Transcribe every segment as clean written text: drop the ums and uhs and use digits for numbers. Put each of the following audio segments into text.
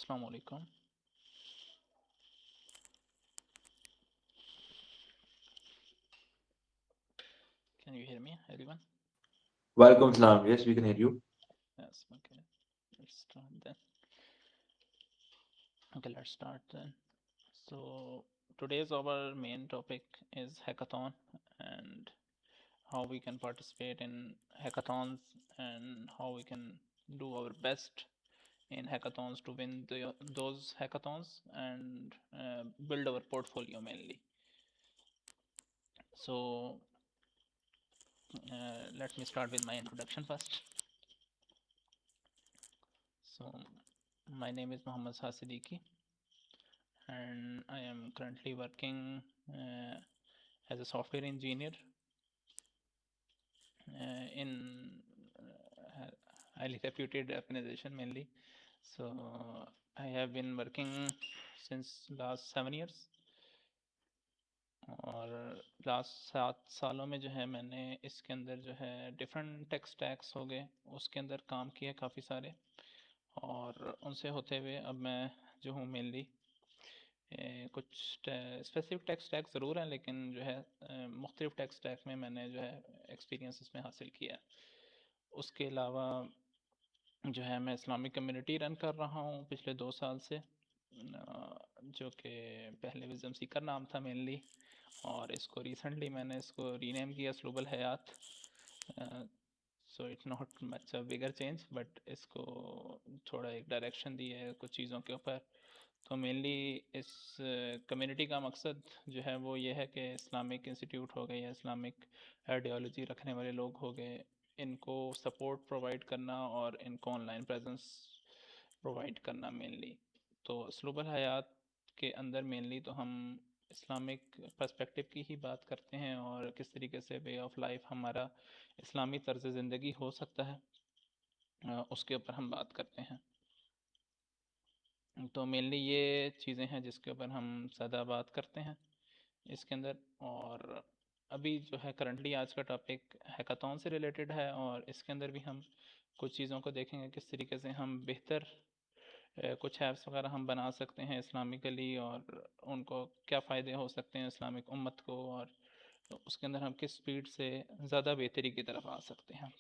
Assalamu alaikum. Can you hear me, everyone? Welcome, Salam. Yes, we can hear you. Yes, okay. Let's start then. Okay, let's start then. So, today's our main topic is hackathon and how we can participate in hackathons and how we can do our best in hackathons to win those hackathons and build our portfolio mainly. So, let me start with my introduction first. So, my name is Mohammad Hasidiki and I am currently working as a software engineer in highly reputed organization mainly. So I have been working since last 7 years और last 7 सालों में जो है मैंने इसके अंदर जो है डिफरेंट टेक स्टैक्स हो गए उसके अंदर काम किए काफ़ी सारे और उनसे होते हुए अब मैं जो हूँ मेनली कुछ स्पेसिफिक टेक स्टैक ज़रूर हैं लेकिन जो है मुख्तलिफ टेक स्टैक में मैंने जो है एक्सपीरियंस इसमें हासिल किया है। उसके अलावा जो है मैं इस्लामिक कम्युनिटी रन कर रहा हूँ पिछले 2 साल से जो कि पहले विज़म सीकर नाम था मेनली और इसको रिसेंटली मैंने इसको रीनेम किया स्लूबल हयात। So it's not much a bigger change but इसको थोड़ा एक डायरेक्शन दी है कुछ चीज़ों के ऊपर। तो मेनली इस कम्युनिटी का मकसद जो है वो ये है कि इस्लामिक इंस्टीट्यूट हो गए या इस्लामिक आइडियोलॉजी रखने वाले लोग हो गए इनको सपोर्ट प्रोवाइड करना और इनको ऑनलाइन प्रेजेंस प्रोवाइड करना मेनली। तो अस्लूबुल हयात के अंदर मेनली तो हम इस्लामिक पर्सपेक्टिव की ही बात करते हैं और किस तरीके से वे ऑफ लाइफ हमारा इस्लामी तर्ज ज़िंदगी हो सकता है उसके ऊपर हम बात करते हैं। तो मेनली ये चीज़ें हैं जिसके ऊपर हम ज़्यादा बात करते हैं इसके अंदर। और अभी जो है करंटली आज का टॉपिक हैकाथॉन से रिलेटेड है और इसके अंदर भी हम कुछ चीज़ों को देखेंगे किस तरीके से हम बेहतर कुछ ऐप्स वगैरह हम बना सकते हैं इस्लामिकली और उनको क्या फ़ायदे हो सकते हैं इस्लामिक उम्मत को और उसके अंदर हम किस स्पीड से ज़्यादा बेहतरी की तरफ आ सकते हैं।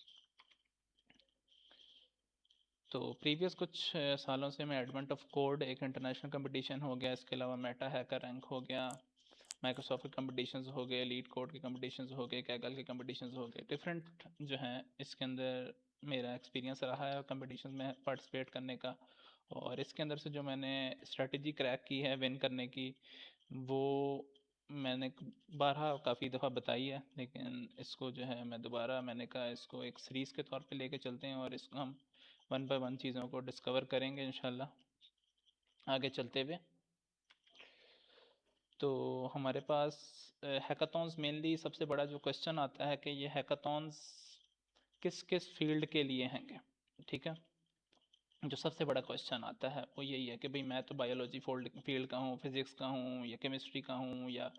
तो प्रीवियस कुछ सालों से मैं एडवेंट ऑफ कोड एक इंटरनेशनल कंपटीशन हो गया, इसके अलावा मेटा हैकर रैंक हो गया, माइक्रोसॉफ्ट के कंपटीशंस हो गए, लीड कोड के कंपटीशंस हो गए, कैगल के कंपटीशंस हो गए, डिफरेंट जो हैं इसके अंदर मेरा एक्सपीरियंस रहा है कंपटीशन में पार्टिसिपेट करने का। और इसके अंदर से जो मैंने स्ट्रेटजी क्रैक की है विन करने की वो मैंने बारहा काफ़ी दफ़ा बताई है, लेकिन इसको जो है मैं दोबारा मैंने कहा इसको एक सीरीज़ के तौर पे लेके चलते हैं और इसको हम वन बाय वन चीज़ों को डिस्कवर करेंगे इंशाल्लाह आगे चलते हुए। तो हमारे पास हैकाथॉन्स मेनली सबसे बड़ा जो क्वेश्चन आता है कि ये हैकाथॉन्स किस किस फील्ड के लिए हैं, ठीक है। जो सबसे बड़ा क्वेश्चन आता है वो यही है कि भाई मैं तो बायोलॉजी फील्ड का हूँ, फिज़िक्स का हूँ या केमिस्ट्री का हूँ या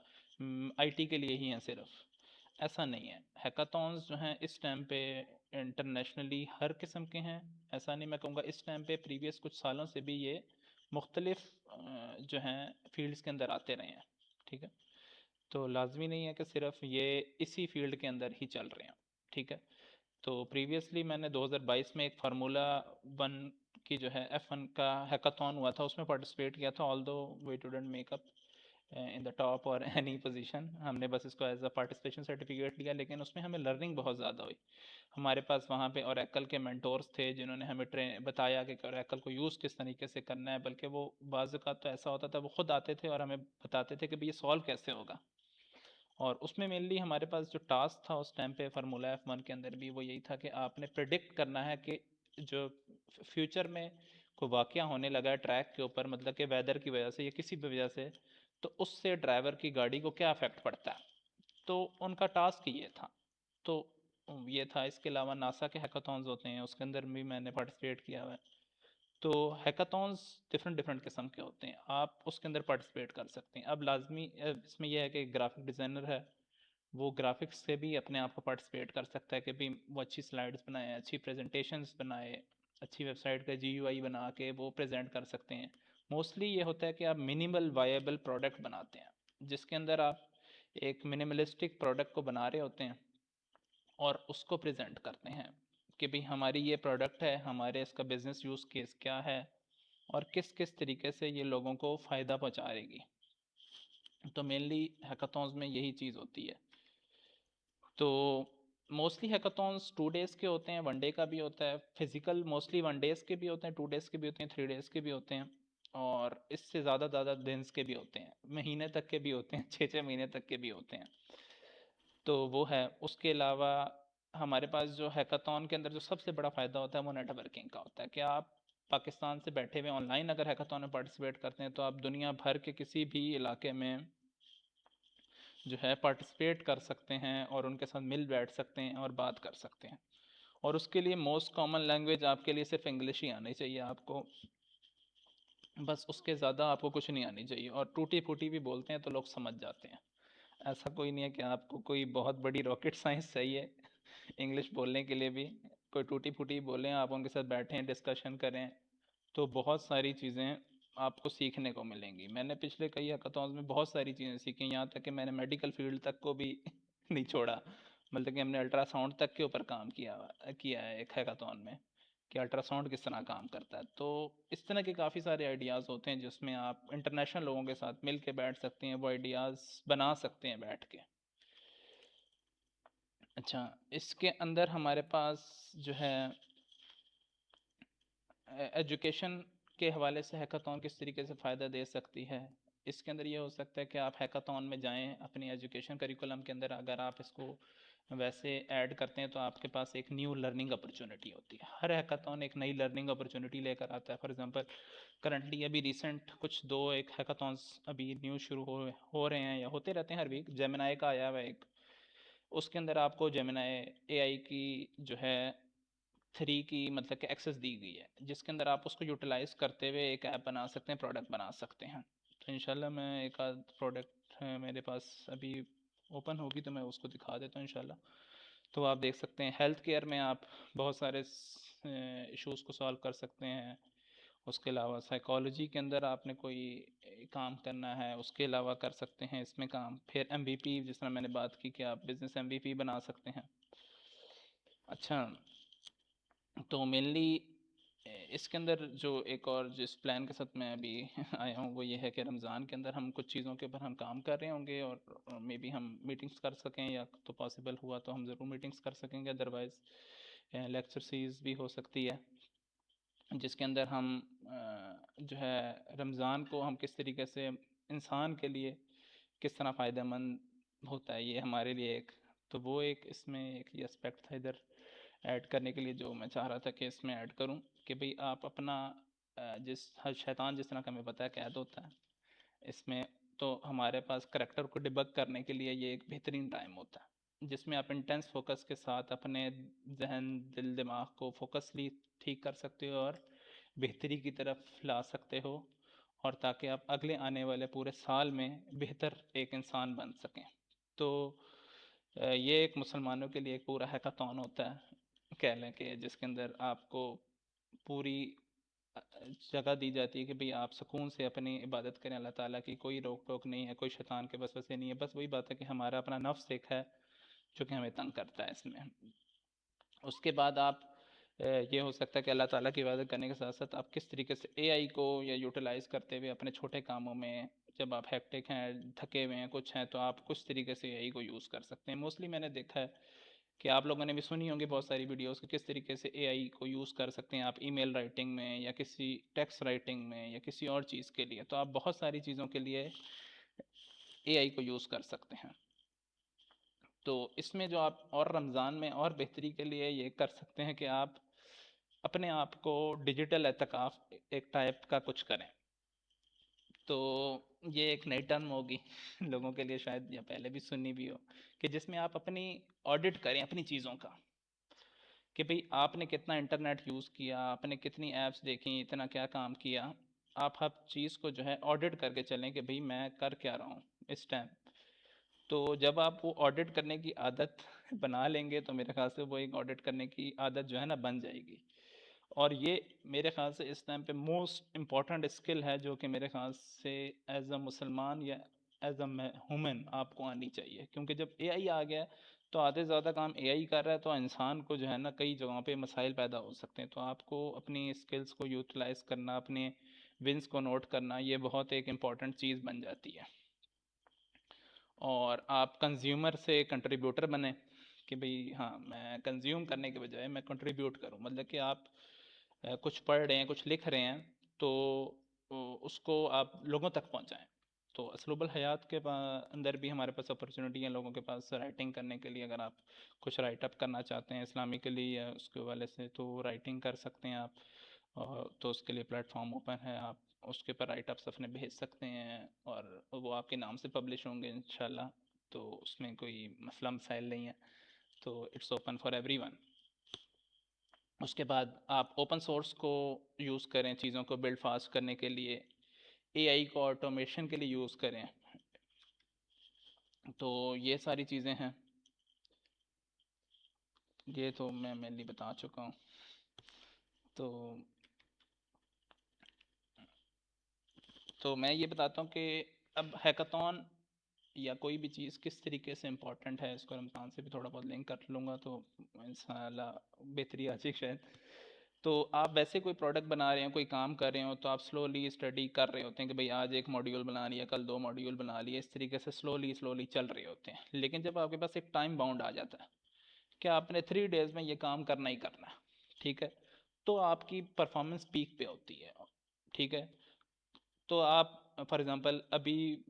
आईटी के लिए ही हैं सिर्फ। ऐसा नहीं है, हैकाथॉन्स जो हैं इस टाइम पे इंटरनेशनली हर किस्म के हैं। ऐसा नहीं मैं कहूँगा इस टाइम पे, प्रीवियस कुछ सालों से भी ये मुख्तलिफ जो हैं फील्ड्स के अंदर आते रहे हैं, ठीक है। तो लाजमी नहीं है कि सिर्फ ये इसी फील्ड के अंदर ही चल रहे हैं, ठीक है। तो प्रीवियसली मैंने 2022 में एक फार्मूला वन की जो है F1 का हैकाथॉन हुआ था उसमें पार्टिसिपेट किया था। Although we didn't make up in the top or any position, हमने बस इसको एज अ पार्टिसिपेशन सर्टिफिकेट लिया, लेकिन उसमें हमें लर्निंग बहुत ज़्यादा हुई। हमारे पास वहाँ पे ओरेकल के मेंटोर्स थे जिन्होंने हमें ट्रेन बताया कि ओरेकल को यूज़ किस तरीके से करना है, बल्कि वो बाज़ का तो ऐसा होता था वो खुद आते थे और हमें बताते थे कि भाई ये सॉल्व कैसे होगा। और उसमें मेनली हमारे पास जो टास्क था उस टाइम पे फार्मूला F1 के अंदर भी वो यही था कि आपने प्रिडिक्ट करना है कि जो फ्यूचर में कोई वाकया होने लगा है ट्रैक के ऊपर, मतलब कि वेदर की वजह से या किसी भी वजह से, तो उससे ड्राइवर की गाड़ी को क्या अफेक्ट पड़ता है। तो उनका टास्क ये था। तो ये था। इसके अलावा नासा के हैकाथॉन्स होते हैं उसके अंदर भी मैंने पार्टिसिपेट किया हुआ है। तो हैकाथॉन्स डिफरेंट डिफरेंट किस्म के होते हैं, आप उसके अंदर पार्टिसिपेट कर सकते हैं। अब लाजमी इसमें यह है कि ग्राफिक डिज़ाइनर है वो ग्राफिक्स से भी अपने आप को पार्टिसिपेट कर सकता है कि भी वो अच्छी स्लाइड्स बनाए, अच्छी प्रेजेंटेशंस बनाए, अच्छी वेबसाइट का GUI बना के वो प्रेजेंट कर सकते हैं। मोस्टली ये होता है कि आप मिनिमल वायबल प्रोडक्ट बनाते हैं, जिसके अंदर आप एक मिनिमलिस्टिक प्रोडक्ट को बना रहे होते हैं और उसको प्रेजेंट करते हैं कि भाई हमारी ये प्रोडक्ट है, हमारे इसका बिजनेस यूज़ केस क्या है और किस किस तरीके से ये लोगों को फ़ायदा पहुँचाएगी। तो मेनली हैकाथॉन्स में यही चीज़ होती है। तो मोस्टली हैकाथॉन्स 2 डेज़ के होते हैं, 1 डे का भी होता है, फिजिकल मोस्टली 1 डेज़ के भी होते हैं, 2 डेज़ के भी होते हैं, 3 डेज़ के भी होते हैं और इससे ज़्यादा दिन के भी होते हैं, महीने तक के भी होते हैं, 6 महीने तक के भी होते हैं। तो वो है। उसके अलावा हमारे पास जो हैकाथॉन के अंदर जो सबसे बड़ा फ़ायदा होता है वो नेटवर्किंग का होता है कि आप पाकिस्तान से बैठे हुए ऑनलाइन अगर हैकाथॉन में पार्टिसिपेट करते हैं तो आप दुनिया भर के किसी भी इलाके में जो है पार्टिसिपेट कर सकते हैं और उनके साथ मिल बैठ सकते हैं और बात कर सकते हैं। और उसके लिए मोस्ट कॉमन लैंग्वेज आपके लिए सिर्फ इंग्लिश ही आनी चाहिए आपको, बस उसके ज़्यादा आपको कुछ नहीं आनी चाहिए। और टूटी फूटी भी बोलते हैं तो लोग समझ जाते हैं। ऐसा कोई नहीं है कि आपको कोई बहुत बड़ी रॉकेट साइंस चाहिए इंग्लिश बोलने के लिए भी। कोई टूटी फूटी बोलें, आप उनके साथ बैठें, डिस्कशन करें, तो बहुत सारी चीज़ें आपको सीखने को मिलेंगी। मैंने पिछले कई हैकाथॉन्स में बहुत सारी चीज़ें सीखी, यहाँ तक कि मैंने मेडिकल फील्ड तक को भी नहीं छोड़ा। मतलब कि हमने अल्ट्रासाउंड तक के ऊपर काम किया है एक हैकाथॉन में, कि अल्ट्रासाउंड किस तरह काम करता है। तो इस तरह के काफ़ी सारे आइडियाज़ होते हैं जिसमें आप इंटरनेशनल लोगों के साथ मिल के बैठ सकते हैं, वो आइडियाज़ बना सकते हैं बैठ के। अच्छा, इसके अंदर हमारे पास जो है एजुकेशन के हवाले से हैकाथॉन किस तरीके से फ़ायदा दे सकती है। इसके अंदर ये हो सकता है कि आप हैकाथॉन में जाएं, अपनी एजुकेशन करिकुलम के अंदर अगर आप इसको वैसे ऐड करते हैं तो आपके पास एक न्यू लर्निंग अपॉर्चुनिटी होती है। हर हैकाथॉन एक नई लर्निंग अपॉर्चुनिटी लेकर आता है। फॉर एग्जांपल करंटली अभी रिसेंट कुछ दो एक हैकाथॉन्स अभी न्यू शुरू हो रहे हैं या होते रहते हैं हर वीक। जेमिनाई का आया हुआ है एक, उसके अंदर आपको जेमिनाई AI की जो है 3 की मतलब कि एक्सेस दी गई है, जिसके अंदर आप उसको यूटिलाइज़ करते हुए एक ऐप बना सकते हैं, प्रोडक्ट बना सकते हैं। तो इंशाल्लाह मैं एक आध प्रोडक्ट मेरे पास अभी ओपन होगी तो मैं उसको दिखा देता हूँ इंशाल्लाह। तो आप देख सकते हैं हेल्थ केयर में आप बहुत सारे इश्यूज़ को सॉल्व कर सकते हैं। उसके अलावा साइकोलॉजी के अंदर आपने कोई काम करना है उसके अलावा कर सकते हैं इसमें काम। फिर MVP, जिस तरह मैंने बात की कि आप बिज़नेस MVP बना सकते हैं। अच्छा, तो मेनली इसके अंदर जो एक और जिस प्लान के साथ मैं अभी आया हूँ वो ये है कि रमज़ान के अंदर हम कुछ चीज़ों के ऊपर हम काम कर रहे होंगे और मे बी हम मीटिंग्स कर सकें, या तो पॉसिबल हुआ तो हम ज़रूर मीटिंग्स कर सकेंगे, अदरवाइज़ लेक्चर सीरीज़ भी हो सकती है जिसके अंदर हम जो है रमज़ान को हम किस तरीके से इंसान के लिए किस तरह फ़ायदेमंद होता है ये हमारे लिए एक, तो वो एक इसमें एक ये एस्पेक्ट था इधर ऐड करने के लिए जो मैं चाह रहा था कि इसमें ऐड करूं कि भाई आप अपना जिस हर शैतान जिस तरह का हमें पता है कैद होता है इसमें, तो हमारे पास करैक्टर को डिबग करने के लिए ये एक बेहतरीन टाइम होता है जिसमें आप इंटेंस फोकस के साथ अपने जहन दिल दिमाग को फोकसली ठीक कर सकते हो और बेहतरी की तरफ ला सकते हो, और ताकि आप अगले आने वाले पूरे साल में बेहतर एक इंसान बन सकें। तो ये एक मुसलमानों के लिए एक पूरा हैकाथॉन होता है कह लें कि जिसके अंदर आपको पूरी जगह दी जाती है कि भाई आप सुकून से अपनी इबादत करें अल्लाह ताला की, कोई रोक टोक नहीं है, कोई शैतान के वसवसे नहीं है। बस वही बात है कि हमारा अपना नफ्स एक है जो कि हमें तंग करता है इसमें। उसके बाद आप ये हो सकता है कि अल्लाह ताला की इबादत करने के साथ साथ आप किस तरीके से AI को या यूटिलाइज़ करते हुए अपने छोटे कामों में, जब आप हेक्टिक हैं, थके हुए हैं, कुछ हैं, तो आप कुछ तरीके से AI को यूज़ कर सकते हैं। मोस्टली मैंने देखा है कि आप लोगों ने भी सुनी होंगी बहुत सारी वीडियोस कि किस तरीके से AI को यूज़ कर सकते हैं आप ईमेल राइटिंग में या किसी टेक्स्ट राइटिंग में या किसी और चीज़ के लिए। तो आप बहुत सारी चीज़ों के लिए AI को यूज़ कर सकते हैं। तो इसमें जो आप और रमज़ान में और बेहतरी के लिए ये कर सकते हैं कि आप अपने आप को डिजिटल एतकाफ़ एक टाइप का कुछ करें। तो ये एक नई टर्म होगी लोगों के लिए शायद, या पहले भी सुनी भी हो, कि जिसमें आप अपनी ऑडिट करें अपनी चीज़ों का, कि भाई आपने कितना इंटरनेट यूज़ किया, आपने कितनी ऐप्स देखी, इतना क्या काम किया। आप हर चीज़ को जो है ऑडिट करके चलें कि भाई मैं कर क्या रहा हूँ इस टाइम। तो जब आप वो ऑडिट करने की आदत बना लेंगे तो मेरे ख्याल से वो एक ऑडिट करने की आदत जो है ना बन जाएगी। और ये मेरे ख्याल से इस टाइम पे मोस्ट इम्पॉर्टेंट स्किल है जो कि मेरे ख्याल से एज अ मुसलमान या एज अ ह्यूमन आपको आनी चाहिए, क्योंकि जब एआई आ गया है, तो आधे से ज़्यादा काम एआई कर रहा है, तो इंसान को जो है ना कई जगहों पे मसाइल पैदा हो सकते हैं। तो आपको अपनी स्किल्स को यूटिलाइज करना, अपने विंस को नोट करना, ये बहुत एक इम्पॉर्टेंट चीज़ बन जाती है। और आप कंज्यूमर से कंट्रीब्यूटर बने कि भाई हाँ, मैं कंज्यूम करने के बजाय मैं कंट्रीब्यूट करूँ, मतलब कि आप कुछ पढ़ रहे हैं, कुछ लिख रहे हैं, तो उसको आप लोगों तक पहुंचाएं। तो असलुबुल हयात के अंदर भी हमारे पास अपॉर्चुनिटी है लोगों के पास राइटिंग करने के लिए। अगर आप कुछ राइट अप करना चाहते हैं इस्लामिकली या उसके वाले से, तो राइटिंग कर सकते हैं आप। तो उसके लिए प्लेटफॉर्म ओपन है, आप उसके ऊपर राइट अप्स अपने भेज सकते हैं और वो आपके नाम से पब्लिश होंगे इंशाल्लाह। तो उसमें कोई मसला मसाइल नहीं है, तो इट्स ओपन फॉर एवरीवन। उसके बाद आप ओपन सोर्स को यूज़ करें चीज़ों को बिल्ड फास्ट करने के लिए, एआई को ऑटोमेशन के लिए यूज़ करें। तो ये सारी चीज़ें हैं, ये तो मैं मेनली बता चुका हूँ। तो मैं ये बताता हूँ कि अब हैकाथॉन या कोई भी चीज़ किस तरीके से इम्पोर्टेंट है, इसको रमज़ान से भी थोड़ा बहुत लिंक कर लूँगा तो इंशाल्लाह बेहतरी आ जाएगी शायद। तो आप वैसे कोई प्रोडक्ट बना रहे हैं, कोई काम कर रहे हो, तो आप स्लोली स्टडी कर रहे होते हैं कि भाई आज एक मॉड्यूल बना लिया, कल 2 मॉड्यूल बना लिए, इस तरीके से स्लोली स्लोली चल रहे होते हैं। लेकिन जब आपके पास एक टाइम बाउंड आ जाता है कि आपने 3 डेज़ में ये काम करना ही करना है, ठीक है, तो आपकी परफॉर्मेंस पीक पे होती है, ठीक है। तो आप फॉर एग्जांपल अभी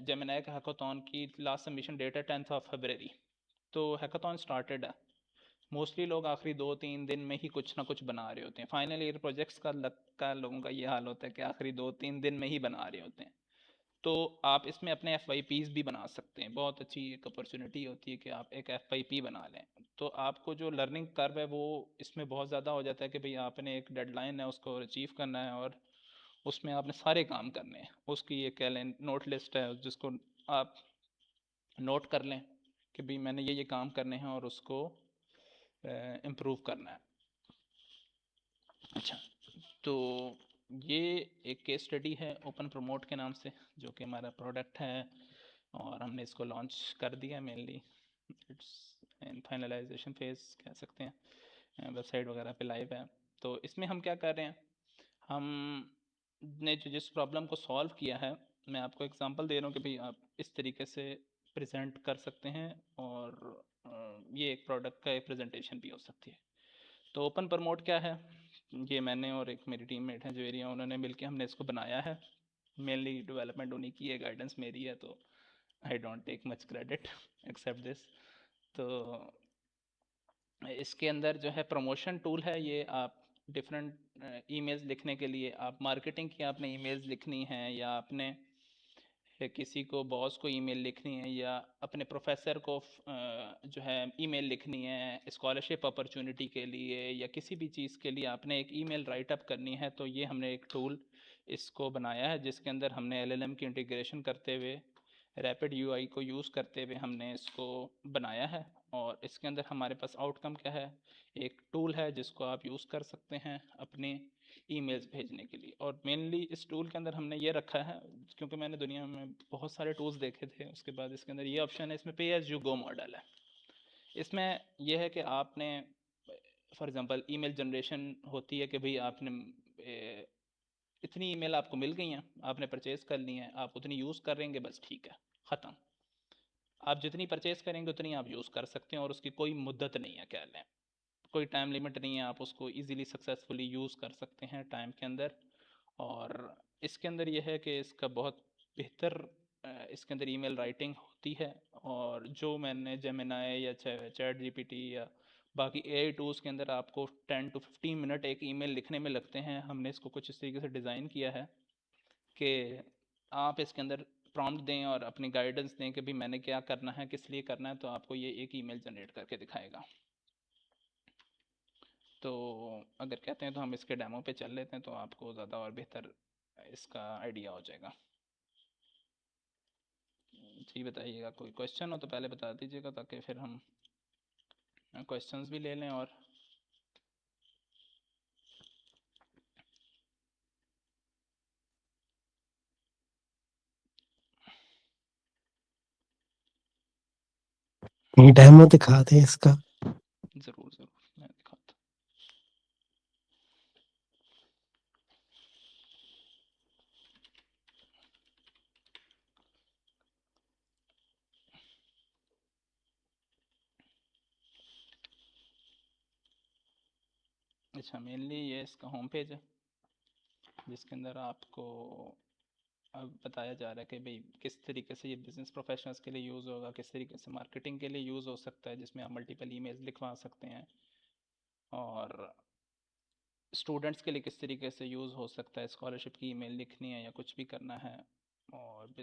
जेमिनाई का हैकाथॉन की लास्ट सबमिशन डेट है 10th ऑफ फरवरी, तो हैकाथॉन स्टार्टेड है। मोस्टली लोग आखिरी 2-3 दिन में ही कुछ ना कुछ बना रहे होते हैं। फाइनल ईयर प्रोजेक्ट्स का लोगों का ये हाल होता है कि आखिरी 2-3 दिन में ही बना रहे होते हैं। तो आप इसमें अपने एफ वाई पीज़ भी बना सकते हैं, बहुत अच्छी एक अपॉर्चुनिटी होती है कि आप एक एफ वाई पी बना लें। तो आपको जो लर्निंग कर्व है वो इसमें बहुत ज़्यादा हो जाता है कि भाई आपने एक डेडलाइन है उसको अचीव करना है और उसमें आपने सारे काम करने हैं। उसकी एक कह लें नोट लिस्ट है जिसको आप नोट कर लें कि भाई मैंने ये काम करने हैं और उसको इम्प्रूव करना है। अच्छा, तो ये एक केस स्टडी है ओपन प्रमोट के नाम से, जो कि हमारा प्रोडक्ट है और हमने इसको लॉन्च कर दिया। Mainly it's in finalisation phase कह सकते हैं, वेबसाइट वगैरह पे लाइव है। तो इसमें हम क्या कर रहे हैं, हमने जो जिस प्रॉब्लम को सॉल्व किया है, मैं आपको एग्जांपल दे रहा हूँ कि भाई आप इस तरीके से प्रेजेंट कर सकते हैं और ये एक प्रोडक्ट का एक प्रेजेंटेशन भी हो सकती है। तो ओपन प्रमोट क्या है, ये मैंने और एक मेरी टीममेट है जो एरिया, उन्होंने मिलके हमने इसको बनाया है। मेनली डेवलपमेंट उन्हीं की है, गाइडेंस मेरी है, तो I don't take much credit except this. तो इसके अंदर जो है प्रमोशन टूल है, ये आप डिफरेंट ईमेल्स लिखने के लिए, आप मार्केटिंग की आपने ईमेल्स लिखनी है या आपने किसी को बॉस को ईमेल लिखनी है या अपने प्रोफेसर को जो है ईमेल लिखनी है स्कॉलरशिप अपॉर्चुनिटी के लिए या किसी भी चीज़ के लिए आपने एक ईमेल राइट अप करनी है, तो ये हमने एक टूल इसको बनाया है जिसके अंदर हमने एलएलएम की इंटीग्रेशन करते हुए रैपिड यूआई को यूज़ करते हुए हमने इसको बनाया है। और इसके अंदर हमारे पास आउटकम क्या है, एक टूल है जिसको आप यूज़ कर सकते हैं अपने ईमेल्स भेजने के लिए। और मेनली इस टूल के अंदर हमने ये रखा है, क्योंकि मैंने दुनिया में बहुत सारे टूल्स देखे थे, उसके बाद इसके अंदर ये ऑप्शन है, इसमें पे एज यू गो मॉडल है। इसमें यह है कि आपने फॉर एग्जांपल ईमेल जनरेशन होती है कि भाई आपने इतनी ईमेल आपको मिल गई हैं, आपने परचेज़ कर ली हैं, आप उतनी यूज़ करेंगे, बस ठीक है, ख़त्म। आप जितनी परचेज़ करेंगे उतनी आप यूज़ कर सकते हैं और उसकी कोई मुद्दत नहीं है, कह लें कोई टाइम लिमिट नहीं है, आप उसको इजीली सक्सेसफुली यूज़ कर सकते हैं टाइम के अंदर। और इसके अंदर यह है कि इसका बहुत बेहतर इसके अंदर ईमेल राइटिंग होती है। और जो मैंने जेमिनाई या चैट जीपीटी या बाकी एआई टूल्स के अंदर आपको 10 to 15 मिनट एक ईमेल लिखने में लगते हैं, हमने इसको कुछ इस तरीके से डिज़ाइन किया है कि आप इसके अंदर प्रॉम्प्ट दें और अपनी गाइडेंस दें कि भाई मैंने क्या करना है, किस लिए करना है, तो आपको ये एक ईमेल जनरेट करके दिखाएगा। तो अगर कहते हैं तो हम इसके डेमो पे चल लेते हैं, तो आपको ज़्यादा और बेहतर इसका आइडिया हो जाएगा। जी बताइएगा, कोई क्वेश्चन हो तो पहले बता दीजिएगा ताकि फिर हम क्वेश्चंस भी ले लें। और डेमो दिखा दे इसका। ज़रूर ज़रूर मैं दिखाता हूँ। अच्छा, मेनली ये इसका होम पेज है जिसके अंदर आपको अब बताया जा रहा है कि भाई किस तरीके से ये बिज़नेस प्रोफेशनल्स के लिए यूज़ होगा, किस तरीके से मार्केटिंग के लिए यूज़ हो सकता है, जिसमें आप मल्टीपल ईमेल्स लिखवा सकते हैं, और स्टूडेंट्स के लिए किस तरीके से यूज़ हो सकता है, स्कॉलरशिप की ईमेल लिखनी है या कुछ भी करना है, और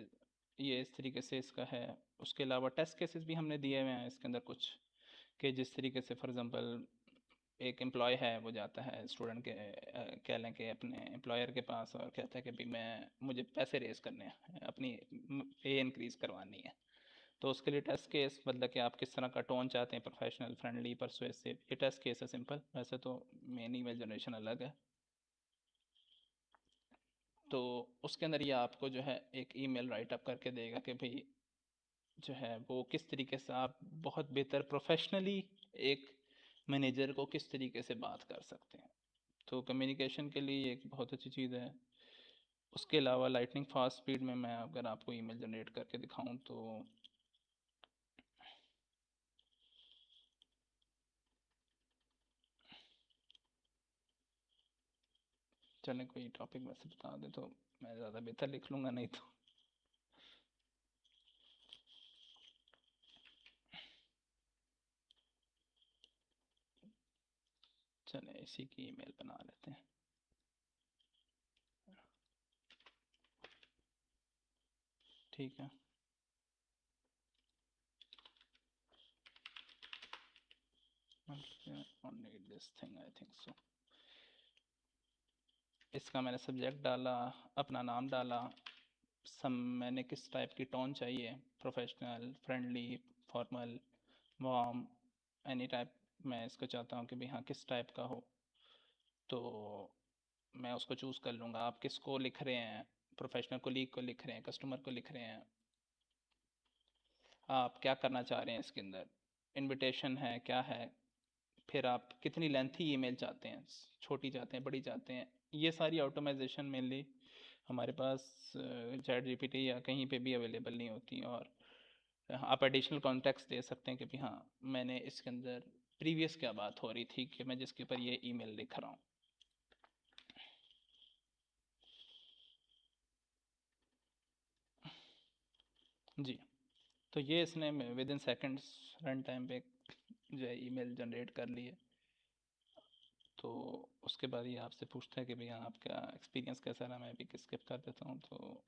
ये इस तरीके से इसका है। उसके अलावा टेस्ट केसेस भी हमने दिए हुए हैं इसके अंदर कुछ, कि जिस तरीके से फॉर एग्ज़ाम्पल एक एम्प्लॉय है, वो जाता है स्टूडेंट के कह लें कि अपने एम्प्लॉयर के पास और कहता है कि भाई मुझे पैसे रेज़ करने हैं, अपनी पे इंक्रीज़ करवानी है। तो उसके लिए टेस्ट केस, मतलब कि आप किस तरह का टोन चाहते हैं, प्रोफेशनल, फ्रेंडली, परसुएसिव, ये टेस्ट केस है सिंपल। वैसे तो मेन ईमेल जनरेशन अलग है। तो उसके अंदर ये आपको जो है एक ईमेल राइट अप करके देगा कि भाई जो है वो किस तरीके से आप बहुत बेहतर प्रोफेशनली एक मैनेजर को किस तरीके से बात कर सकते हैं। तो कम्युनिकेशन के लिए एक बहुत अच्छी चीज़ है। उसके अलावा लाइटनिंग फास्ट स्पीड में मैं अगर आपको ईमेल जनरेट करके दिखाऊं तो चलें कोई टॉपिक वैसे बता दे तो मैं ज़्यादा बेहतर लिख लूँगा, नहीं तो चलें इसी की ईमेल बना लेते हैं। ठीक है, need this thing I think so। इसका मैंने सब्जेक्ट डाला, अपना नाम डाला, मैंने किस टाइप की टोन चाहिए, professional, friendly, formal, warm, any type. मैं इसको चाहता हूँ कि भाई हाँ किस टाइप का हो, तो मैं उसको चूज़ कर लूँगा। आप किसको लिख रहे हैं, प्रोफेशनल कोलीग को लिख रहे हैं, कस्टमर को लिख रहे हैं, आप क्या करना चाह रहे हैं इसके अंदर, इनविटेशन है क्या है, फिर आप कितनी लेंथी ईमेल चाहते हैं, छोटी चाहते हैं, बड़ी चाहते हैं। ये सारी ऑटोमाइजेशन मेनली हमारे पास चैट जीपीटी या कहीं पे भी अवेलेबल नहीं होती। और आप एडिशनल कॉन्टेक्स्ट दे सकते हैं कि भाई हाँ मैंने इसके अंदर प्रीवियस क्या बात हो रही थी कि मैं जिसके ऊपर ये ईमेल लिख रहा हूँ। जी, तो ये इसने with in seconds run time पे जो है ईमेल जनरेट कर ली है। तो उसके बाद ये आपसे पूछता है कि भैया आपका एक्सपीरियंस कैसा रहा, मैं भी स्किप कर देता हूँ। तो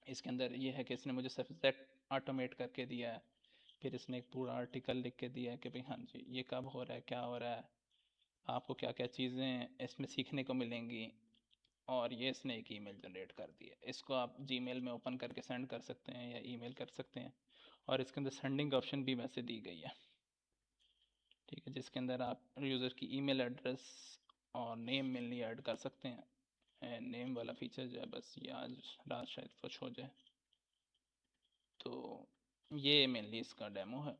इसके अंदर ये है कि इसने मुझे सब्जेक्ट ऑटोमेट करके दिया है, फिर इसने एक पूरा आर्टिकल लिख के दिया है कि भाई हाँ जी ये कब हो रहा है, क्या हो रहा है, आपको क्या क्या चीज़ें इसमें सीखने को मिलेंगी, और ये इसने एक ईमेल जनरेट कर दी है। इसको आप जीमेल में ओपन करके सेंड कर सकते हैं या ईमेल कर सकते हैं, और इसके अंदर सेंडिंग ऑप्शन भी वैसे दी गई है। ठीक है, जिसके अंदर आप यूज़र की ईमेल एड्रेस और नेम मेनली ऐड कर सकते हैं। नेम वाला फीचर जो है बस ये आज रात शायद पुश हो जाए। तो ये मेनली इसका डेमो है।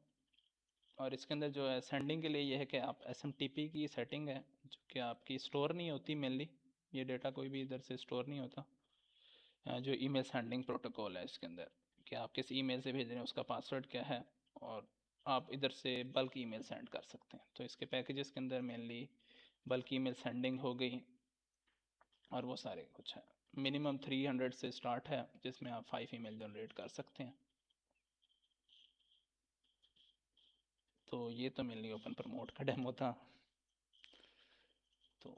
और इसके अंदर जो है सेंडिंग के लिए ये है कि आप SMTP की सेटिंग है जो कि आपकी स्टोर नहीं होती मेनली, ये डेटा कोई भी इधर से स्टोर नहीं होता। जो ईमेल सेंडिंग प्रोटोकॉल है इसके अंदर कि आप किस ईमेल से भेज रहे हैं, उसका पासवर्ड क्या है, और आप इधर से बल्क ईमेल सेंड कर सकते हैं। तो इसके पैकेजेस के अंदर मेनली बल्क ईमेल सेंडिंग हो गई, और वो सारे कुछ है। मिनिमम 300 से स्टार्ट है जिसमें आप 5 ईमेल जनरेट कर सकते हैं। तो ये तो मेनली ओपन प्रमोट का डेमो था। तो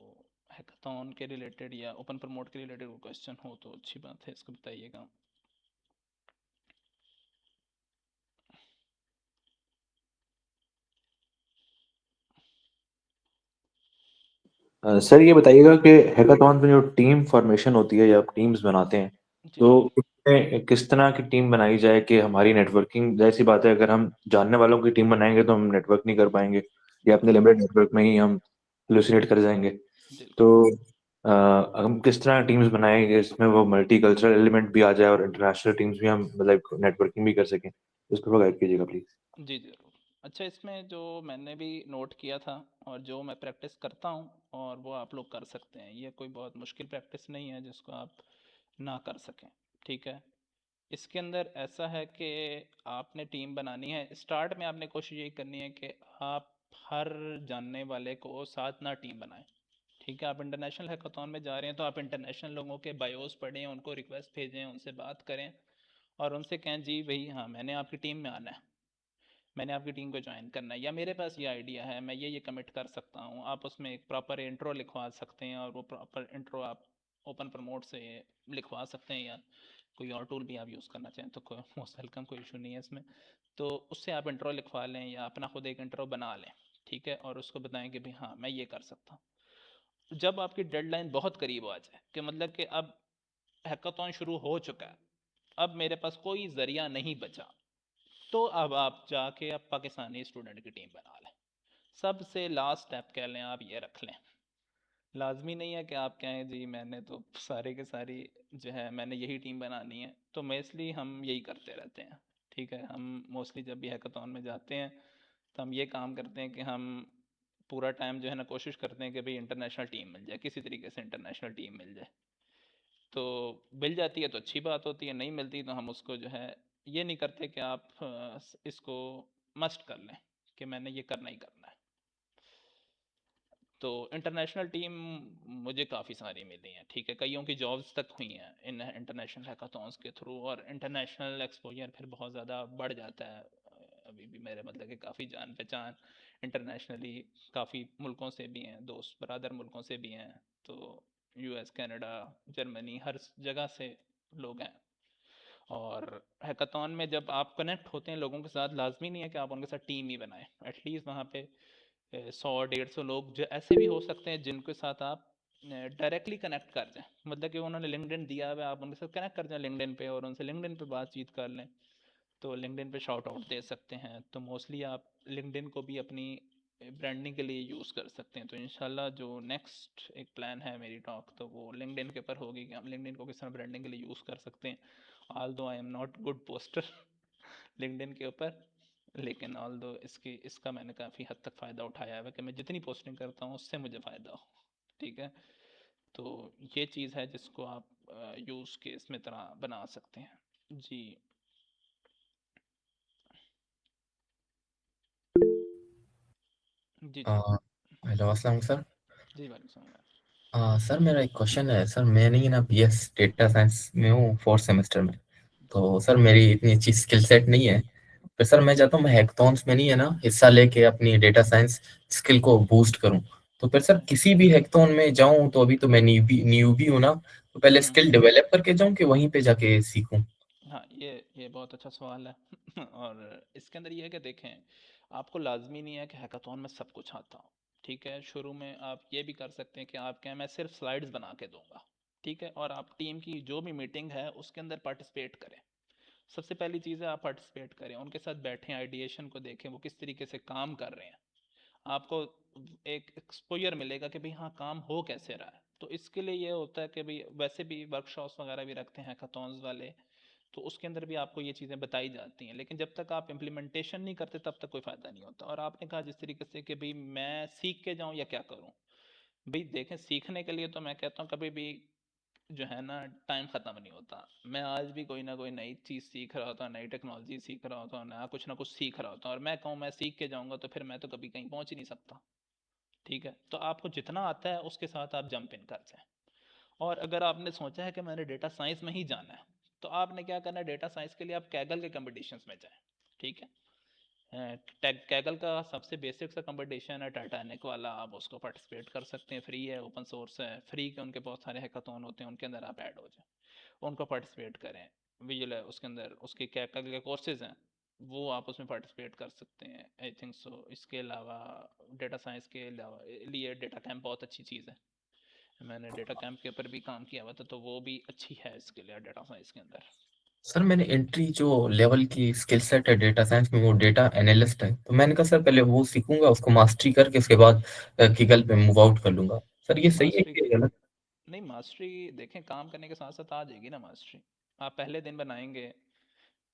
हैकाथॉन के रिलेटेड या ओपन प्रमोट के रिलेटेड कोई क्वेश्चन हो तो अच्छी बात है, इसको बताइएगा। सर ये बताइएगा कि हैकाथॉन में जो टीम फॉर्मेशन होती है या टीम्स बनाते हैं, जी तो उसमें किस तरह की टीम बनाई जाए कि हमारी नेटवर्किंग, जैसी बात है अगर हम जानने वालों की टीम बनाएंगे तो हम नेटवर्क नहीं कर पाएंगे, या अपने लिमिटेड नेटवर्क में ही हम हेलुसिनेट कर जाएंगे। तो बिल्कुल। हम किस तरह टीम्स बनाएंगे इसमें वो मल्टी कल्चरल एलिमेंट भी आ जाए और इंटरनेशनल टीम्स भी हम मतलब नेटवर्किंग भी कर सकें, इस पर गाइड कीजिएगा प्लीज। जी ज़रूर। अच्छा, इसमें जो मैंने भी नोट किया था और जो मैं प्रैक्टिस करता हूँ और वो आप लोग कर सकते हैं, ये कोई बहुत मुश्किल प्रैक्टिस नहीं है जिसको आप ना कर सकें। ठीक है, इसके अंदर ऐसा है कि आपने टीम बनानी है। स्टार्ट में आपने कोशिश यही करनी है कि आप हर जानने वाले को साथ ना टीम बनाएं। ठीक है, आप इंटरनेशनल हैकाथॉन में जा रहे हैं तो आप इंटरनेशनल लोगों के बायोस पढ़ें, उनको रिक्वेस्ट भेजें, उनसे बात करें और उनसे कहें जी भाई हाँ मैंने आपकी टीम में आना है, मैंने आपकी टीम को ज्वाइन करना है, या मेरे पास ये आइडिया है, मैं ये कमिट कर सकता हूँ। आप उसमें एक प्रॉपर इंट्रो लिखवा सकते हैं और वो प्रॉपर इंट्रो आप ओपन प्रमोट से लिखवा सकते हैं, या कोई और टूल भी आप यूज़ करना चाहें तो कोई मोस्ट वेलकम, कोई इशू नहीं है इसमें। तो उससे आप इंट्रो लिखवा लें या अपना खुद एक इंट्रो बना लें। ठीक है, और उसको बताएं कि भाई हाँ मैं ये कर सकता हूँ। जब आपकी डेडलाइन बहुत करीब आ जाए कि मतलब कि अब हैकाथॉन शुरू हो चुका है, अब मेरे पास कोई ज़रिया नहीं बचा, तो अब आप जाके अब पाकिस्तानी स्टूडेंट की टीम बना लें। सबसे लास्ट स्टेप कह लें आप ये रख लें। लाजमी नहीं है कि आप कहें जी मैंने तो सारे के सारी जो है मैंने यही टीम बनानी है, तो मोस्टली हम यही करते रहते हैं। ठीक है, हम मोस्टली जब भी हैकाथॉन में जाते हैं तो हम ये काम करते हैं कि हम पूरा टाइम जो है ना कोशिश करते हैं कि भाई इंटरनेशनल टीम मिल जाए, किसी तरीके से इंटरनेशनल टीम मिल जाए। तो मिल जाती है तो अच्छी बात होती है, नहीं मिलती तो हम उसको जो है ये नहीं करते कि आप इसको मस्ट कर लें कि मैंने ये करना ही करना है। तो इंटरनेशनल टीम मुझे काफ़ी सारी मिली हैं। ठीक है, कईयों की जॉब्स तक हुई हैं इन इंटरनेशनल हैकाथॉन्स के थ्रू, और इंटरनेशनल एक्सपोजर फिर बहुत ज़्यादा बढ़ जाता है। अभी भी मेरे मतलब कि काफ़ी जान पहचान इंटरनेशनली काफ़ी मुल्कों से भी हैं, दोस्त बरदर मुल्कों से भी हैं। तो यूएस, कनाडा, जर्मनी, हर जगह से लोग हैं। और हैकाथॉन में जब आप कनेक्ट होते हैं लोगों के साथ, लाजमी नहीं है कि आप उनके साथ टीम ही बनाएं। एटलीस्ट वहाँ पे 100-150 लोग जो ऐसे भी हो सकते हैं जिनके साथ आप डायरेक्टली कनेक्ट कर जाएं, मतलब कि उन्होंने लिंक्डइन दिया हुआ है, आप उनके साथ कनेक्ट कर जाएं लिंक्डइन पे और उनसे लिंक्डइन पे बातचीत कर लें। तो लिंक्डइन पे शाउट आउट दे सकते हैं। तो मोस्टली आप लिंक्डइन को भी अपनी ब्रांडिंग के लिए यूज़ कर सकते हैं। तो इंशाल्लाह जो नेक्स्ट एक प्लान है मेरी टॉक, तो वो लिंक्डइन के ऊपर होगी कि हम लिंक्डइन को किस तरह ब्रांडिंग के लिए यूज़ कर सकते हैं। ऑल दो I am not good poster LinkedIn के ऊपर, लेकिन ऑल दो इसका मैंने काफ़ी हद तक फ़ायदा उठाया है कि मैं जितनी पोस्टिंग करता हूँ उससे मुझे फ़ायदा हो। ठीक है, तो ये चीज़ है जिसको आप यूज़ केस में तरह बना सकते हैं। जी जी जी। हेलो, अस्सलाम सर। जी वालेकुम सलाम। सर मेरा एक क्वेश्चन है। सर मैं नहीं ना बीएस डेटा साइंस में हूँ, फोर्थ सेमेस्टर में। जी तो सर मेरी इतनी अच्छी स्किल सेट नहीं है। तो सर मैं चाहता हूँ मैं हैकाथॉन्स में नहीं है ना हिस्सा लेके अपनी डेटा साइंस स्किल को बूस्ट करूँ। तो फिर सर किसी भी हैकाथॉन में जाऊँ तो अभी तो मैं न्यूबी हूँ ना, तो पहले हम्म। स्किल डेवलप करके जाऊँ कि वहीं पे जाके सीखूँ। हाँ, ये बहुत अच्छा सवाल है और इसके अंदर ये है कि देखें, आपको लाजमी नहीं है कि हैकाथॉन में सब कुछ आता हो। ठीक है, शुरू में आप ये भी कर सकते हैं कि आप कहें मैं सिर्फ स्लाइड्स बना के दूंगा। ठीक है, और आप टीम की जो भी मीटिंग है उसके अंदर पार्टिसिपेट करें। सबसे पहली चीज़ है आप पार्टिसिपेट करें, उनके साथ बैठें, आइडिएशन को देखें वो किस तरीके से काम कर रहे हैं। आपको एक एक्सपोजर मिलेगा कि भाई हाँ काम हो कैसे रहा है। तो इसके लिए ये होता है कि भाई वैसे भी वर्कशॉप्स वगैरह भी रखते हैं हैकाथॉन्स वाले, तो उसके अंदर भी आपको ये चीज़ें बताई जाती हैं। लेकिन जब तक आप इम्प्लीमेंटेशन नहीं करते तब तक कोई फ़ायदा नहीं होता। और आपने कहा जिस तरीके से कि भाई मैं सीख के जाऊँ या क्या करूँ, भाई देखें सीखने के लिए तो मैं कहता हूँ कभी भी जो है ना टाइम ख़त्म नहीं होता। मैं आज भी कोई ना कोई नई चीज़ सीख रहा होता, नई टेक्नोलॉजी सीख रहा होता, ना कुछ सीख रहा होता, और मैं कहूँ मैं सीख के जाऊँगा तो फिर मैं तो कभी कहीं पहुँच ही नहीं सकता। ठीक है, तो आपको जितना आता है उसके साथ आप जंप इन कर जाएं। और अगर आपने सोचा है कि मैंने डेटा साइंस में ही जाना है, तो आपने क्या करना है, डेटा साइंस के लिए आप कैगल के कंपटीशंस में जाएं। ठीक है, कैगल का सबसे बेसिक सा कंपटीशन है टाइटैनिक वाला, आप उसको पार्टिसिपेट कर सकते हैं। फ्री है, ओपन सोर्स है, फ्री के उनके बहुत सारे हैकाथॉन होते हैं, उनके अंदर आप ऐड हो जाएं, उनको पार्टिसिपेट करें। विजुअल है उसके अंदर, उसके कैगल के कोर्सेज हैं, वो आप उसमें पार्टिसिपेट कर सकते हैं। I think so. इसके अलावा डेटा साइंस के अलावा लिए डेटा कैंप बहुत अच्छी चीज़ है। मैंने डेटा कैंप के ऊपर भी काम किया हुआ था, तो वो भी अच्छी है इसके लिए डेटा साइंस के अंदर। सर मैंने एंट्री जो लेवल की स्किल सेट है डेटा साइंस में वो डेटा एनालिस्ट है, तो मैंने कहा सर पहले वो सीखूंगा, उसको मास्टरी करके उसके बाद किगल पे मूव आउट कर लूंगा। सर ये सही है मास्टरी कि गलत? नहीं, मास्टरी देखें काम करने के साथ साथ आ जाएगी ना मास्टरी। आप पहले दिन बनाएंगे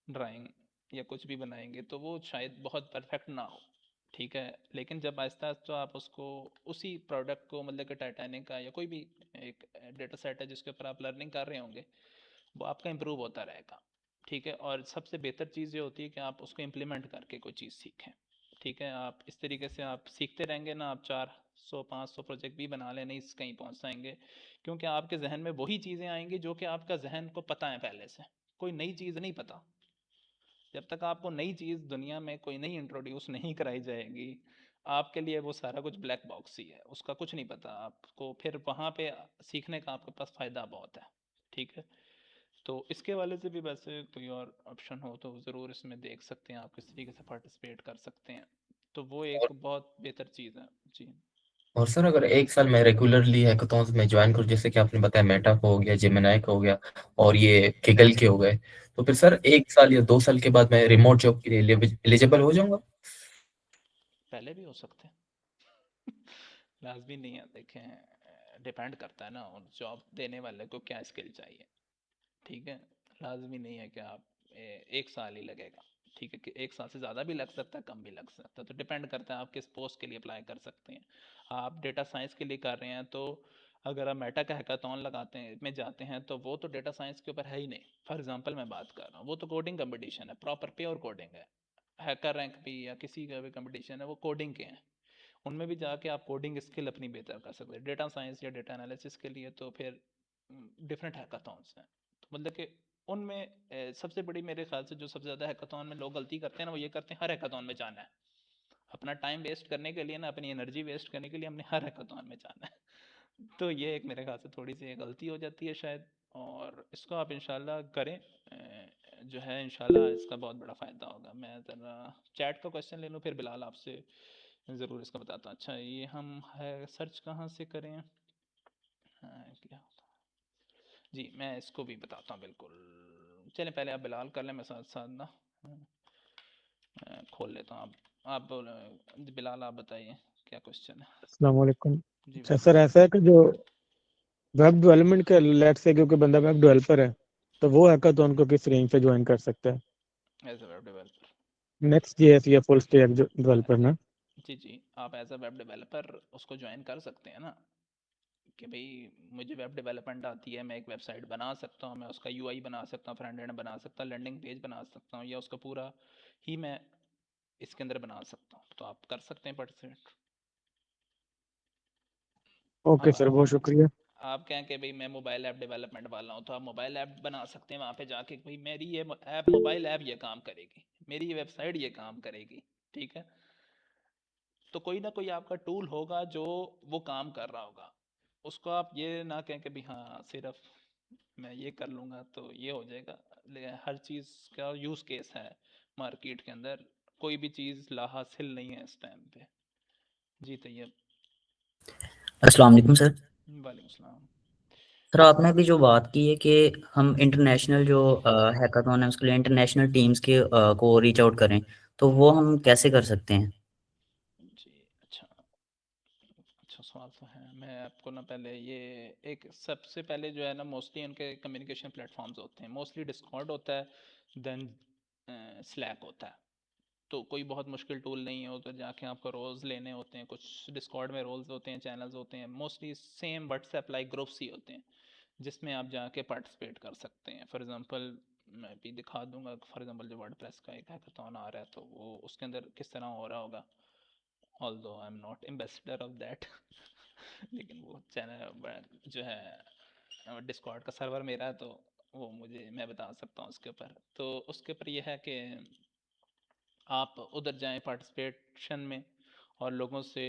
ड्राइंग, या कुछ भी बनाएंगे तो वो शायद बहुत परफेक्ट ना हो, ठीक है। लेकिन जब आहिस्ता आहिस्ता आप उसको उसी प्रोडक्ट को मतलब कि टाइटैनिक का या कोई भी एक डेटा सेट है जिसके ऊपर आप लर्निंग कर रहे होंगे, वो आपका इम्प्रूव होता रहेगा, ठीक है। और सबसे बेहतर चीज़ ये होती है कि आप उसको इम्प्लीमेंट करके कोई चीज़ सीखें, ठीक है। आप इस तरीके से आप सीखते रहेंगे ना, आप 400-500 प्रोजेक्ट भी बना लें, नहीं कहीं पहुंच जाएंगे, क्योंकि आपके जहन में वही चीज़ें आएंगी जो कि आपका जहन को पता है पहले से, कोई नई चीज़ नहीं पता। जब तक आपको नई चीज़ दुनिया में कोई नई इंट्रोड्यूस नहीं कराई जाएगी, आपके लिए वो सारा कुछ ब्लैक बॉक्स ही है, उसका कुछ नहीं पता आपको, फिर वहाँ पे सीखने का आपके पास फ़ायदा बहुत है, ठीक है। तो इसके वाले से भी वैसे कोई और ऑप्शन हो तो ज़रूर इसमें देख सकते हैं, आप किस तरीके से पार्टिसिपेट कर सकते हैं, तो वो एक बहुत बेहतर चीज़ है जी। और सर अगर एक साल मैं रेगुलरली हैकाथॉन्स में ज्वाइन करूँ, जैसे कि आपने बताया मेटा का हो गया, जेमिनाई का हो गया और ये किगल के हो गए, तो फिर सर 1 साल या 2 साल के बाद मैं रिमोट जॉब के लिए एलिजिबल हो जाऊंगा? पहले भी हो सकते हैं लाजमी नहीं है, देखें डिपेंड करता है ना उन जॉब देने वाले को क्या स्किल चाहिए, ठीक है। लाजमी नहीं है कि आप 1 साल ही लगेगा, ठीक है, कि 1 साल से ज़्यादा भी लग सकता है, कम भी लग सकता है, तो डिपेंड करता है आप किस पोस्ट के लिए अप्लाई कर सकते हैं। आप डेटा साइंस के लिए कर रहे हैं तो अगर आप मेटा का हैकाथॉन लगाते हैं में जाते हैं तो वो तो डेटा साइंस के ऊपर है ही नहीं। फॉर एग्जांपल मैं बात कर रहा हूँ, वो तो कोडिंग कंपटीशन है, प्रॉपर प्योर कोडिंग है। हैकर रैंक भी या किसी का भी कंपटीशन है वो कोडिंग के हैं, उनमें भी जाके आप कोडिंग स्किल अपनी बेहतर कर सकते हैं। डेटा साइंस या डेटा एनालिसिस के लिए तो फिर डिफरेंट हैकाथॉन्स हैं, तो मतलब कि उनमें सबसे बड़ी मेरे ख्याल से जो सबसे ज़्यादा हैकाथॉन में लोग गलती करते हैं ना, वो ये करते हैं हर हैकाथॉन में जाना है, अपना टाइम वेस्ट करने के लिए ना, अपनी एनर्जी वेस्ट करने के लिए हमने हर हैकाथॉन में जाना है तो ये एक मेरे ख्याल से थोड़ी सी गलती हो जाती है शायद, और इसको आप इंशाल्लाह करें, जो है इंशाल्लाह इसका बहुत बड़ा फ़ायदा होगा। मैं ज़रा चैट का क्वेश्चन ले लूँ फिर बिलाल आपसे ज़रूर इसका बताता हूँ। अच्छा ये हम है सर्च कहाँ से करें, क्या जी मैं इसको भी बताता हूँ बिल्कुल। चलें पहले आप बिलाल कर लें, मैं साथ साथ ना खोल लेता हूँ। आप बिलाल आप बताइए क्या क्वेश्चन है। अस्सलाम वालेकुम। जी अच्छा सर, ऐसा है कि जो वेब डेवलपमेंट के लेट से क्योंकि बंदा वेब डेवलपर है तो वो हैकाथॉन को किस रेंज पे ज्वाइन कर सकता है? As a web developer, next JS या फुल स्टैक डेवलपर ना? जी आप एज अ वेब डेवलपर उसको ज्वाइन कर सकते हैं ना, कि भाई मुझे वेब डेवलपमेंट आती है, मैं एक वेबसाइट बना सकता हूँ, मैं उसका यूआई बना सकता हूँ, फ्रंट एंड बना सकता हूँ, लैंडिंग पेज बना सकता हूँ, या उसका पूरा ही मैं इसके अंदर बना सकता हूँ, तो आप कर सकते हैं पार्टिसिपेट। ओके अब सर, बहुत शुक्रिया। आप कहें कि भाई मैं मोबाइल ऐप डेवलपमेंट वाला हूँ, तो आप मोबाइल ऐप बना सकते हैं वहाँ पे जाके, भाई मेरी ये ऐप मोबाइल ऐप ये काम करेगी, मेरी ये वेबसाइट ये काम करेगी, ठीक है। तो कोई ना कोई आपका टूल होगा जो वो काम कर रहा होगा, उसको आप ये ना कहें कि भाई हाँ सिर्फ मैं ये कर लूँगा तो ये हो जाएगा। हर चीज़ का यूज़ केस है मार्केट के अंदर, कोई भी चीज़ लाहासिल नहीं है इस टाइम पे। जी तैयब। अस्सलाम वालेकुम सर। वालेकुम सलाम। सर आपने अभी जो बात की है कि हम इंटरनेशनल जो हैकाथॉन है उसके लिए इंटरनेशनल टीम्स के को रीच आउट करें, तो वो हम कैसे कर सकते हैं? जी अच्छा, अच्छा सवाल तो है। मैं आपको ना पहले ये एक सबसे पहले जो है ना, मोस्टली उनके कम्युनिकेशन प्लेटफॉर्म्स होते हैं, मोस्टली डिस्कॉर्ड होता है, देन स्लैक होता है। तो कोई बहुत मुश्किल टूल नहीं है, उधर जाके आपको रोल्स लेने होते हैं, कुछ डिस्कॉर्ड में रोल्स होते हैं, चैनल्स होते हैं, mostly same WhatsApp like groups ही होते हैं जिसमें आप जाके पार्टिसिपेट कर सकते हैं। फॉर एग्जांपल मैं भी दिखा दूंगा, फॉर एग्जांपल जो वर्डप्रेस का एक हैकाथॉन आ रहा है तो वो उसके अंदर किस तरह हो रहा होगा, although I am not ambassador of that लेकिन वो चैनल जो है डिस्कॉर्ड का सर्वर मेरा है, तो वो मुझे मैं बता सकता हूँ उसके ऊपर। तो उसके ऊपर ये है कि आप उधर जाएं पार्टिसिपेशन में और लोगों से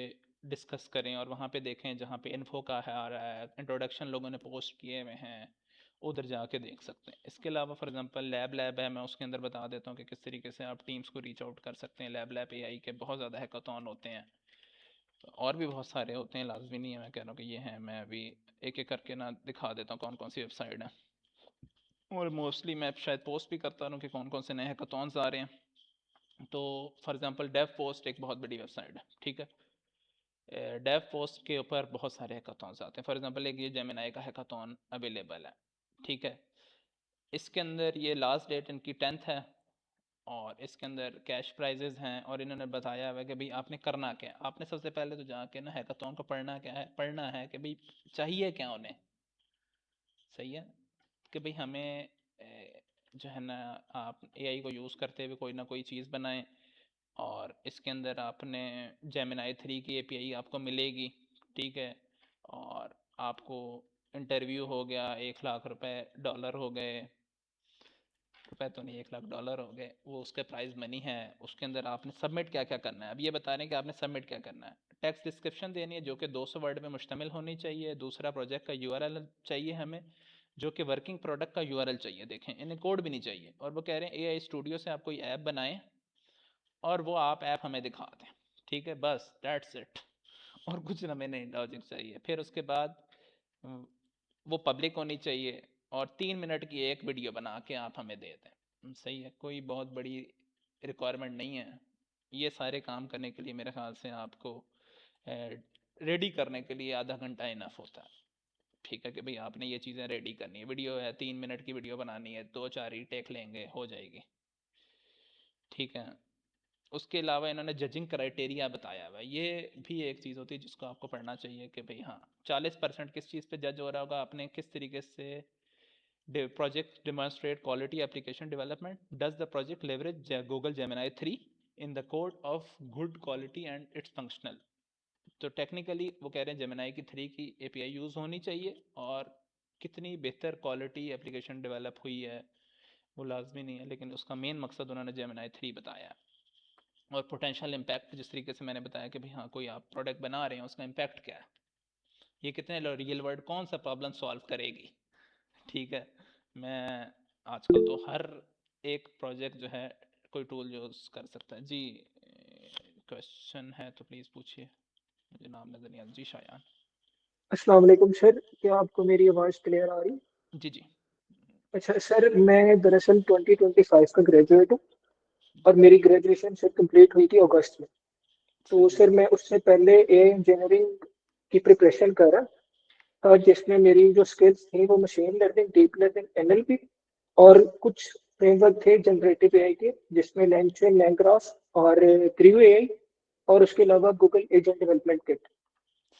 डिस्कस करें, और वहाँ पे देखें जहाँ पे इन्फो का है आ रहा है, इंट्रोडक्शन लोगों ने पोस्ट किए हुए हैं, उधर जाके देख सकते हैं। इसके अलावा फॉर एग्जांपल लैब है, मैं उसके अंदर बता देता हूँ कि किस तरीके से आप टीम्स को रीच आउट कर सकते हैं। लैब एआई के बहुत ज़्यादा हैकाथॉन होते हैं, और भी बहुत सारे होते हैं, लाजमी नहीं है मैं कह रहा हूँ कि ये हैं। मैं अभी एक एक करके ना दिखा देता हूँ कौन कौन सी वेबसाइट है, और मोस्टली मैं शायद पोस्ट भी करता हूँ कि कौन कौन से नए हैकाथॉन्स आ रहे हैं। तो फॉर एग्जांपल डेव पोस्ट एक बहुत बड़ी वेबसाइट है, ठीक है। डेव पोस्ट के ऊपर बहुत सारे हैकाथॉन्स आते हैं। फॉर एग्जांपल एक ये जेमिनाई का हैकाथॉन अवेलेबल है, ठीक है। इसके अंदर ये लास्ट डेट इनकी 10th है, और इसके अंदर कैश प्राइजेज हैं, और इन्होंने बताया हुआ है कि भाई आपने करना क्या है। आपने सबसे पहले तो जाके ना हैकाथॉन को पढ़ना है कि भाई चाहिए क्या उन्हें। सही है कि भाई हमें जो है ना, आप एआई को यूज़ करते हुए कोई ना कोई चीज़ बनाएं, और इसके अंदर आपने जेमिनाई 3 की एपीआई आपको मिलेगी, ठीक है। और आपको इंटरव्यू हो गया, $1,00,000 हो गए, रुपए तो नहीं, $1,00,000 हो गए, वो उसके प्राइस मनी है। उसके अंदर आपने सबमिट क्या क्या करना है, अब ये बता रहे हैं कि आपने सबमिट क्या करना है। टेक्स्ट डिस्क्रिप्शन देनी है जो कि 200 वर्ड में मुश्तमिल होनी चाहिए। दूसरा, प्रोजेक्ट का यूआरएल चाहिए हमें, जो कि वर्किंग प्रोडक्ट का यूआरएल चाहिए। देखें, इन्हें कोड भी नहीं चाहिए, और वो कह रहे हैं एआई स्टूडियो से आप कोई ऐप बनाएं और वो आप ऐप हमें दिखा दें, ठीक है, बस दैट्स इट। और कुछ हमें नहीं लॉजिक चाहिए। फिर उसके बाद वो पब्लिक होनी चाहिए, और 3 मिनट की एक वीडियो बना के आप हमें दे दें। सही है, कोई बहुत बड़ी रिक्वायरमेंट नहीं है। ये सारे काम करने के लिए मेरे ख्याल से आपको रेडी करने के लिए आधा घंटा इनफ होता है, ठीक है। कि भाई आपने ये चीज़ें रेडी करनी है, वीडियो है 3 मिनट की वीडियो बनानी है, 2-4 ही टेक लेंगे, हो जाएगी, ठीक है। उसके अलावा इन्होंने जजिंग क्राइटेरिया बताया हुआ है, ये भी एक चीज़ होती है जिसको आपको पढ़ना चाहिए कि भाई हाँ 40% किस चीज़ पे जज हो रहा होगा, आपने किस तरीके से project demonstrate quality application development, does the project leverage Google Gemini 3 in the code of good quality and it's functional। तो टेक्निकली वो कह रहे हैं Gemini की 3 की API यूज़ होनी चाहिए, और कितनी बेहतर क्वालिटी एप्लीकेशन डेवलप हुई है वो लाजमी नहीं है, लेकिन उसका मेन मकसद उन्होंने Gemini 3 बताया है। और पोटेंशियल इम्पैक्ट, जिस तरीके से मैंने बताया कि भाई हाँ कोई आप प्रोडक्ट बना रहे हैं, उसका इम्पैक्ट क्या है, ये कितने रियल वर्ल्ड कौन सा प्रॉब्लम सॉल्व करेगी, ठीक है। मैं आजकल तो हर एक प्रोजेक्ट जो है कोई टूल यूज़ कर सकता है। जी, क्वेश्चन है तो प्लीज़ पूछिए, मुझे नाम नज़र नहीं आता। जी, शायान। अस्सलाम वालेकुम सर, क्या आपको मेरी आवाज़ क्लियर आ रही है? जी जी अच्छा सर, मैं दरअसल 2025 का ग्रेजुएट हूँ और मेरी ग्रेजुएशन सर कंप्लीट हुई थी अगस्त में। तो सही। सर मैं उससे पहले एआई इंजीनियरिंग की प्रिपरेशन कर रहा था, जिसमें मेरी जो स्किल्स थी वो machine learning, deep learning, NLP और कुछ फ्रेमवर्क थे जनरेटिव एआई के, जिसमें लैंगचेन, लैंग्राफ और क्रियो एआई, और उसके अलावा गूगल एजेंट डेवलपमेंट किट।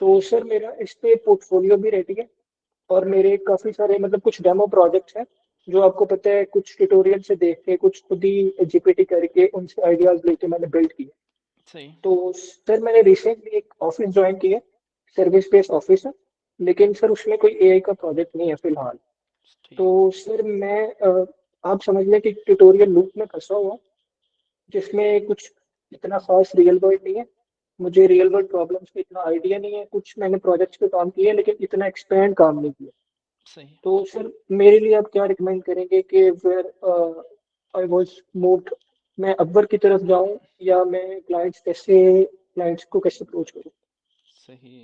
तो सही। सर मेरा इस पे पोर्टफोलियो भी रेडी है, और मेरे काफी सारे मतलब कुछ डेमो प्रोजेक्ट्स हैं जो आपको पता है, कुछ ट्यूटोरियल से देख के, कुछ खुद ही जीपीटी करके उनसे आइडियाज लेके मैंने बिल्ड किए। सही। तो सर मैंने रिसेंटली एक ऑफिस ज्वाइन किया, सर्विस बेस्ड ऑफिस है, लेकिन सर उसमें कोई एआई का प्रोजेक्ट नहीं है फिलहाल। ठीक। तो सर मैं आप समझ लें कि ट्यूटोरियल लूप में फंसा हुआ हूं, जिसमें कुछ इतना खास रियल वर्ल्ड नहीं है। मुझे रियल वर्ल्ड प्रॉब्लम्स का इतना आइडिया नहीं है। कुछ मैंने प्रोजेक्ट्स पे काम किया है, लेकिन इतना एक्सपेंड काम नहीं किया। सही। तो सर मेरे लिए आप क्या रिकमेंड करेंगे कि वेयर आई वाज मूव्ड, मैं अपवर्क की तरफ जाऊं या मैं क्लाइंट्स को कैसे अप्रोच करूं? सही।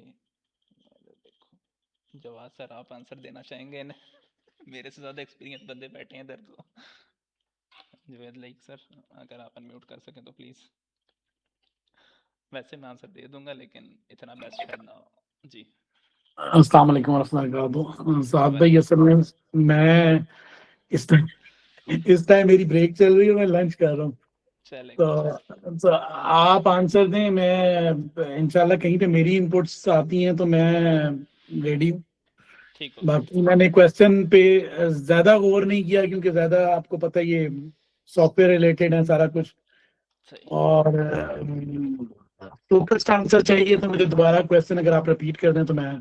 देखो, जवाब सर आप आंसर देना चाहेंगे ना? मेरे से ज़्यादा एक्सपीरियंस बंदे बैठे हैं इधर तो। जुवेद लाइक सर, अगर आप अनम्यूट कर सकें तो प्लीज़। वैसे मैं आंसर दे दूंगा, लेकिन इतना बेस्ट शायद ना हो। जी। अस्सलाम वालेकुम वरहमतुल्लाहि वबरकातुहू। साद भाई, वालेकुम। असल में मैं इस टाइम मेरी ब्रेक चल रही है, मैं लंच कर रहा हूँ। चलेगा जी। तो आप आंसर दें, मैं इंशाल्लाह कहीं पे मेरी इनपुट्स आती हैं तो मैं रेडी हूँ। ठीक हो गया। बाकी मैंने क्वेश्चन पे ज्यादा गौर नहीं किया, क्योंकि ज्यादा आपको पता है ये सॉफ्टवेयर रिलेटेड है सारा कुछ, सही। और फोकस्ड आंसर चाहिए, तो मुझे दोबारा क्वेश्चन अगर आप रिपीट कर दें तो मैं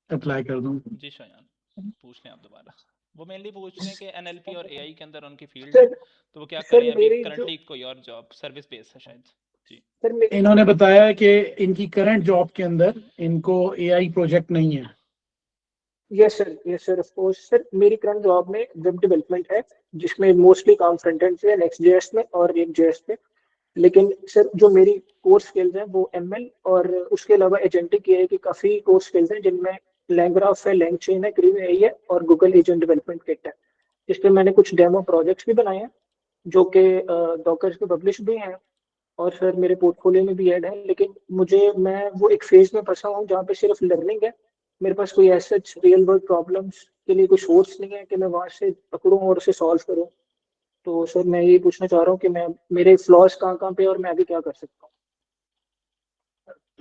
अप्लाई कर दूँ। जी शायान, पूछ लें आप दोबारा। वो मेनली पूछ रहे हैं कि एनएलपी और एआई के अंदर उनकी फील्ड है, सर तो वो क्या सर करें अभी मेरी जो करंटली, कोई और जॉब सर्विस बेस्ड है शायद। जी। सर मे, इन्होंने बताया कि इनकी करंट जॉब के अंदर इनको एआई प्रोजेक्ट नहीं है। Yes sir, of course sir, मेरी करंट जॉब में वेब डेवलपमेंट है, जिसमें मोस्टली काम फ्रंट एंड से है, नेक्स्ट जेएस में और रिएक्ट जेएस पे। लेकिन सर जो मेरी कोर स्किल्स हैं वो एमएल और उसके अलावा एजेंटिक एआई की काफी कोर स्किल्स हैं, जिनमें लैंग्राफ है, लैंगचेन है, क्रिव एआई है और गूगल एजेंट डेवलपमेंट किट है। इस पे मैंने कुछ डेमो प्रोजेक्ट्स भी बनाए हैं, जो कि डॉकर्स पे पब्लिश भी हैं और सर मेरे पोर्टफोलियो में भी ऐड है। लेकिन मैं वो एक फेज में फंसा हूँ जहाँ पे सिर्फ लर्निंग है। मेरे पास कोई ऐसा रियल वर्ल्ड प्रॉब्लम्स के लिए कोई सोर्स नहीं है कि मैं वहां से पकड़ूं और उसे सॉल्व करूं। तो सर मैं ये पूछना चाह रहा हूँ कि मैं मेरे फ्लॉज कहाँ कहाँ पे और मैं आगे क्या कर सकता हूँ।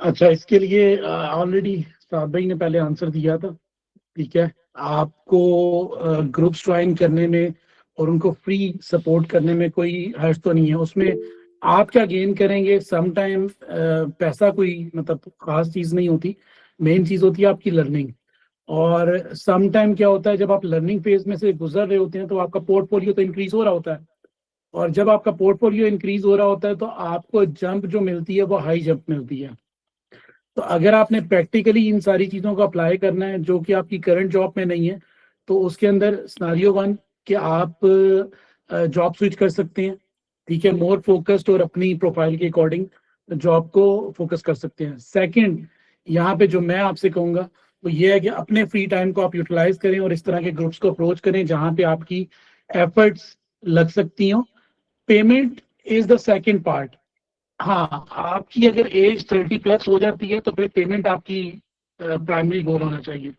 अच्छा, इसके लिए ऑलरेडी साहब भाई ने पहले आंसर दिया था। ठीक है, आपको ग्रुप्स ज्वाइन करने में और उनको फ्री सपोर्ट करने में कोई हर्ज तो नहीं है। उसमें आप क्या गेन करेंगे, सम टाइम पैसा कोई मतलब खास चीज नहीं होती, मेन चीज होती है आपकी लर्निंग। और सम टाइम क्या होता है, जब आप लर्निंग फेज में से गुजर रहे होते हैं तो आपका पोर्टफोलियो तो इंक्रीज हो रहा होता है, और जब आपका पोर्टफोलियो इंक्रीज हो रहा होता है तो आपको जंप जो मिलती है वो हाई जंप मिलती है। तो अगर आपने प्रैक्टिकली इन सारी चीज़ों को अप्लाई करना है जो कि आपकी करंट जॉब में नहीं है, तो उसके अंदर सिनेरियो वन कि आप जॉब स्विच कर सकते हैं। ठीक है, मोर फोकस्ड और अपनी प्रोफाइल के अकॉर्डिंग जॉब को फोकस कर सकते हैं। सेकंड, यहाँ पे जो मैं आपसे कहूँगा वो ये है कि अपने फ्री टाइम को आप यूटिलाइज करें और इस तरह के ग्रुप्स को अप्रोच करें जहाँ पे आपकी एफर्ट्स लग सकती हो। Payment is the second part. हाँ, आपकी अगर एज 30+ हो जाती है तो फिर पेमेंट आपकी प्राइमरी गोल होना चाहिए,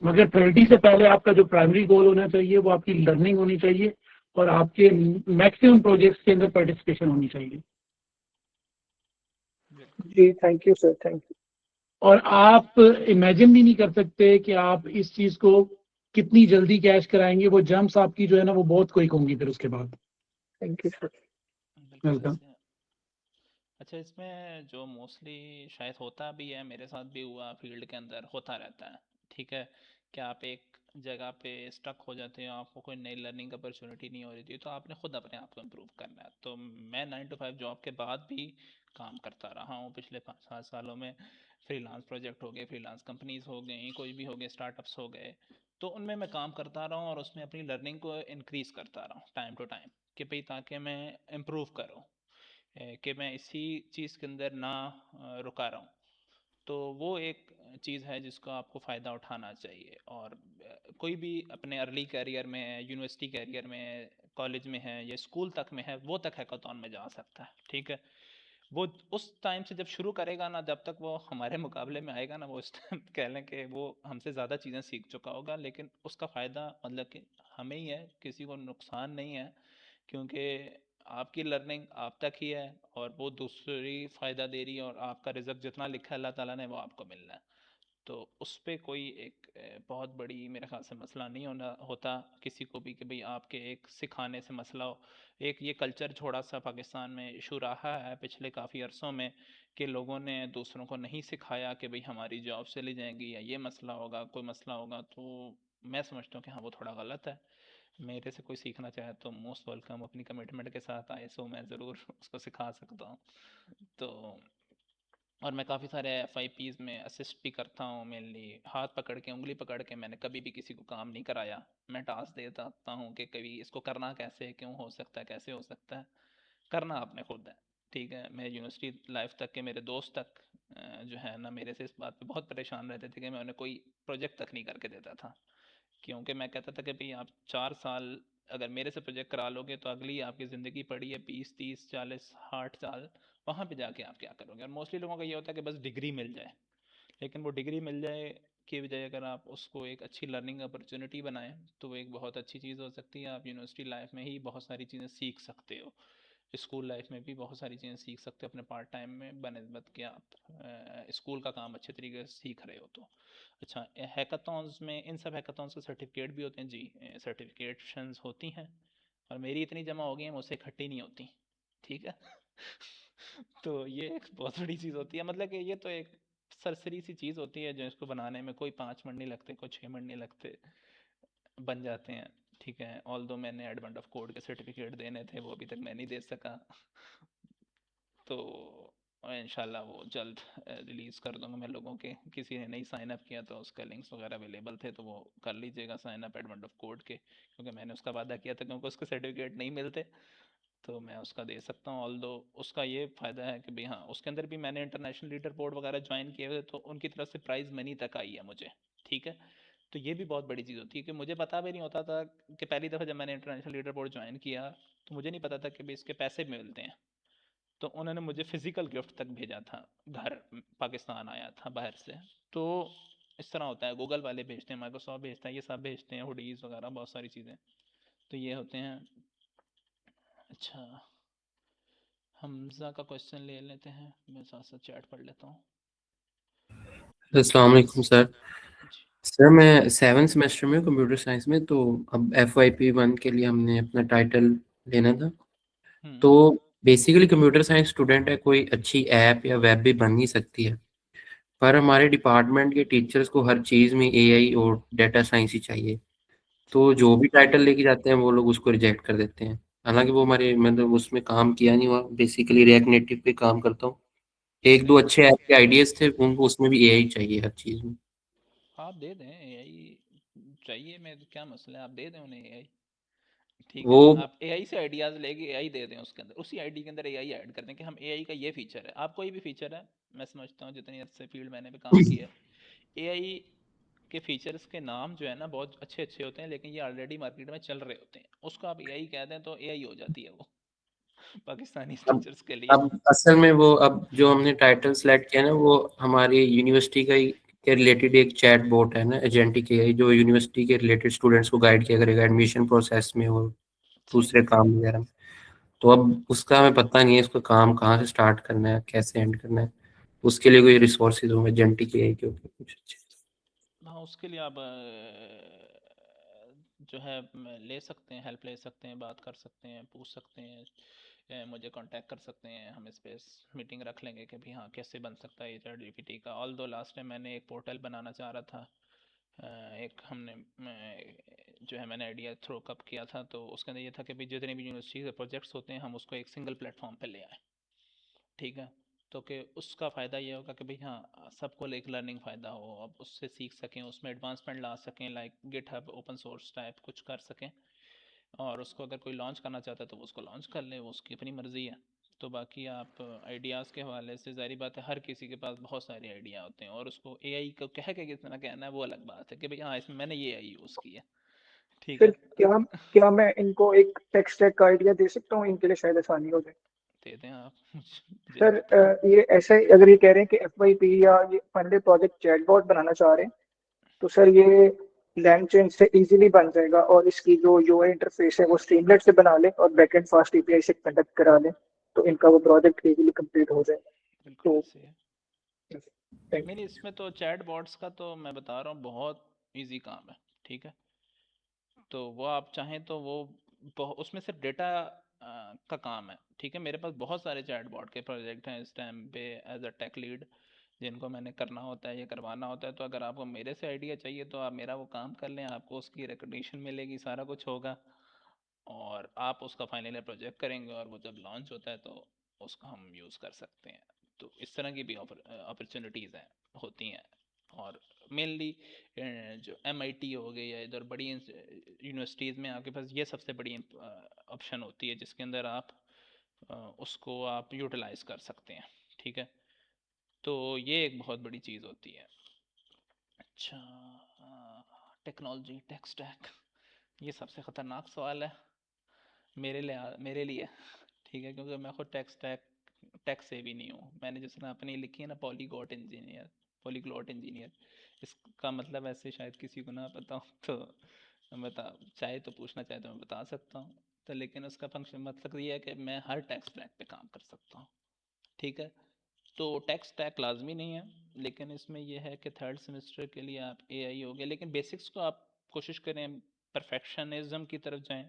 मगर 30 से पहले आपका जो प्राइमरी गोल होना चाहिए वो आपकी लर्निंग होनी चाहिए और आपके मैक्सिमम प्रोजेक्ट्स के अंदर पार्टिसिपेशन होनी चाहिए। बिल्कुल। जी thank you sir, thank you. और आप इमेजिन भी नहीं कर सकते कि आप इस चीज को कितनी जल्दी कैश कराएंगे। वो जंप्स आपकी जो है ना वो बहुत क्विक होंगी फिर उसके बाद। Thank you sir. बिल्कुल वेलकम। जैसे अच्छा, इसमें जो मोस्टली शायद होता भी है, मेरे साथ भी हुआ, फील्ड के अंदर होता रहता है। ठीक है, कि आप एक जगह पे स्टक हो जाते हो, आपको कोई नई लर्निंग अपॉर्चुनिटी नहीं हो रही थी, तो आपने खुद अपने आप को इम्प्रूव करना है। तो मैं 9 to 5 जॉब के बाद भी काम करता रहा हूँ पिछले 5-7 सालों में। फ्रीलांस प्रोजेक्ट हो गए, फ्रीलांस कंपनीज हो गई, कोई भी हो गए, स्टार्टअप्स हो गए, तो उनमें मैं काम करता रहा हूँ और उसमें अपनी लर्निंग को इंक्रीज करता रहा हूँ टाइम टू टाइम, कि भाई ताकि मैं इम्प्रूव करूँ, कि मैं इसी चीज़ के अंदर ना रुका रहा हूँ। तो वो एक चीज़ है जिसको आपको फ़ायदा उठाना चाहिए। और कोई भी अपने अर्ली करियर में, यूनिवर्सिटी करियर में, कॉलेज में है या स्कूल तक में है, वो तक हैकाथॉन में जा सकता है। ठीक है, वो उस टाइम से जब शुरू करेगा ना, जब तक वो हमारे मुकाबले में आएगा ना, वो उस टाइम कह लें कि वो हमसे ज़्यादा चीज़ें सीख चुका होगा, लेकिन उसका फ़ायदा मतलब कि हमें ही है, किसी को नुकसान नहीं है, क्योंकि आपकी लर्निंग आप तक ही है और वो दूसरी फ़ायदा दे रही है, और आपका रिज़ल्ट जितना लिखा है अल्लाह ताला ने वो आपको मिलना है। तो उस पे कोई एक बहुत बड़ी मेरे ख्याल से मसला नहीं होता किसी को भी, कि भाई आपके एक सिखाने से मसला हो। एक ये कल्चर थोड़ा सा पाकिस्तान में इशू रहा है पिछले काफ़ी अरसों में, कि लोगों ने दूसरों को नहीं सिखाया कि भाई हमारी जॉब चली जाएंगी या ये मसला होगा, कोई मसला होगा। तो मैं समझता हूँ कि हाँ, वो थोड़ा गलत है। मेरे से कोई सीखना चाहे तो मोस्ट वेलकम, अपनी कमिटमेंट के साथ आए, सो मैं ज़रूर उसको सिखा सकता हूँ। तो और मैं काफ़ी सारे FIPs में असिस्ट भी करता हूँ, मेनली हाथ पकड़ के, उंगली पकड़ के। मैंने कभी भी किसी को काम नहीं कराया, मैं टास्क देता हूँ कि कभी इसको करना कैसे, क्यों हो सकता है, कैसे हो सकता है, करना आपने खुद है। ठीक है, मैं यूनिवर्सिटी लाइफ तक के मेरे दोस्त तक जो है ना, मेरे से इस बात पे बहुत परेशान रहते थे कि मैं उन्हें कोई प्रोजेक्ट तक नहीं करके देता था, क्योंकि मैं कहता था कि भाई आप 4 साल अगर मेरे से प्रोजेक्ट करा लोगे तो अगली आपकी ज़िंदगी पड़ी है 20, 30, 40, 60 साल, वहाँ पे जाके आप क्या करोगे। और मोस्टली लोगों का ये होता है कि बस डिग्री मिल जाए, लेकिन वो डिग्री मिल जाए के बजाय अगर आप उसको एक अच्छी लर्निंग अपॉर्चुनिटी बनाएं तो वो एक बहुत अच्छी चीज़ हो सकती है। आप यूनिवर्सिटी लाइफ में ही बहुत सारी चीज़ें सीख सकते हो, स्कूल लाइफ में भी बहुत सारी चीज़ें सीख सकते हो अपने पार्ट टाइम में, बनस्बत कि आप स्कूल का काम अच्छे तरीके से सीख रहे हो। तो अच्छा, हैकाथॉन्स में, इन सब हैकाथॉन्स के सर्टिफिकेट भी होते हैं जी, सर्टिफिकेशंस होती हैं, और मेरी इतनी जमा हो गई हैं मुझसे इकट्ठी नहीं होती। ठीक है तो ये एक बहुत बड़ी चीज़ होती है, मतलब कि ये तो एक सरसरी सी चीज़ होती है जो इसको बनाने में कोई 5 मिनट नहीं लगते, कोई 6 मिनट नहीं लगते, बन जाते हैं। ठीक है, ऑल दो मैंने एडवेंट ऑफ कोड के सर्टिफिकेट देने थे, वो अभी तक मैं नहीं दे सका। तो इंशाल्लाह वो जल्द रिलीज़ कर दूंगा मैं लोगों के। किसी ने नहीं साइन अप किया तो उसका लिंक्स वगैरह अवेलेबल थे, तो वो कर लीजिएगा sign up advent of code के, क्योंकि मैंने उसका वादा किया था, क्योंकि उसके सर्टिफिकेट नहीं मिलते तो मैं उसका दे सकता हूँ। ऑल दो उसका ये फ़ायदा है कि भाई हाँ, उसके अंदर भी मैंने इंटरनेशनल लीडर बोर्ड वगैरह ज्वाइन किए हुए, तो उनकी तरफ से प्राइज़ मनी तक आई है मुझे। ठीक है, तो ये भी बहुत बड़ी चीज़ होती है कि मुझे पता भी नहीं होता था कि पहली दफ़ा जब मैंने इंटरनेशनल लीडर बोर्ड ज्वाइन किया तो मुझे नहीं पता था कि भाई इसके पैसे भी मिलते हैं। तो उन्होंने मुझे फिज़िकल गिफ्ट तक भेजा था, घर पाकिस्तान आया था बाहर से। तो इस तरह होता है, गूगल वाले भेजते हैं, माइक्रोसॉफ्ट भेजता है, ये सब भेजते हैं, हुडीज़ वगैरह बहुत सारी चीज़ें। तो ये होते हैं। अच्छा, हमजा का क्वेश्चन ले लेते हैं, मैं साथ साथ चैट पढ़ लेता हूँ। अस्सलाम वालेकुम सर। जी। सर मैं 7th सेमेस्टर में कंप्यूटर साइंस में, तो अब FYP1 के लिए हमने अपना टाइटल लेना था। तो बेसिकली कंप्यूटर साइंस स्टूडेंट है, कोई अच्छी ऐप या वेब भी बन नहीं सकती है, पर हमारे डिपार्टमेंट के टीचर्स को हर चीज़ में AI और डेटा साइंस ही चाहिए। तो जो भी टाइटल लेके जाते हैं वो लोग उसको रिजेक्ट कर देते हैं, हालांकि वो हमारे मतलब उसमें काम किया नहीं हुआ। बेसिकली रिएक्ट नेटिव पे काम करता हूँ, एक दो अच्छे ऐप के आइडियाज थे, उनको उसमें भी AI चाहिए हर चीज़ में। आप दे दें AI चाहिए, मैं तो क्या मसला है, आप दे दें उन्हें AI, ठीक है। वो आप AI से आइडियाज़ लेके AI दे दें, उसके अंदर उसी आईडी के अंदर AI ऐड कर दें कि हम AI का ये फीचर है। आप कोई भी फीचर है, मैं समझता हूँ जितनी अच्छे फील्ड मैंने भी काम किया है, AI के फीचर्स के नाम जो है ना बहुत अच्छे अच्छे होते हैं, लेकिन ये ऑलरेडी मार्केट में चल रहे होते हैं। उसको आप AI कह दें तो AI हो जाती है वो पाकिस्तानी अब टीचर्स के लिए। अब असल में वो अब जो हमने टाइटल सेलेक्ट किया ना, वो हमारी यूनिवर्सिटी का ही के रिलेटेड एक चैट बोट है ना, एजेंटिक AI, जो यूनिवर्सिटी के रिलेटेड स्टूडेंट्स को गाइड किया करेगा एडमिशन प्रोसेस में और सही। दूसरे काम वगैरह में। तो अब उसका हमें पता नहीं है इसका काम कहाँ से स्टार्ट करना है, कैसे एंड करना है। उसके लिए कोई रिसोर्सेज होंगे एजेंटिक AI के ऊपर कुछ अच्छे? हाँ, उसके लिए आप जो है ले सकते हैं, हेल्प ले सकते हैं, बात कर सकते हैं, पूछ सकते हैं, मुझे कांटेक्ट कर सकते हैं। हम इस पे मीटिंग रख लेंगे कि भाई हाँ कैसे बन सकता है ये चैट GPT का। ऑल दो लास्ट टाइम मैंने एक पोर्टल बनाना चाह रहा था, एक हमने जो है मैंने आइडिया थ्रो कप किया था, तो उसके अंदर ये था कि भाई जितने भी यूनिवर्सिटी के प्रोजेक्ट्स होते हैं हम उसको एक सिंगल प्लेटफॉर्म पे ले आए, ठीक है। तो कि उसका फ़ायदा ये होगा कि भाई हाँ सबको एक लर्निंग फ़ायदा हो, अब उससे सीख सकें, उसमें एडवांसमेंट ला सकें, like GitHub open source type कुछ कर सकें। और उसको अगर कोई लॉन्च करना चाहता है तो वो उसको लॉन्च कर ले, वो उसकी अपनी मर्ज़ी है। तो बाकी आप आइडियाज़ के हवाले से ज़ाहिर बात है हर किसी के पास बहुत सारे आइडिया होते हैं, और उसको AI को कह के कितना कहना है वो अलग बात है कि भाई हाँ इसमें मैंने ये AI यूज़ की है, ठीक फिर है। क्या क्या मैं इनको एक टेक स्टैक का आइडिया दे सकता हूँ, इनके लिए शायद आसानी हो जाए। दे दें आप मुझे सर ये ऐसे अगर ये कह रहे हैं कि FYP या ये फाइनली प्रोजेक्ट चैटबॉट बनाना चाह रहे हैं, तो सर ये लैंग चेन से इजीली बन जाएगा, और इसकी जो UI इंटरफेस है वो स्ट्रीमलेट से बना लें और बैकएंड फास्ट API से कंडक्ट करा लें, तो इनका वो प्रोजेक्ट इजीली कंप्लीट हो जाएगा। बिल्कुल तो ऐसे है। थैंक नहीं नहीं, इसमें तो चैट बॉट्स का तो मैं बता रहा हूँ बहुत इजी काम है, ठीक है। तो वो आप चाहें तो वो उसमें सिर्फ डेटा का काम है, ठीक है। मेरे पास बहुत सारे चैट बॉट के प्रोजेक्ट हैं इस टाइम पे एज अ टेक लीड, जिनको मैंने करना होता है, ये करवाना होता है। तो अगर आपको मेरे से आइडिया चाहिए तो आप मेरा वो काम कर लें, आपको उसकी रिकग्निशन मिलेगी, सारा कुछ होगा, और आप उसका फाइनल प्रोजेक्ट करेंगे, और वो जब लॉन्च होता है तो उसको हम यूज़ कर सकते हैं। तो इस तरह की भी अपॉर्चुनिटीज़ हैं, होती हैं। और मेनली जो MIT हो गई या इधर बड़ी यूनिवर्सिटीज़ में आपके पास ये सबसे बड़ी ऑप्शन होती है, जिसके अंदर आप उसको आप यूटिलाइज कर सकते हैं, ठीक है। तो ये एक बहुत बड़ी चीज़ होती है। अच्छा, टेक्नोलॉजी टेक स्टैक, ये सबसे ख़तरनाक सवाल है मेरे लिए, ठीक है, क्योंकि मैं खुद टेक से भी नहीं हूँ। मैंने जिसने अपनी लिखी है ना पॉलीग्लॉट इंजीनियर, इसका मतलब ऐसे शायद किसी को ना पता हो, तो मैं बता चाहे तो पूछना चाहे तो मैं बता सकता हूँ। तो लेकिन उसका फंक्शन मतलब ये है कि मैं हर टेक स्टैक पे काम कर सकता हूँ, ठीक है। तो टेक स्टैक लाजमी नहीं है, लेकिन इसमें यह है कि थर्ड सेमेस्टर के लिए आप AI हो गया, लेकिन बेसिक्स को आप कोशिश करें परफेक्शनिज्म की तरफ जाएं,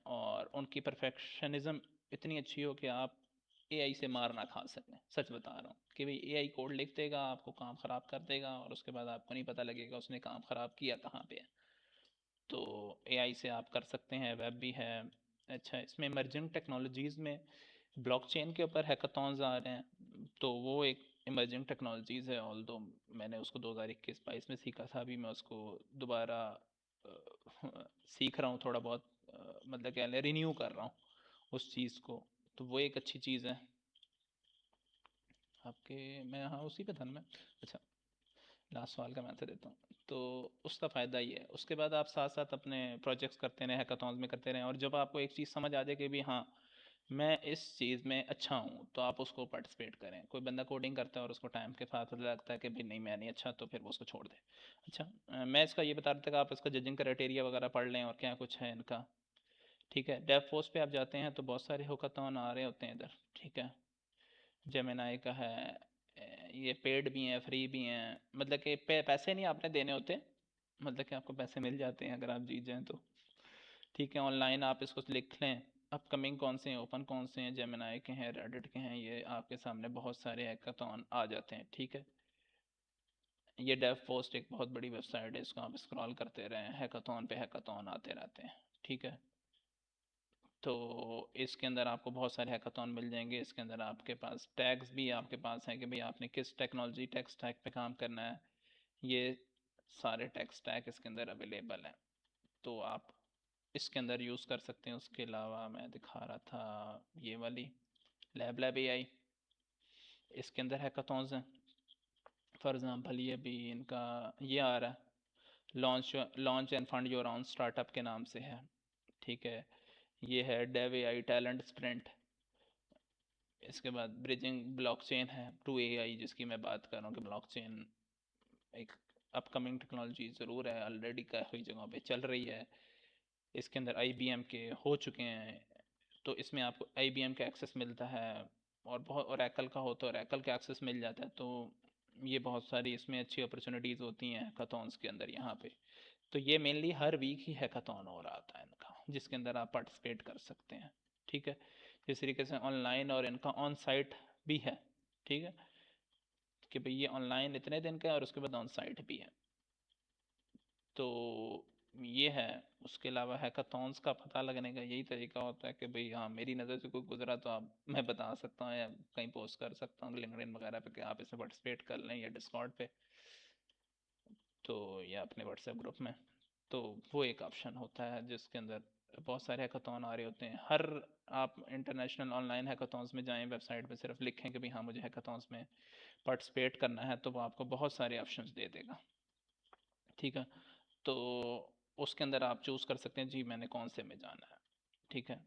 और उनकी परफेक्शनिज्म इतनी अच्छी हो कि आप AI से मार ना खा सकें। सच बता रहा हूँ कि भाई AI कोड लिख देगा, आपको काम ख़राब कर देगा, और उसके बाद आपको नहीं पता लगेगा उसने काम ख़राब किया कहाँ पे है। तो AI से आप कर सकते हैं, वेब भी है। अच्छा, इसमें इमर्जिंग टेक्नोलॉजीज़ में ब्लॉकचेन के ऊपर हैकाथॉन्स आ रहे हैं, तो वो एक इमर्जिंग टेक्नोलॉजीज़ है। ऑल्दो मैंने उसको 2021-22 में सीखा था, अभी मैं उसको दोबारा सीख रहा हूँ थोड़ा बहुत, मतलब क्या रिन्यू कर रहा हूँ उस चीज़ को। तो वो एक अच्छी चीज़ है आपके। मैं हाँ उसी पे था ना मैं। अच्छा, लास्ट सवाल का मैं आंसर देता हूँ। तो उसका फ़ायदा ये है, उसके बाद आप साथ साथ अपने प्रोजेक्ट्स करते रहें, हैकाथॉन्स में करते रहें, और जब आपको एक चीज़ समझ आ जाए कि भी हाँ मैं इस चीज़ में अच्छा हूँ, तो आप उसको पार्टिसिपेट करें। कोई बंदा कोडिंग करता है और उसको टाइम के साथ पता लगता है कि भाई नहीं मैं नहीं अच्छा, तो फिर वो उसको छोड़ दे। अच्छा, मैं इसका ये बता रहा था कि आप इसका जजिंग क्राइटेरिया वगैरह पढ़ लें और क्या कुछ है इनका, ठीक है। डेव पोस्ट पे आप जाते हैं तो बहुत सारे हैकाथॉन आ रहे होते हैं इधर, ठीक है। जेमिनाई का है, ये पेड भी हैं, फ्री भी हैं, मतलब कि पैसे नहीं आपने देने होते, मतलब कि आपको पैसे मिल जाते हैं अगर आप जीत जाएं तो, ठीक है। ऑनलाइन आप इसको लिख लें, अपकमिंग कौन से हैं, ओपन कौन से हैं, जेमिनाई के हैं, रेडिट के हैं, ये आपके सामने बहुत सारे हैकाथॉन आ जाते हैं, ठीक है। ये डेव पोस्ट एक बहुत बड़ी वेबसाइट है, इसको आप स्क्रॉल करते रहें, हैकाथॉन पे हैकाथॉन आते रहते हैं, ठीक है। तो इसके अंदर आपको बहुत सारे हैकाथॉन मिल जाएंगे। इसके अंदर आपके पास टैग्स भी आपके पास हैं कि भाई आपने किस टेक्नोलॉजी टेक स्टैक पे काम करना है, ये सारे टेक स्टैक इसके अंदर अवेलेबल हैं, तो आप इसके अंदर यूज़ कर सकते हैं। उसके अलावा मैं दिखा रहा था ये वाली लैब AI, इसके अंदर हैकाथॉन्स हैं। फॉर एग्ज़ाम्पल ये भी इनका ये आ रहा है, launch end fund your own startup के नाम से है, ठीक है। ये है डेव AI टैलेंट स्प्रिंट। इसके बाद ब्रिजिंग ब्लॉकचेन है टू AI, जिसकी मैं बात कर रहा हूँ कि ब्लॉकचेन एक अपकमिंग टेक्नोलॉजी ज़रूर है, ऑलरेडी काफ़ी जगहों पे चल रही है। इसके अंदर IBM के हो चुके हैं, तो इसमें आपको IBM का एक्सेस मिलता है, और बहुत ओरेकल का हो तो ओरेकल का एक्सेस मिल जाता है। तो ये बहुत सारी इसमें अच्छी अपॉर्चुनिटीज़ होती हैं हैकाथॉन्स के अंदर यहाँ पे। तो ये मेनली हर वीक ही हैकाथॉन हो रहा था इनका, जिसके अंदर आप पार्टिसिपेट कर सकते हैं, ठीक है। इस तरीके से ऑनलाइन और इनका ऑन साइट भी है, ठीक है, कि भाई ये ऑनलाइन इतने दिन का है और उसके बाद ऑन साइट भी है। तो ये है। उसके अलावा हैकाथॉन्स का पता लगने का यही तरीका होता है कि भाई हाँ मेरी नज़र से कोई गुजरा तो आप मैं बता सकता हूँ, या कहीं पोस्ट कर सकता हूँ लिंक्डइन वगैरह पे कि आप इसमें पार्टिसिपेट कर लें, या डिस्कॉर्ड पे, तो या अपने व्हाट्सएप ग्रुप में। तो वो एक ऑप्शन होता है जिसके अंदर बहुत सारे हैकाथॉन आ रहे होते हैं हर, आप इंटरनेशनल ऑनलाइन हैकाथॉन्स में जाएं, वेबसाइट पे सिर्फ लिखें कि भाई हाँ मुझे हैकाथॉन्स में पार्टिसिपेट करना है, तो वो आपको बहुत सारे ऑप्शंस दे देगा, ठीक है। तो उसके अंदर आप चूज़ कर सकते हैं जी मैंने कौन से में जाना है, ठीक है।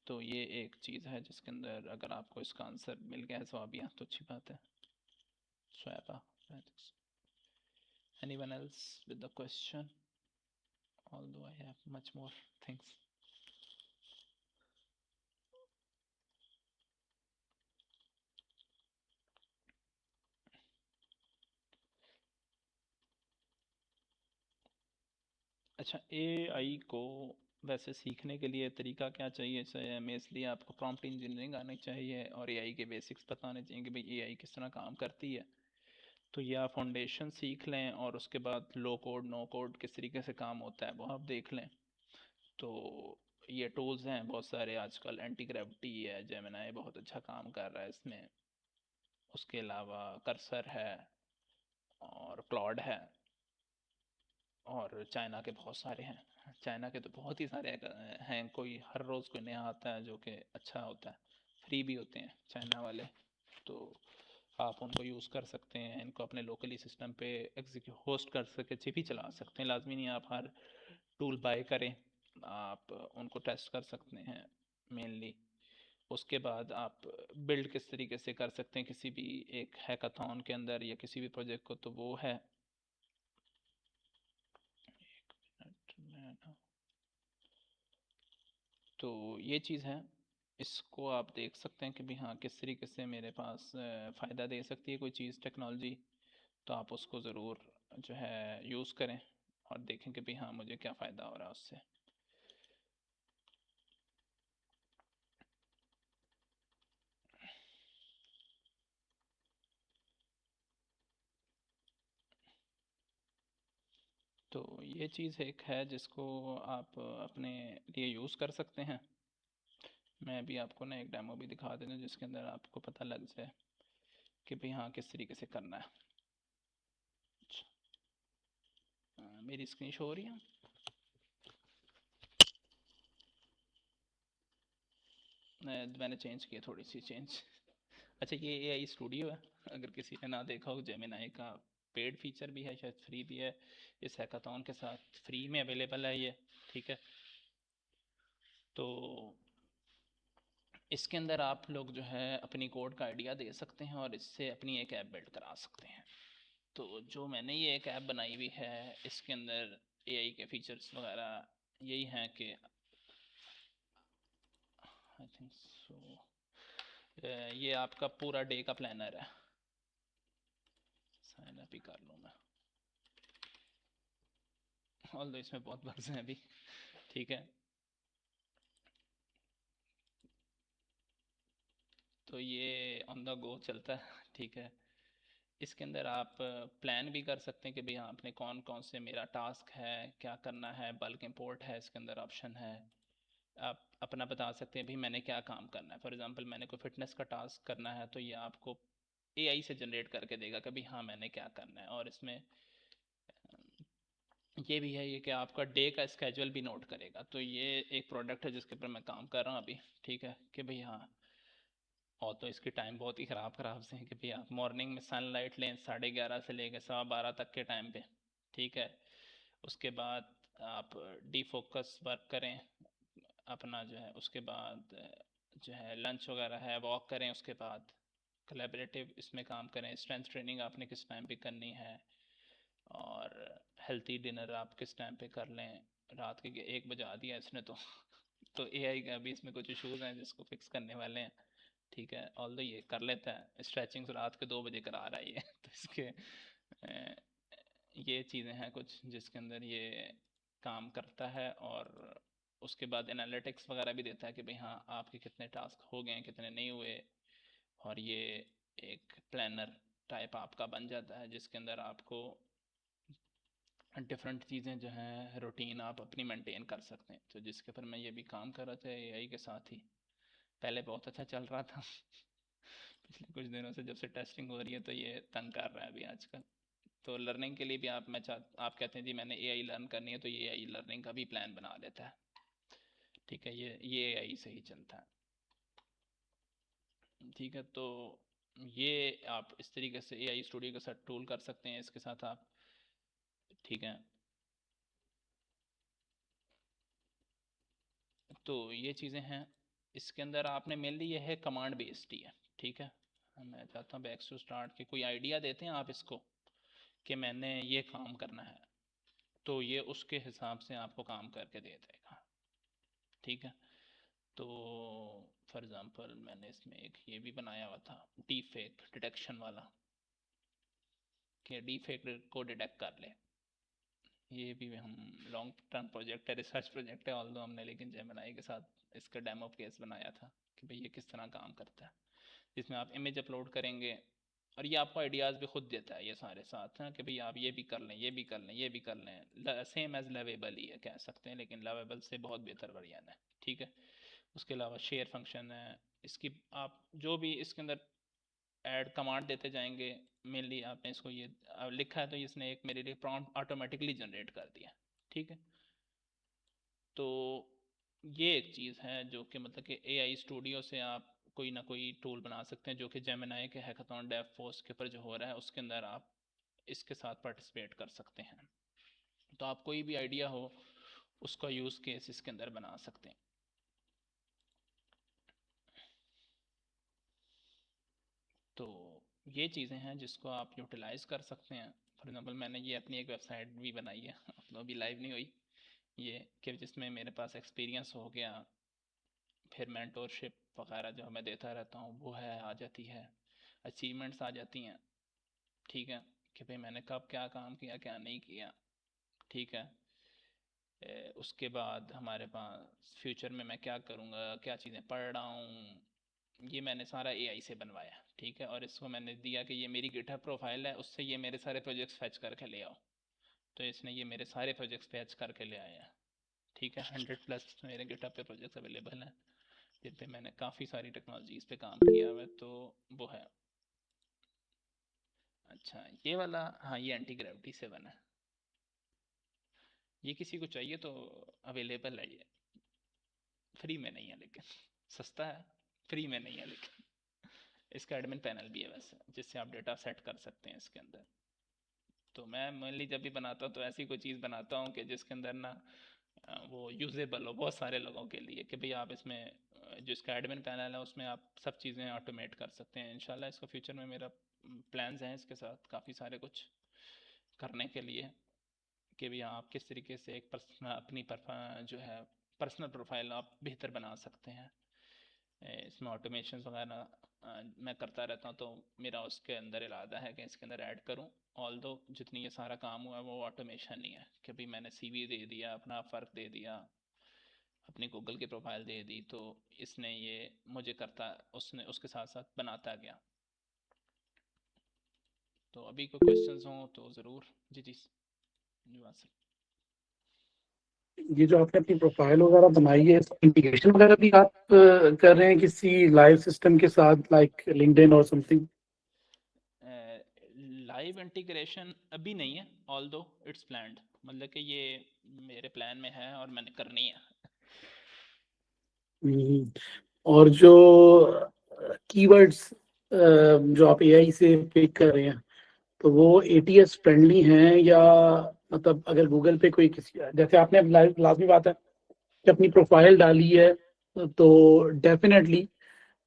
तो ये एक चीज़ है जिसके अंदर अगर आपको इसका आंसर मिल गया है सवाबिया तो अच्छी बात है। स्वैपा, anyone else with the question, although I have much more things. अच्छा, AI को वैसे सीखने के लिए तरीका क्या चाहिए? मैं इसलिए आपको प्रॉम्प्ट इंजीनियरिंग आनी चाहिए और AI के बेसिक्स पता होने चाहिए कि भाई AI किस तरह काम करती है। तो ये आप फाउंडेशन सीख लें और उसके बाद लो कोड नो कोड किस तरीके से काम होता है वो आप देख लें। तो ये टूल्स हैं बहुत सारे आजकल, एंटी ग्रेविटी है, जेमिनाई बहुत अच्छा काम कर रहा है इसमें, उसके अलावा कर्सर है और क्लॉड है, और चाइना के बहुत सारे हैं। चाइना के तो बहुत ही सारे हैं, कोई हर रोज़ कोई नया आता है जो कि अच्छा होता है, फ्री भी होते हैं चाइना वाले। तो आप उनको यूज़ कर सकते हैं, इनको अपने लोकली सिस्टम पे एग्जीक्यूट होस्ट कर सके भी चला सकते हैं, लाजमी नहीं आप हर टूल बाय करें, आप उनको टेस्ट कर सकते हैं मेनली। उसके बाद आप बिल्ड किस तरीके से कर सकते हैं किसी भी एक हैकाथॉन के अंदर या किसी भी प्रोजेक्ट को, तो वो है तो ये चीज़ है, इसको आप देख सकते हैं कि भी हाँ किस तरीके से मेरे पास फ़ायदा दे सकती है कोई चीज़ टेक्नोलॉजी, तो आप उसको ज़रूर जो है यूज़ करें और देखें कि भी हाँ मुझे क्या फ़ायदा हो रहा है उससे। तो ये चीज़ एक है जिसको आप अपने लिए यूज़ कर सकते हैं। मैं भी आपको ना एक डेमो भी दिखा देता हूँ जिसके अंदर आपको पता लग जाए कि भाई हाँ किस तरीके से करना है। मेरी स्क्रीन शो हो रही है? मैंने चेंज किया, थोड़ी सी चेंज। अच्छा, ये AI स्टूडियो है, अगर किसी ने ना देखा हो, जेमिनाई का पेड फीचर भी है, शायद फ्री भी है, इस हैकाथॉन के साथ फ्री में अवेलेबल है ये, ठीक है। तो इसके अंदर आप लोग जो है अपनी कोड का आइडिया दे सकते हैं और इससे अपनी एक ऐप बिल्ड करा सकते हैं। तो जो मैंने ये एक ऐप बनाई हुई है, इसके अंदर AI के फीचर्स वगैरह यही हैं कि आई थिंक सो ये आपका पूरा डे का प्लानर है, साइन अप ही कर लूँ मैं, ऑल्दो इसमें बहुत बग्स हैं अभी, ठीक है। तो ये ऑन द गो चलता है, ठीक है। इसके अंदर आप प्लान भी कर सकते हैं कि भाई हाँ आपने कौन कौन से मेरा टास्क है, क्या करना है, बल्क इंपोर्ट है इसके अंदर ऑप्शन है। आप अपना बता सकते हैं भी मैंने क्या काम करना है। फॉर एग्जांपल मैंने कोई फिटनेस का टास्क करना है तो ये आपको एआई से जनरेट करके देगा कि भाई हाँ मैंने क्या करना है। और इसमें ये भी है ये कि आपका डे का स्केजुअल भी नोट करेगा। तो ये एक प्रोडक्ट है जिसके ऊपर मैं काम कर रहा हूँ अभी, ठीक है, कि भाई हाँ। और तो इसकी टाइम बहुत ही ख़राब से है कि भाई आप मॉर्निंग में सनलाइट लें 11:30 से लेकर 12:15 तक के टाइम पे, ठीक है। उसके बाद आप डीफोकस वर्क करें अपना जो है, उसके बाद जो है लंच वगैरह है, वॉक करें, उसके बाद कोलैबोरेटिव इसमें काम करें, स्ट्रेंथ ट्रेनिंग आपने किस टाइम पे करनी है, और हेल्थी डिनर आप किस टाइम पे कर लें। रात के 1 बजा दिया इसने तो एआई का भी इसमें कुछ इशूज़ हैं जिसको फिक्स करने वाले हैं, ठीक है। ऑल्दो ये कर लेता है स्ट्रेचिंग रात के 2 बजे करा रहा है ये तो इसके ये चीज़ें हैं कुछ जिसके अंदर ये काम करता है। और उसके बाद एनालिटिक्स वगैरह भी देता है कि भाई हाँ आपके कितने टास्क हो गए हैं, कितने नहीं हुए। और ये एक प्लानर टाइप आपका बन जाता है जिसके अंदर आपको डिफरेंट चीज़ें जो हैं रूटीन आप अपनी मेंटेन कर सकते हैं। तो जिसके ऊपर मैं ये भी काम कर रहा था एआई के साथ ही, पहले बहुत अच्छा चल रहा था पिछले कुछ दिनों से जब से टेस्टिंग हो रही है तो ये तंग कर रहा है अभी आजकल। तो लर्निंग के लिए भी आप कहते हैं जी मैंने एआई लर्न करनी है तो ये एआई लर्निंग का भी प्लान बना देता है, ठीक है। ये एआई से ही चलता है, ठीक है। तो ये आप इस तरीके से एआई स्टूडियो के साथ टूल कर सकते हैं इसके साथ आप, ठीक है। तो ये चीज़ें हैं इसके अंदर। आपने मेनली ये है कमांड बेस्ड ही है, ठीक है। मैं चाहता हूँ बैक टू स्टार्ट के कोई आइडिया देते हैं आप इसको कि मैंने ये काम करना है तो ये उसके हिसाब से आपको काम करके दे देगा, ठीक है। तो फॉर एग्ज़ाम्पल मैंने इसमें एक ये भी बनाया हुआ था डीप फेक डिटेक्शन वाला कि डीप फेक को डिटेक्ट कर ले। ये भी हम लॉन्ग टर्म प्रोजेक्ट है, रिसर्च प्रोजेक्ट है ऑल्दो हमने, लेकिन जेमिनी के साथ इसका डेमो केस बनाया था कि भाई ये किस तरह काम करता है। जिसमें आप इमेज अपलोड करेंगे और ये आपको आइडियाज़ भी खुद देता है ये सारे साथ हैं कि भाई आप ये भी कर लें, ये भी कर लें, ये भी कर लें। सेम एज लवेबल ही है कह सकते हैं, लेकिन लवेबल से बहुत बेहतर वर्जन है, ठीक है। उसके अलावा शेयर फंक्शन है इसकी, आप जो भी इसके अंदर ऐड कमांड देते जाएंगे। मेनली आपने इसको ये लिखा है तो इसने एक मेरे लिए प्रॉम्प्ट ऑटोमेटिकली जनरेट कर दिया, ठीक है। तो ये एक चीज़ है जो कि मतलब कि एआई स्टूडियो से आप कोई ना कोई टूल बना सकते हैं जो कि जेमिनी के हैकाथॉन डेव फोर्स के ऊपर जो हो रहा है उसके अंदर आप इसके साथ पार्टिसिपेट कर सकते हैं। तो आप कोई भी आइडिया हो उसका यूज़ केस इसके अंदर बना सकते हैं। तो ये चीज़ें हैं जिसको आप यूटिलाइज़ कर सकते हैं। फॉर एग्ज़ाम्पल मैंने ये अपनी एक वेबसाइट भी बनाई है तो अभी लाइव नहीं हुई ये, कि जिसमें मेरे पास एक्सपीरियंस हो गया, फिर मेंटोरशिप वगैरह जो मैं देता रहता हूँ वो है आ जाती है, अचीवमेंट्स आ जाती हैं, ठीक है, कि भाई मैंने कब क्या काम किया क्या नहीं किया, ठीक है। उसके बाद हमारे पास फ्यूचर में मैं क्या करूँगा, क्या चीज़ें पढ़ रहा हूँ, ये मैंने सारा एआई से बनवाया, ठीक है। और इसको मैंने दिया कि ये मेरी गिटहब प्रोफाइल है, उससे ये मेरे सारे प्रोजेक्ट्स फैच करके ले आओ। तो इसने ये मेरे सारे प्रोजेक्ट्स फैच करके ले आया है, ठीक है। 100+ मेरे गिटहब पे प्रोजेक्ट्स अवेलेबल हैं जिन पे मैंने काफ़ी सारी टेक्नोलॉजीज़ पे काम किया हुआ है। तो वो है। अच्छा ये वाला, हाँ ये एंटी ग्रेविटी से बना है, ये किसी को चाहिए तो अवेलेबल है। ये फ्री में नहीं है लेकिन सस्ता है, फ्री में नहीं है लेकिन इसका एडमिन पैनल भी है वैसे जिससे आप डेटा सेट कर सकते हैं इसके अंदर। तो मैं मेनली जब भी बनाता हूँ तो ऐसी कोई चीज़ बनाता हूँ कि जिसके अंदर ना वो यूजेबल हो बहुत सारे लोगों के लिए, कि भाई आप इसमें जो इसका एडमिन पैनल है उसमें आप सब चीज़ें ऑटोमेट कर सकते हैं। इंशाल्लाह इसका फ्यूचर में मेरा प्लान्स हैं इसके साथ काफ़ी सारे कुछ करने के लिए, कि भी आप किस तरीके से एक पर्सनल अपनी जो है पर्सनल प्रोफाइल आप बेहतर बना सकते हैं। इसमें ऑटोमेशन वगैरह मैं करता रहता हूँ, तो मेरा उसके अंदर इरादा है कि इसके अंदर ऐड करूँ। ऑल्दो जितनी ये सारा काम हुआ है वो ऑटोमेशन नहीं है कि भाई मैंने सीवी दे दिया, अपना फ़र्क दे दिया, अपनी गूगल की प्रोफाइल दे दी, तो इसने ये मुझे करता, उसने उसके साथ साथ बनाता गया। तो अभी कोई क्वेश्चंस हों तो ज़रूर। जी जी सर। ये जो आपने अपनी प्रोफाइल वगैरह बनाई है, इंटीग्रेशन वगैरह भी आप कर रहे हैं किसी लाइव सिस्टम के साथ, लाइक लिंक्डइन और समथिंग? लाइव इंटीग्रेशन अभी नहीं है, ऑल्दो इट्स प्लान्ड, मतलब कि ये मेरे प्लान में है और मैंने करनी है। और जो कीवर्ड्स जो आप एआई से पिक कर रहे हैं, तो वो एटीएस फ्रेंडली हैं, या मतलब अगर गूगल पे कोई किसी, जैसे आपने लाजमी बात है कि अपनी प्रोफाइल डाली है, तो definitely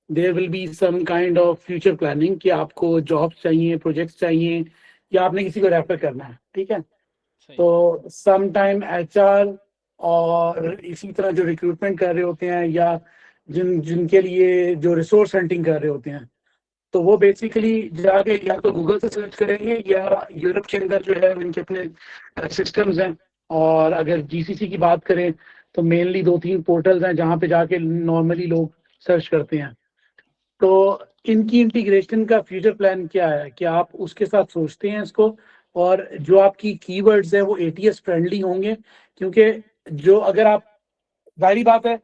there will be some kind of future planning कि आपको जॉब्स चाहिए, प्रोजेक्ट्स चाहिए, या आपने किसी को रेफर करना है, ठीक है? सही। तो सम टाइम एचआर और इसी तरह जो रिक्रूटमेंट कर रहे होते हैं, या जिनके लिए जो रिसोर्स हंटिंग कर रहे होते हैं, तो वो बेसिकली जाके या तो गूगल से सर्च करेंगे, या यूरोप के अंदर जो है उनके अपने सिस्टम्स हैं। और अगर जीसीसी की बात करें तो मेनली 2-3 पोर्टल्स हैं जहाँ पे जाके नॉर्मली लोग सर्च करते हैं। तो इनकी इंटीग्रेशन का फ्यूचर प्लान क्या है? क्या आप उसके साथ सोचते हैं इसको? और जो आपकी कीवर्ड्स है वो एटीएस फ्रेंडली होंगे? क्योंकि जो अगर आप, जाहिर बात है,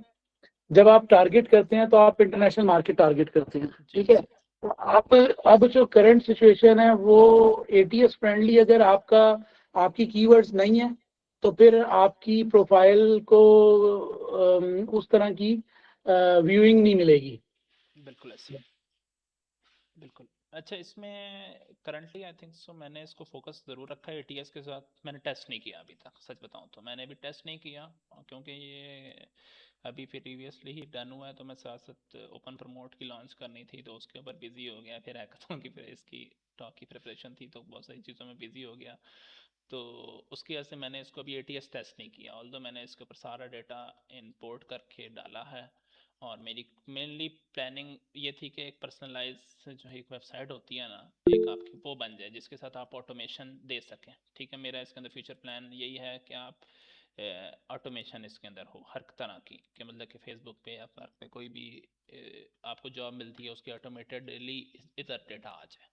जब आप टारगेट करते हैं तो आप इंटरनेशनल मार्केट टारगेट करते हैं, ठीक है? तो आप अब जो करंट सिचुएशन है वो एटीएस फ्रेंडली अगर आपकी कीवर्ड्स नहीं है, तो फिर आपकी प्रोफाइल को उस तरह की व्यूइंग नहीं मिलेगी। बिल्कुल ऐसे, बिल्कुल। अच्छा, इसमें करंटली आई थिंक सो मैंने इसको फोकस ज़रूर रखा है एटीएस के साथ। मैंने टेस्ट नहीं किया अभी तक, सच बताऊं तो मैंने अभी टेस्ट नहीं किया, क्योंकि ये अभी प्रीवियसली ही डन हुआ है, तो मैं साथ साथ ओपन प्रमोट की लॉन्च करनी थी तो उसके ऊपर बिजी हो गया, फिर हैकाथॉन की, फिर इसकी टॉक की प्रिपरेशन थी, तो बहुत सारी चीज़ों में बिजी हो गया। तो उसकी वजह से मैंने इसको अभी एटीएस टेस्ट नहीं किया, ऑल्दो मैंने इसके ऊपर सारा डेटा इंपोर्ट करके डाला है। और मेरी मेनली प्लानिंग ये थी कि एक पर्सनलाइज जो एक वेबसाइट होती है ना, एक आपकी वो बन जाए जिसके साथ आप ऑटोमेशन दे सकें, ठीक है? मेरा इसके अंदर फ्यूचर प्लान यही है कि आप ऑटोमेशन इसके अंदर हो हर तरह की, कि मतलब कि फेसबुक पे या पे कोई भी आपको जॉब मिलती है उसकी ऑटोमेटेडली इधर डेटा आ जाए।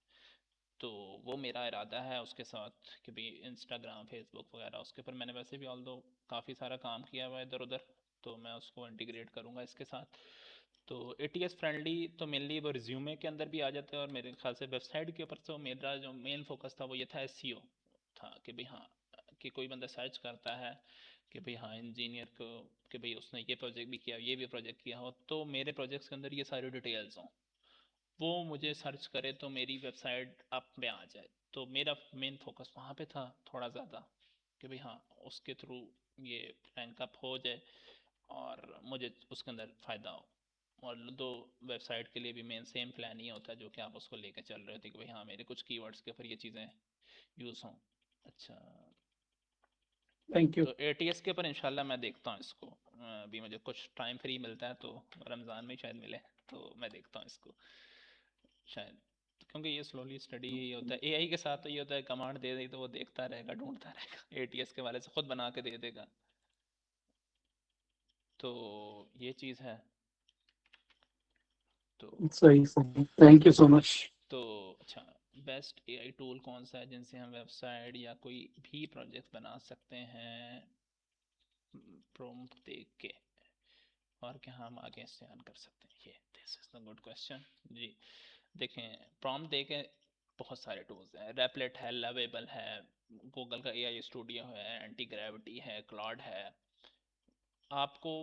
तो वो मेरा इरादा है उसके साथ कि भाई इंस्टाग्राम, फेसबुक वगैरह, उसके ऊपर मैंने वैसे भी ऑल्दो काफ़ी सारा काम किया हुआ है इधर उधर, तो मैं उसको इंटीग्रेट करूँगा इसके साथ। तो एटीएस फ्रेंडली तो मेनली वो रिज्यूमे के अंदर भी आ जाते हैं, और मेरे ख्याल से वेबसाइट के ऊपर तो मेरा जो मेन फोकस था वो ये था एसईओ था, कि भाई हाँ, कि कोई बंदा सर्च करता है कि भाई हाँ इंजीनियर को, कि भाई उसने ये प्रोजेक्ट भी किया, ये भी प्रोजेक्ट किया हो, तो मेरे प्रोजेक्ट्स के अंदर ये सारी डिटेल्स हों, वो मुझे सर्च करे तो मेरी वेबसाइट अप में आ जाए। तो मेरा मेन फोकस वहाँ पे था थोड़ा ज़्यादा, कि भाई हाँ उसके थ्रू ये रैंक अप हो जाए और मुझे उसके अंदर फ़ायदा हो। और दो वेबसाइट के लिए भी मेन सेम प्लान ही होता है जो कि आप उसको लेके चल रहे थे, कि भाई हाँ मेरे कुछ कीवर्ड्स के ऊपर ये चीज़ें यूज़ हों। अच्छा, थैंक यू। तो एटीएस के ऊपर इंशाल्लाह मैं देखता हूँ इसको, अभी मुझे कुछ टाइम फ्री मिलता है तो रमज़ान में शायद मिले, तो मैं देखता हूँ इसको शायद, क्योंकि ये स्लोली स्टडी ही होता है एआई के साथ। तो ये होता है कमांड दे दी तो वो देखता रहेगा, ढूंढता रहेगा, एटीएस के वाले से खुद बना के दे देगा, तो ये चीज़ है। तो सही सही, थैंक यू सो मच। तो अच्छा, बेस्ट एआई टूल कौन सा है जिनसे हम वेबसाइट या कोई भी प्रोजेक्ट बना सकते हैं प्रॉम्प्ट देख के, और क्या हम आगे इससे अर्न कर सकते हैं? ये this is the good question जी। देखें, प्रॉम्प्ट दे के बहुत सारे टूल्स हैं, रेपलेट है, लवेबल है, गूगल का एआई स्टूडियो है, एंटी ग्रेविटी है, क्लॉड है। आपको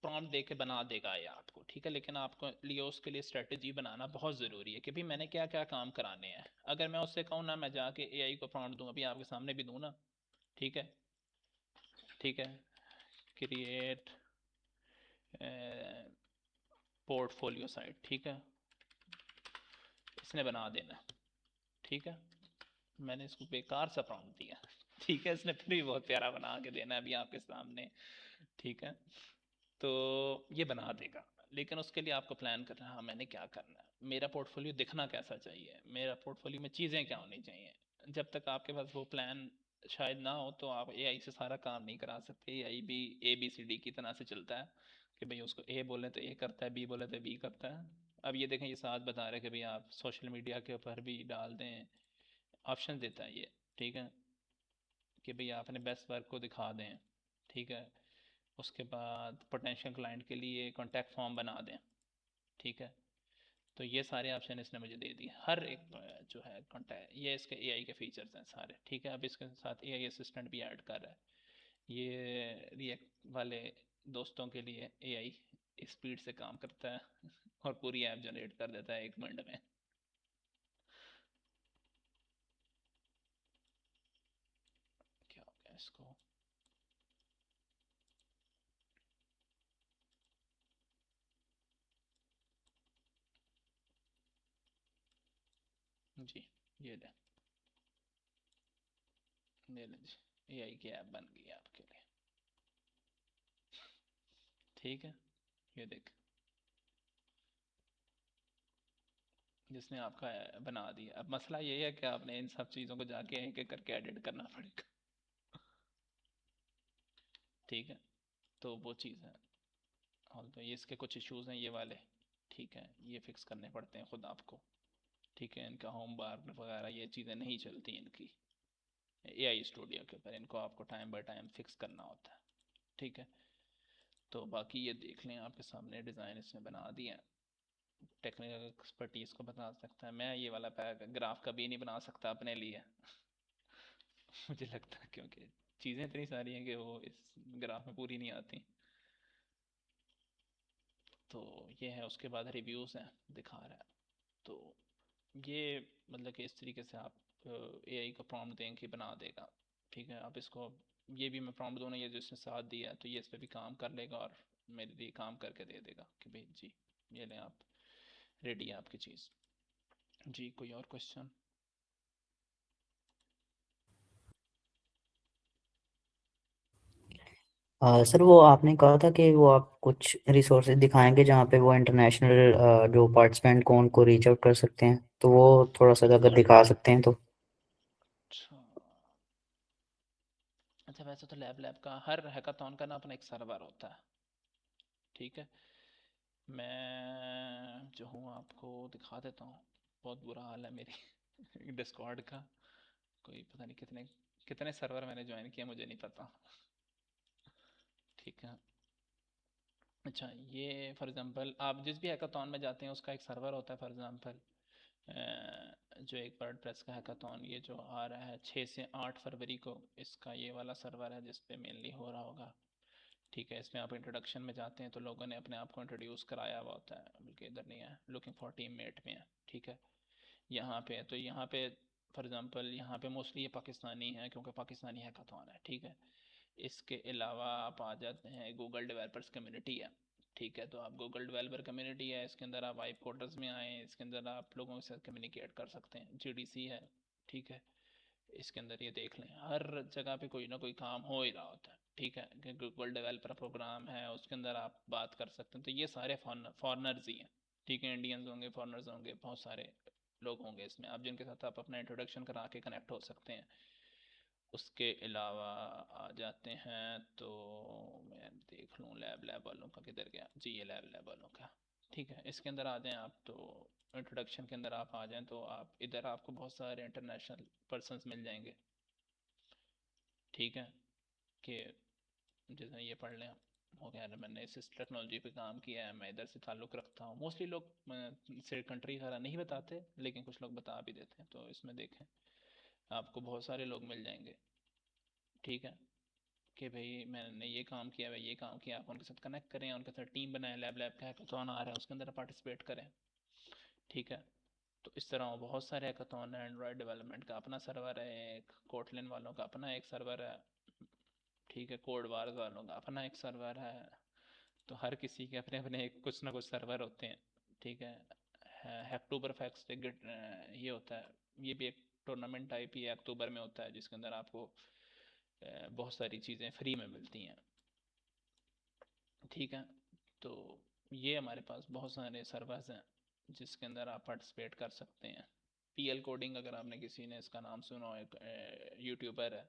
प्रॉम्प्ट दे के बना देगा ये आपको, ठीक है, लेकिन आपको लिए उसके लिए स्ट्रेटजी बनाना बहुत ज़रूरी है कि भाई मैंने क्या क्या काम कराने हैं। अगर मैं उससे कहूँ ना, मैं जाके एआई को प्रॉम्प्ट दूँ, अभी आपके सामने भी दूँ ना, ठीक है, ठीक है, क्रिएट पोर्टफोलियो साइट, ठीक है, इसने बना देना, ठीक है, मैंने इसको बेकार सा प्रॉम्प्ट दिया, ठीक है, इसने फिर भी बहुत प्यारा बना के देना है अभी आपके सामने, ठीक है, तो ये बना देगा। लेकिन उसके लिए आपको प्लान करना है, हाँ मैंने क्या करना है, मेरा पोर्टफोलियो दिखना कैसा चाहिए, मेरा पोर्टफोलियो में चीज़ें क्या होनी चाहिए। जब तक आपके पास वो प्लान शायद ना हो तो आप एआई से सारा काम नहीं करा सकते। एआई भी ABCD की तरह से चलता है कि भाई उसको ए बोले तो ए करता है, बी बोले तो बी करता है। अब ये देखें, ये साथ बता रहे कि भाई आप सोशल मीडिया के ऊपर भी डाल दें, ऑप्शन देता है ये, ठीक है, कि भाई आपने बेस्ट वर्क को दिखा दें, ठीक है। उसके बाद पोटेंशियल क्लाइंट के लिए कॉन्टैक्ट फॉर्म बना दें, ठीक है। तो ये सारे ऑप्शन इसने मुझे दे दिए, हर एक जो है कॉन्टैक्ट, ये इसके एआई के फीचर्स हैं सारे, ठीक है। अब इसके साथ एआई असिस्टेंट भी ऐड कर रहा है। ये रिएक्ट वाले दोस्तों के लिए एआई स्पीड से काम करता है और पूरी ऐप जनरेट कर देता है 1 मिनट में। क्या हो गया इसको, जी ये ले जी, एआई की ऐप बन गई आपके लिए, ठीक है। ये देख, जिसने आपका बना दिया। अब मसला ये है कि आपने इन सब चीज़ों को जाके एक एक करके एडिट करना पड़ेगा, ठीक है। तो वो चीज़ है। और तो ये इसके कुछ इश्यूज हैं ये वाले, ठीक है, ये फिक्स करने पड़ते हैं खुद आपको, ठीक है। इनका होम बार वगैरह ये चीज़ें नहीं चलती इनकी एआई स्टूडियो के ऊपर, इनको आपको टाइम बाय टाइम फिक्स करना होता है, ठीक है। तो बाकी ये देख लें, आपके सामने डिज़ाइन इसमें बना दिए हैं। टेक्निकल एक्सपर्टीज़ को बता सकता है, मैं ये वाला ग्राफ कभी नहीं बना सकता अपने लिए मुझे लगता है, क्योंकि चीज़ें इतनी सारी हैं कि वो इस ग्राफ में पूरी नहीं आती। तो ये है, उसके बाद रिव्यूज़ हैं दिखा रहा है। तो ये मतलब कि इस तरीके से आप एआई को प्रॉम्प्ट दें कि बना देगा, ठीक है। आप इसको, ये भी मैं प्रॉम्प्ट दूँ ना, ये जिसने साथ दिया है तो ये इस पर भी काम कर लेगा और मेरे लिए काम करके दे देगा कि भाई जी ये लें आप, रेडी है आपकी चीज़। जी कोई और क्वेश्चन? सर वो आपने कहा था कि वो आप कुछ रिसोर्सेज दिखाएंगे जहाँ पे वो इंटरनेशनल जो पार्टिसिपेंट को उनको रीच आउट कर सकते हैं, तो वो थोड़ा सा अगर दिखा सकते हैं तो। अच्छा अच्छा, वैसे तो लैब का हर हैकाथॉन का ना अपना एक सर्वर होता है, ठीक है। मैं जो हूँ आपको दिखा देता हूँ, बहुत बुरा हाल है मेरी डिस्कॉर्ड का, कोई पता नहीं कितने कितने सर्वर मैंने ज्वाइन किया मुझे नहीं पता, ठीक है। अच्छा, ये फॉर एग्जांपल आप जिस भी हैकाथॉन में जाते हैं उसका एक सर्वर होता है। फॉर एग्जांपल जो एक वर्डप्रेस का हैकाथॉन ये जो आ रहा है 6 से 8 फरवरी को, इसका ये वाला सर्वर है जिस पे मेनली हो रहा होगा, ठीक है। इसमें आप इंट्रोडक्शन में जाते हैं तो लोगों ने अपने आप को इंट्रोड्यूस कराया हुआ होता है, बल्कि इधर नहीं है, लुकिंग फॉर टीममेट में है, ठीक है। यहाँ पे तो यहाँ पे फॉर एग्जांपल यहाँ पे मोस्टली ये पाकिस्तानी है क्योंकि पाकिस्तानी हैकाथॉन है, ठीक है। इसके अलावा आप आ जाते हैं गूगल डेवलपर्स कम्युनिटी है, ठीक है। तो आप गूगल डेवलपर कम्युनिटी है, इसके अंदर आप वाइब कोडर्स में आए, इसके अंदर आप लोगों के साथ कम्युनिकेट कर सकते हैं। GDC है, ठीक है। इसके अंदर ये देख लें हर जगह पे कोई ना कोई काम हो ही रहा होता है, ठीक है। कि गूगल डेवलपर प्रोग्राम है उसके अंदर आप बात कर सकते हैं। तो ये सारे फॉरनर्स ही हैं, ठीक है। इंडियंस होंगे, फॉरनर्स होंगे, बहुत सारे लोग होंगे इसमें, आप जिनके साथ आप अपना इंट्रोडक्शन करा के कनेक्ट हो सकते हैं। उसके अलावा आ जाते हैं तो मैं देख लूँ लैब वालों का किधर गया जी, ये लैब वालों का, ठीक है। इसके अंदर आ जाएं आप, तो इंट्रोडक्शन के अंदर आप आ जाएं तो आप इधर आपको बहुत सारे इंटरनेशनल पर्सन्स मिल जाएंगे, ठीक है। कि जैसे ये पढ़ लें, हो गया ना, मैंने इस टेक्नोलॉजी पे काम किया है, मैं इधर से ताल्लुक़ रखता हूँ। मोस्टली लोग से कंट्री सारा नहीं बताते लेकिन कुछ लोग बता भी देते हैं। तो इसमें देखें आपको बहुत सारे लोग मिल जाएंगे, ठीक है। कि भाई मैंने ये काम किया है, ये काम किया, आप उनके साथ कनेक्ट करें, उनके साथ टीम बनाएं, लैब का हैकाथॉन आ रहा है उसके अंदर पार्टिसिपेट करें, ठीक है। तो इस तरह बहुत सारे हैकाथॉन है। एंड्रॉयड डेवलपमेंट का अपना सर्वर है एक, कोटलिन वालों का अपना एक सर्वर है, ठीक है। कोड वार्स वालों का अपना एक सर्वर है। तो हर किसी के अपने अपने कुछ ना कुछ सर्वर होते हैं, ठीक है। हैकटूबर फैक्स ये होता है, ये भी एक टूर्नामेंट टाइप ही है, अक्टूबर में होता है, जिसके अंदर आपको बहुत सारी चीज़ें फ्री में मिलती हैं, ठीक है। तो ये हमारे पास बहुत सारे सर्वर्स हैं जिसके अंदर आप पार्टिसिपेट कर सकते हैं। पीएल कोडिंग, अगर आपने किसी ने इसका नाम सुना हो, एक यूट्यूबर है,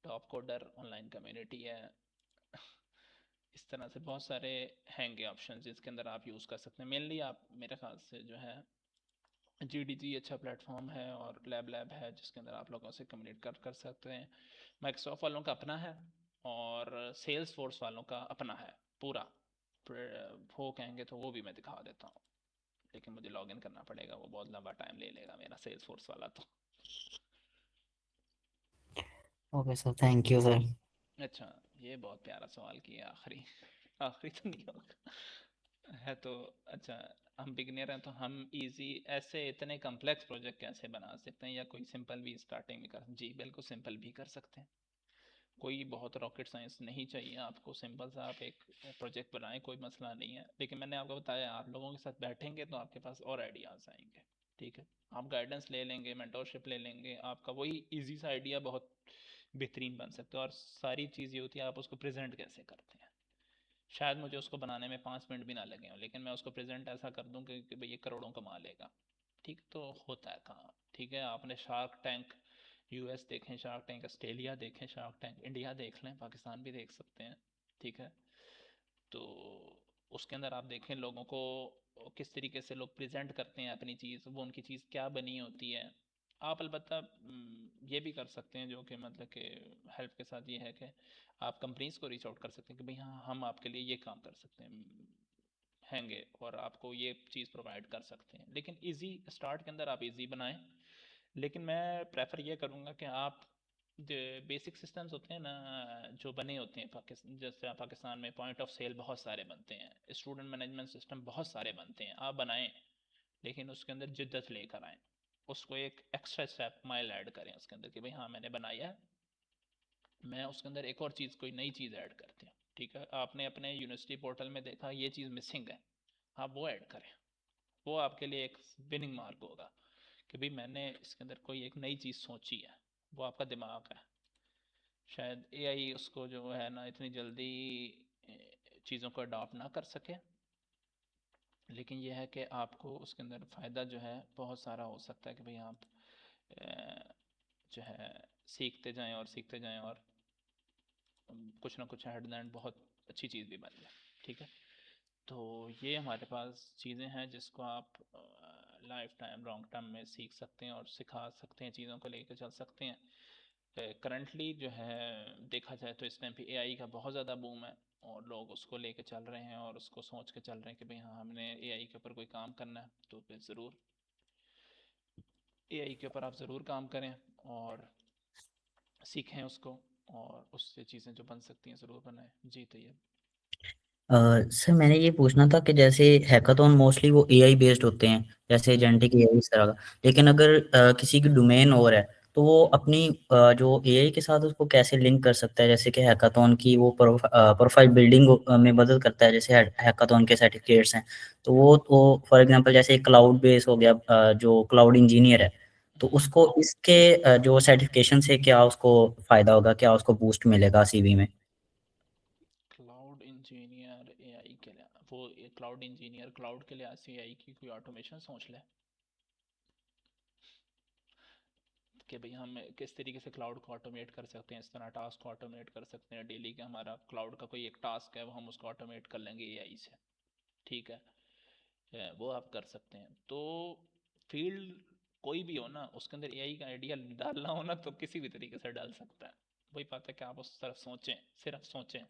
टॉप कोडर ऑनलाइन कम्युनिटी है। इस तरह से बहुत सारे हैंगे ऑप्शन जिसके अंदर आप यूज़ कर सकते हैं। मेनली आप मेरे ख्याल से जो है GDG अच्छा प्लेटफॉर्म है, और लैब है जिसके अंदर आप लोगों से कम्युनिकेट कर सकते हैं। माइक्रोसॉफ्ट वालों का अपना है और सेल्स फोर्स वालों का अपना है पूरा। वो कहेंगे तो वो भी मैं दिखा देता हूँ, लेकिन मुझे लॉगिन करना पड़ेगा, वो बहुत लंबा टाइम ले लेगा मेरा सेल्स फोर्स वाला तो। Okay sir, thank you sir. अच्छा, ये बहुत प्यारा सवाल किया आखिरी। आखिरी तो नहीं होगा है तो। अच्छा, हम बिगिनर हैं तो हम इजी ऐसे इतने कम्प्लेक्स प्रोजेक्ट कैसे बना सकते हैं, या कोई सिंपल भी स्टार्टिंग में कर? जी बिल्कुल सिंपल भी कर सकते हैं। कोई बहुत रॉकेट साइंस नहीं चाहिए आपको, सिंपल सा आप एक प्रोजेक्ट बनाएं, कोई मसला नहीं है। लेकिन मैंने आपको बताया, आप लोगों के साथ बैठेंगे तो आपके पास और आइडियाज़ आएंगे। ठीक है, आप गाइडेंस ले लेंगे, मेंटोरशिप ले लेंगे, आपका वही इजी सा आइडिया बहुत बेहतरीन बन सकता है। और सारी चीज़ ये होती है आप उसको प्रेजेंट कैसे करते हैं। शायद मुझे उसको बनाने में 5 मिनट भी ना लगे हों, लेकिन मैं उसको प्रेजेंट ऐसा कर दूं कि भाई ये करोड़ों कमा लेगा। ठीक, तो होता है कहाँ। ठीक है, आपने शार्क टैंक US देखें, शार्क टैंक ऑस्ट्रेलिया देखें, शार्क टैंक इंडिया देख लें, पाकिस्तान भी देख सकते हैं। ठीक है, तो उसके अंदर आप देखें लोगों को किस तरीके से लोग प्रेजेंट करते हैं अपनी चीज़, वो उनकी चीज़ क्या बनी होती है। आप अलबत्ता ये भी कर सकते हैं, जो कि मतलब कि हेल्प के साथ ये है कि आप कंपनीज को रीच आउट कर सकते हैं कि भाई हाँ हम आपके लिए ये काम कर सकते हैंगे और आपको ये चीज़ प्रोवाइड कर सकते हैं। लेकिन इजी स्टार्ट के अंदर आप इजी बनाएं। लेकिन मैं प्रेफर ये करूँगा कि आप जो बेसिक सिस्टम्स होते हैं ना जो बने होते हैं पाकिस्तान, जैसे पाकिस्तान में पॉइंट ऑफ सेल बहुत सारे बनते हैं, स्टूडेंट मैनेजमेंट सिस्टम बहुत सारे बनते हैं, आप बनाएं, लेकिन उसके अंदर जिद्दत लेकर आएँ। उसको एक एक्स्ट्रा स्टेप माइल ऐड करें उसके अंदर कि भाई हाँ मैंने बनाया है, मैं उसके अंदर एक और चीज़, कोई नई चीज़ ऐड करते हैं। ठीक है, आपने अपने यूनिवर्सिटी पोर्टल में देखा ये चीज़ मिसिंग है, आप वो ऐड करें। वो आपके लिए एक विनिंग मार्क होगा कि भाई मैंने इसके अंदर कोई एक नई चीज़ सोची है। वो आपका दिमाग है। शायद AI उसको जो है ना इतनी जल्दी चीज़ों को अडॉप्ट ना कर सके, लेकिन यह है कि आपको उसके अंदर फ़ायदा जो है बहुत सारा हो सकता है कि भाई आप जो है सीखते जाएं और सीखते जाएं, और कुछ ना कुछ एट द एंड बहुत अच्छी चीज़ भी बन जाए। ठीक है, तो ये हमारे पास चीज़ें हैं जिसको आप लाइफ टाइम लॉन्ग टर्म में सीख सकते हैं और सिखा सकते हैं, चीज़ों को लेकर चल सकते हैं। करंटली जो है देखा जाए तो इस टाइम पे AI का बहुत ज़्यादा बूम है, और लोग उसको लेके चल रहे हैं और उसको सोच के चल रहे हैं कि भाई हाँ हमने AI के ऊपर कोई काम करना है, तो फिर ज़रूर AI के ऊपर आप ज़रूर काम करें और सीखें उसको, और उससे चीज़ें जो बन सकती हैं ज़रूर बनाएं। जी तो ये सर मैंने ये पूछना था कि जैसे हैकाथॉन मोस्टली वो AI बेस्ड होते हैं, जैसे एजेंटिक AI इस तरह का, लेकिन अगर किसी की डोमेन और है तो वो अपनी जो AI के साथ उसको कैसे लिंक कर सकता है? जैसे कि हैकाथॉन की वो प्रोफाइल बिल्डिंग में मदद करता है, जैसे हैकाथॉन के सर्टिफिकेट्स हैं, तो वो तो फॉर एग्जांपल जैसे क्लाउड बेस हो गया, जो क्लाउड इंजीनियर है तो उसको इसके जो सर्टिफिकेशन से क्या उसको फायदा होगा, क्या उसको बूस्ट मिलेगा CV में? क्लाउड इंजीनियर AI के लिए, वो क्लाउड इंजीनियर क्लाउड के लिए AI की कोई ऑटोमेशन सोच ले कि भाई हम किस तरीके से क्लाउड को ऑटोमेट कर सकते हैं, इस तरह टास्क को ऑटोमेट कर सकते हैं डेली का। हमारा क्लाउड का कोई एक टास्क है वो हम उसको ऑटोमेट कर लेंगे AI से। ठीक है, वो आप कर सकते हैं। तो फील्ड कोई भी हो ना, उसके अंदर AI का आइडिया डालना हो ना तो किसी भी तरीके से डाल सकता है। वही बात है कि आप उस तरफ सोचें, सिर्फ सोचें,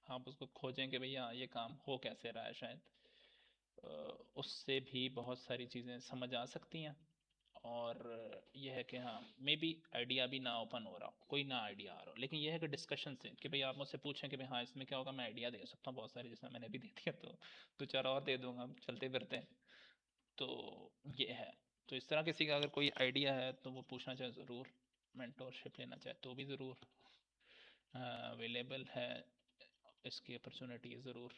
आप उसको खोजें कि भैया ये काम हो कैसे रहा है। शायद उससे भी बहुत सारी चीज़ें समझ आ सकती हैं। और यह है कि हाँ मे बी आइडिया भी ना ओपन हो रहा हो, कोई ना आइडिया आ रहा हो, लेकिन यह है कि डिस्कशन से कि भाई आप मुझसे पूछें कि भाई हाँ इसमें क्या होगा, मैं आइडिया दे सकता हूँ बहुत सारे, जैसे मैंने भी दे दिया, तो दो चार और दे दूंगा चलते फिरते। तो ये है, तो इस तरह किसी का अगर कोई आइडिया है तो वो पूछना चाहे ज़रूर, मेंटोरशिप लेना चाहे तो भी ज़रूर अवेलेबल है, इसकी अपॉर्चुनिटी ज़रूर।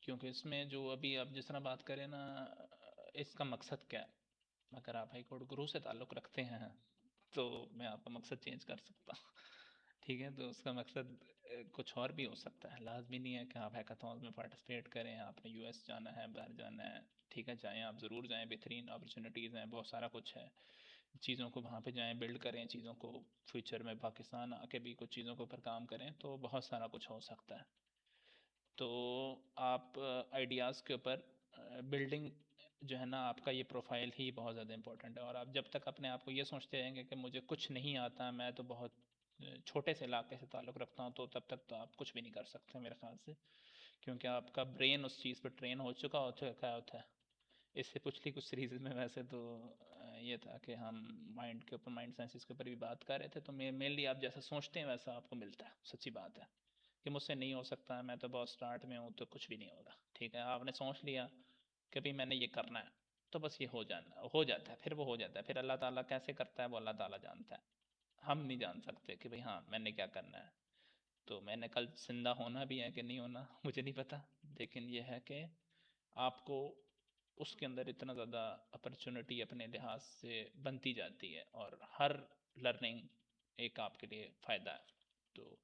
क्योंकि इसमें जो अभी आप जिस तरह बात करें ना, इसका मकसद क्या है? अगर आप हाई कोर्ट गुरु से ताल्लुक़ रखते हैं तो मैं आपका मकसद चेंज कर सकता हूँ। ठीक है, तो उसका मकसद कुछ और भी हो सकता है, लाजमी नहीं है कि आप हैकाथॉन्स में पार्टिसिपेट करें। आपने यूएस जाना है, बाहर जाना है, ठीक है, जाएँ, आप ज़रूर जाएँ, बेहतरीन अपॉर्चुनिटीज़ हैं, बहुत सारा कुछ है। चीज़ों को वहाँ पे जाएँ, बिल्ड करें चीज़ों को, फ्यूचर में पाकिस्तान आके भी कुछ चीज़ों के ऊपर काम करें, तो बहुत सारा कुछ हो सकता है। तो आप आइडियाज़ के ऊपर बिल्डिंग जो है ना, आपका ये प्रोफाइल ही बहुत ज़्यादा इंपॉर्टेंट है। और आप जब तक अपने आप को ये सोचते रहेंगे कि मुझे कुछ नहीं आता, मैं तो बहुत छोटे से इलाके से ताल्लुक़ रखता हूँ, तो तब तक तो आप कुछ भी नहीं कर सकते मेरे ख्याल से, क्योंकि आपका ब्रेन उस चीज़ पर ट्रेन हो चुका होता है। इससे पिछली कुछ सीरीज़ में वैसे तो ये था कि हम माइंड के ऊपर, माइंड साइंसेस के ऊपर भी बात कर रहे थे, तो मेनली आप जैसा सोचते हैं वैसा आपको मिलता है। सच्ची बात है कि मुझसे नहीं हो सकता, मैं तो बहुत स्टार्ट में हूँ, तो कुछ भी नहीं होगा। ठीक है, आपने सोच लिया कि भाई मैंने ये करना है, तो बस ये हो जाता है, फिर वो हो जाता है। फिर अल्लाह ताला कैसे करता है वो अल्लाह ताला जानता है, हम नहीं जान सकते कि भाई हाँ मैंने क्या करना है। तो मैंने कल जिंदा होना भी है कि नहीं होना मुझे नहीं पता, लेकिन ये है कि आपको उसके अंदर इतना ज़्यादा अपॉर्चुनिटी अपने लिहाज से बनती जाती है, और हर लर्निंग एक आपके लिए फ़ायदा है। तो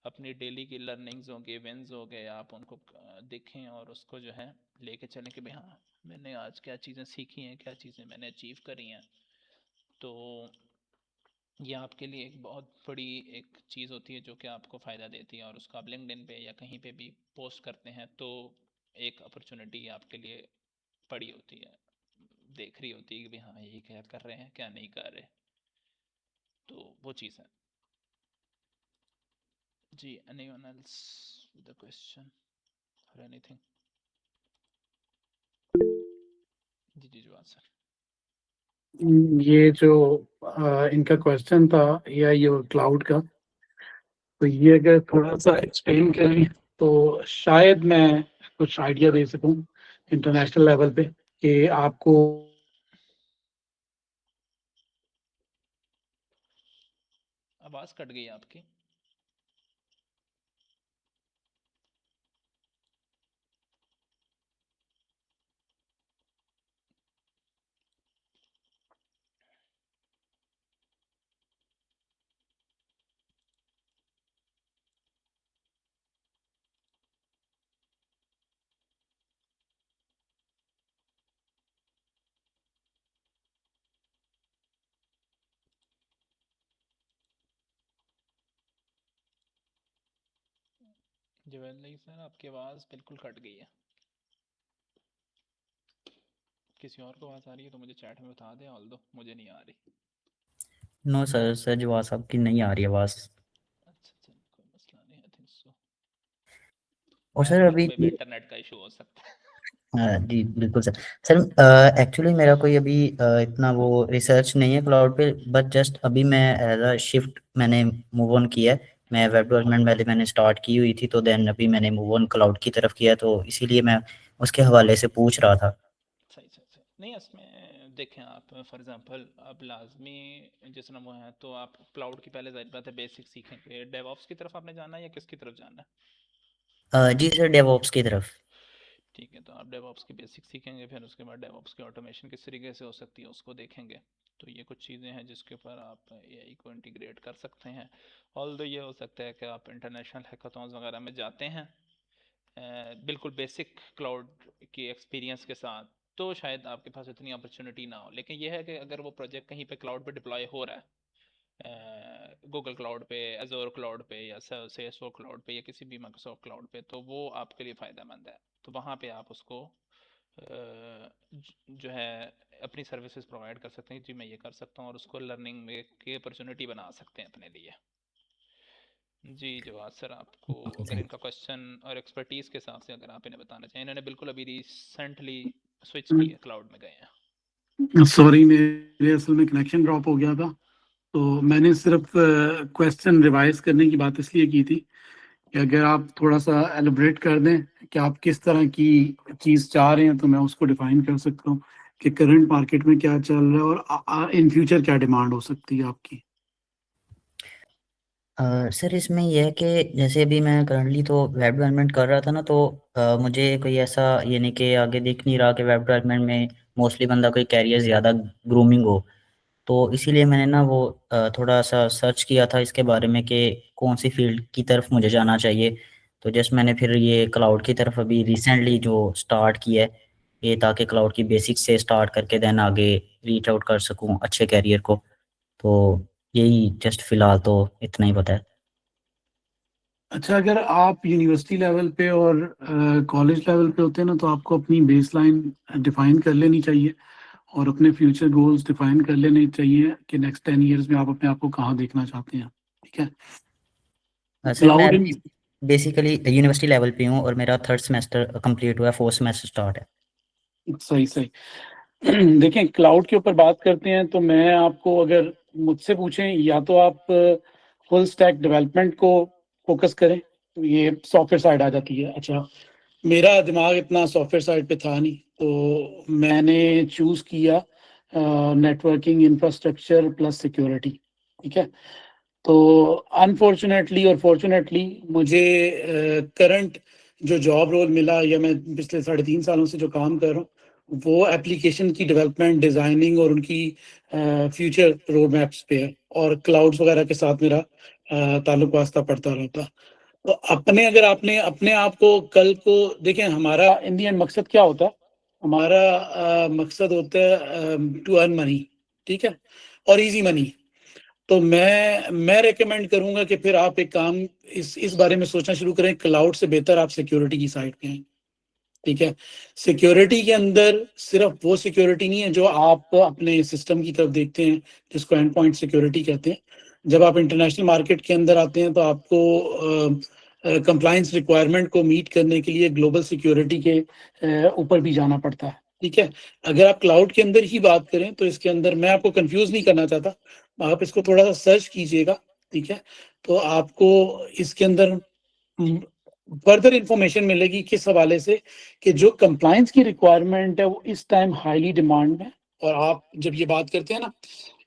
अपनी डेली की लर्निंग्स हो गए, विंस हो गए, आप उनको देखें और उसको जो है लेके चलें कि भाई हाँ मैंने आज क्या चीज़ें सीखी हैं, क्या चीज़ें मैंने अचीव करी हैं। तो ये आपके लिए एक बहुत बड़ी एक चीज़ होती है जो कि आपको फ़ायदा देती है, और उसको आप लिंक्डइन पे या कहीं पे भी पोस्ट करते हैं, तो एक अपॉर्चुनिटी आपके लिए पड़ी होती है, देख रही होती है कि भाई हाँ ये क्या कर रहे हैं, क्या नहीं कर रहे। तो वो चीज़ है जी। anyone else with a question or anything? जी जवाब सर। ये जो इनका क्वेश्चन था ये क्लाउड का, तो ये अगर थोड़ा सा एक्सप्लेन करें तो शायद मैं कुछ आइडिया दे सकूं इंटरनेशनल लेवल पे कि आपको आवाज़ कट गई आपकी। जवेद सर आपकी आवाज़ बिल्कुल कट गई है। किसी और को आवाज़ आ रही है तो मुझे चैट में बता दें, ऑल्दो मुझे नहीं आ रही। नो सर जवाब साहब की नहीं आ रही आवाज़। अच्छा कोई मसला नहीं, आई थिंक सो। और सर अभी इंटरनेट का इशू हो सकता है। हाँ जी बिल्कुल सर। सर एक्चुअली मेरा कोई अभी इतना वो रिसर्च नहीं है क्लाउड पे, बट जस्ट अभी मैं एज अ शिफ्ट मैंने मूव ऑन किया है। मैं वेब डेवलपमेंट पहले मैंने स्टार्ट की हुई थी, तो देन अभी मैंने मूव ऑन क्लाउड की तरफ किया, तो इसीलिए मैं उसके हवाले से पूछ रहा था। सही नहीं, इसमें देखें आप फॉर एग्जांपल अब लाजमी जिस तरह वो है, तो आप क्लाउड की पहले जाहिर बात है बेसिक सीखेंगे। डेवऑप्स की तरफ आपने जाना है या किसकी तरफ जाना है? जी सर डेवऑप्स की तरफ। ठीक है, तो आप डेवऑप्स की बेसिक सीखेंगे, फिर उसके बाद डेवऑप्स की ऑटोमेशन किस तरीके से हो सकती है उसको देखेंगे। तो ये कुछ चीज़ें हैं जिसके ऊपर आप एआई को इंटीग्रेट कर सकते हैं। ऑल्दो ये हो सकता है कि आप इंटरनेशनल हैकाथॉन्स वगैरह में जाते हैं बिल्कुल बेसिक क्लाउड की एक्सपीरियंस के साथ, तो शायद आपके पास इतनी अपॉर्चुनिटी ना हो। लेकिन यह है कि अगर वो प्रोजेक्ट कहीं पे क्लाउड पे डिप्लॉय हो रहा है, गूगल क्लाउड पे, एज़ोर क्लाउड पे, या सेल्सफोर्स क्लाउड पे, या किसी भी माइक्रोसॉफ्ट क्लाउड पे, तो वो आपके लिए फ़ायदेमंद है। तो वहाँ पे आप उसको जो है अपनी सर्विसेज प्रोवाइड कर सकते हैं, जी मैं ये कर सकता हूँ, और उसको लर्निंग में की अपॉर्चुनिटी बना सकते हैं अपने लिए। जी जवाब सर, आपको अगर इनका क्वेश्चन और एक्सपर्टीज़ के हिसाब से अगर आप इन्हें बताना चाहें, इन्होंने बिल्कुल अभी रिसेंटली स्विच की है, क्लाउड में गए हैं। सॉरी मेरे असल में कनेक्शन ड्रॉप हो गया था, तो मैंने सिर्फ क्वेश्चन रिवाइज करने की बात इसलिए की थी कि अगर आप थोड़ा सा एलिब्रेट कर दें कि आप किस तरह की चीज़ चाह रहे हैं, तो मैं उसको डिफाइन कर सकता हूँ कि करंट मार्केट में क्या चल रहा है और इन फ्यूचर क्या डिमांड हो सकती है आपकी। सर इसमें यह है कि जैसे अभी मैं करंटली तो वेब डेवलपमेंट कर रहा था ना, तो मुझे कोई ऐसा ये नहीं कि आगे दिख नहीं रहा कि वेब डेवलपमेंट में मोस्टली बंदा कोई कैरियर ज़्यादा ग्रूमिंग हो। तो इसीलिए मैंने ना वो थोड़ा सा सर्च किया था इसके बारे में कि कौन सी फील्ड की तरफ मुझे जाना चाहिए। तो जस्ट मैंने फिर ये क्लाउड की तरफ अभी रिसेंटली जो स्टार्ट किया है ये, ताकि क्लाउड की बेसिक्स से स्टार्ट करके देन आगे रीच आउट कर सकूं अच्छे कैरियर को। तो यही जस्ट फिलहाल तो इतना ही पता है। अच्छा, अगर आप यूनिवर्सिटी लेवल पे और कॉलेज लेवल पे होते हैं ना, तो आपको अपनी बेसलाइन डिफाइन कर लेनी चाहिए और अपने फ्यूचर गोल्स डिफाइन कर लेने चाहिए कि नेक्स्ट 10 इयर्स में आप अपने आप को कहाँ देखना चाहते हैं। ठीक है। सर मैं क्लाउड अभी बेसिकली यूनिवर्सिटी लेवल पे हूँ और मेरा 3rd सेमेस्टर कंप्लीट हुआ है, 4th सेमेस्टर स्टार्ट है। सही सही। देखें, क्लाउड के ऊपर बात करते हैं तो मैं आपको, अगर मुझसे पूछें, या तो आप फुल स्टैक डेवलपमेंट को फोकस करें, तो ये सॉफ्टवेयर साइड आ जाती है। अच्छा, मेरा दिमाग इतना सॉफ्टवेयर साइड पे था नहीं, तो मैंने चूज किया नेटवर्किंग इंफ्रास्ट्रक्चर प्लस सिक्योरिटी। ठीक है। तो अनफॉर्चुनेटली और फॉर्चुनेटली मुझे करंट जो जॉब रोल मिला, या मैं पिछले 3.5 सालों से जो काम कर रहा हूँ, वो एप्लीकेशन की डेवलपमेंट, डिजाइनिंग और उनकी फ्यूचर रोड मैप्स पे है, और क्लाउड्स वगैरह के साथ मेरा ताल्लुक वास्ता पड़ता रहता। तो अगर आपने अपने आप को कल को देखें, हमारा इन दी एंड मकसद क्या होता है? हमारा मकसद होता है टू अर्न मनी। ठीक है, और इजी मनी। तो मैं रेकमेंड करूंगा कि फिर आप एक काम इस बारे में सोचना शुरू करें, क्लाउड से बेहतर आप सिक्योरिटी की साइड पे हैं। ठीक है। सिक्योरिटी के अंदर सिर्फ वो सिक्योरिटी नहीं है जो आप अपने सिस्टम की तरफ देखते हैं, जिसको एंड पॉइंट सिक्योरिटी कहते हैं। जब आप इंटरनेशनल मार्केट के अंदर आते हैं तो आपको कंप्लायंस रिक्वायरमेंट को मीट करने के लिए ग्लोबल सिक्योरिटी के ऊपर भी जाना पड़ता है। ठीक है। अगर आप क्लाउड के अंदर ही बात करें तो इसके अंदर मैं आपको कंफ्यूज नहीं करना चाहता, आप इसको थोड़ा सा सर्च कीजिएगा। ठीक है। तो आपको इसके अंदर फर्दर इंफॉर्मेशन मिलेगी किस हवाले से, कि जो कंप्लायंस की रिक्वायरमेंट है वो इस टाइम हाईली डिमांड में। और आप जब ये बात करते हैं ना,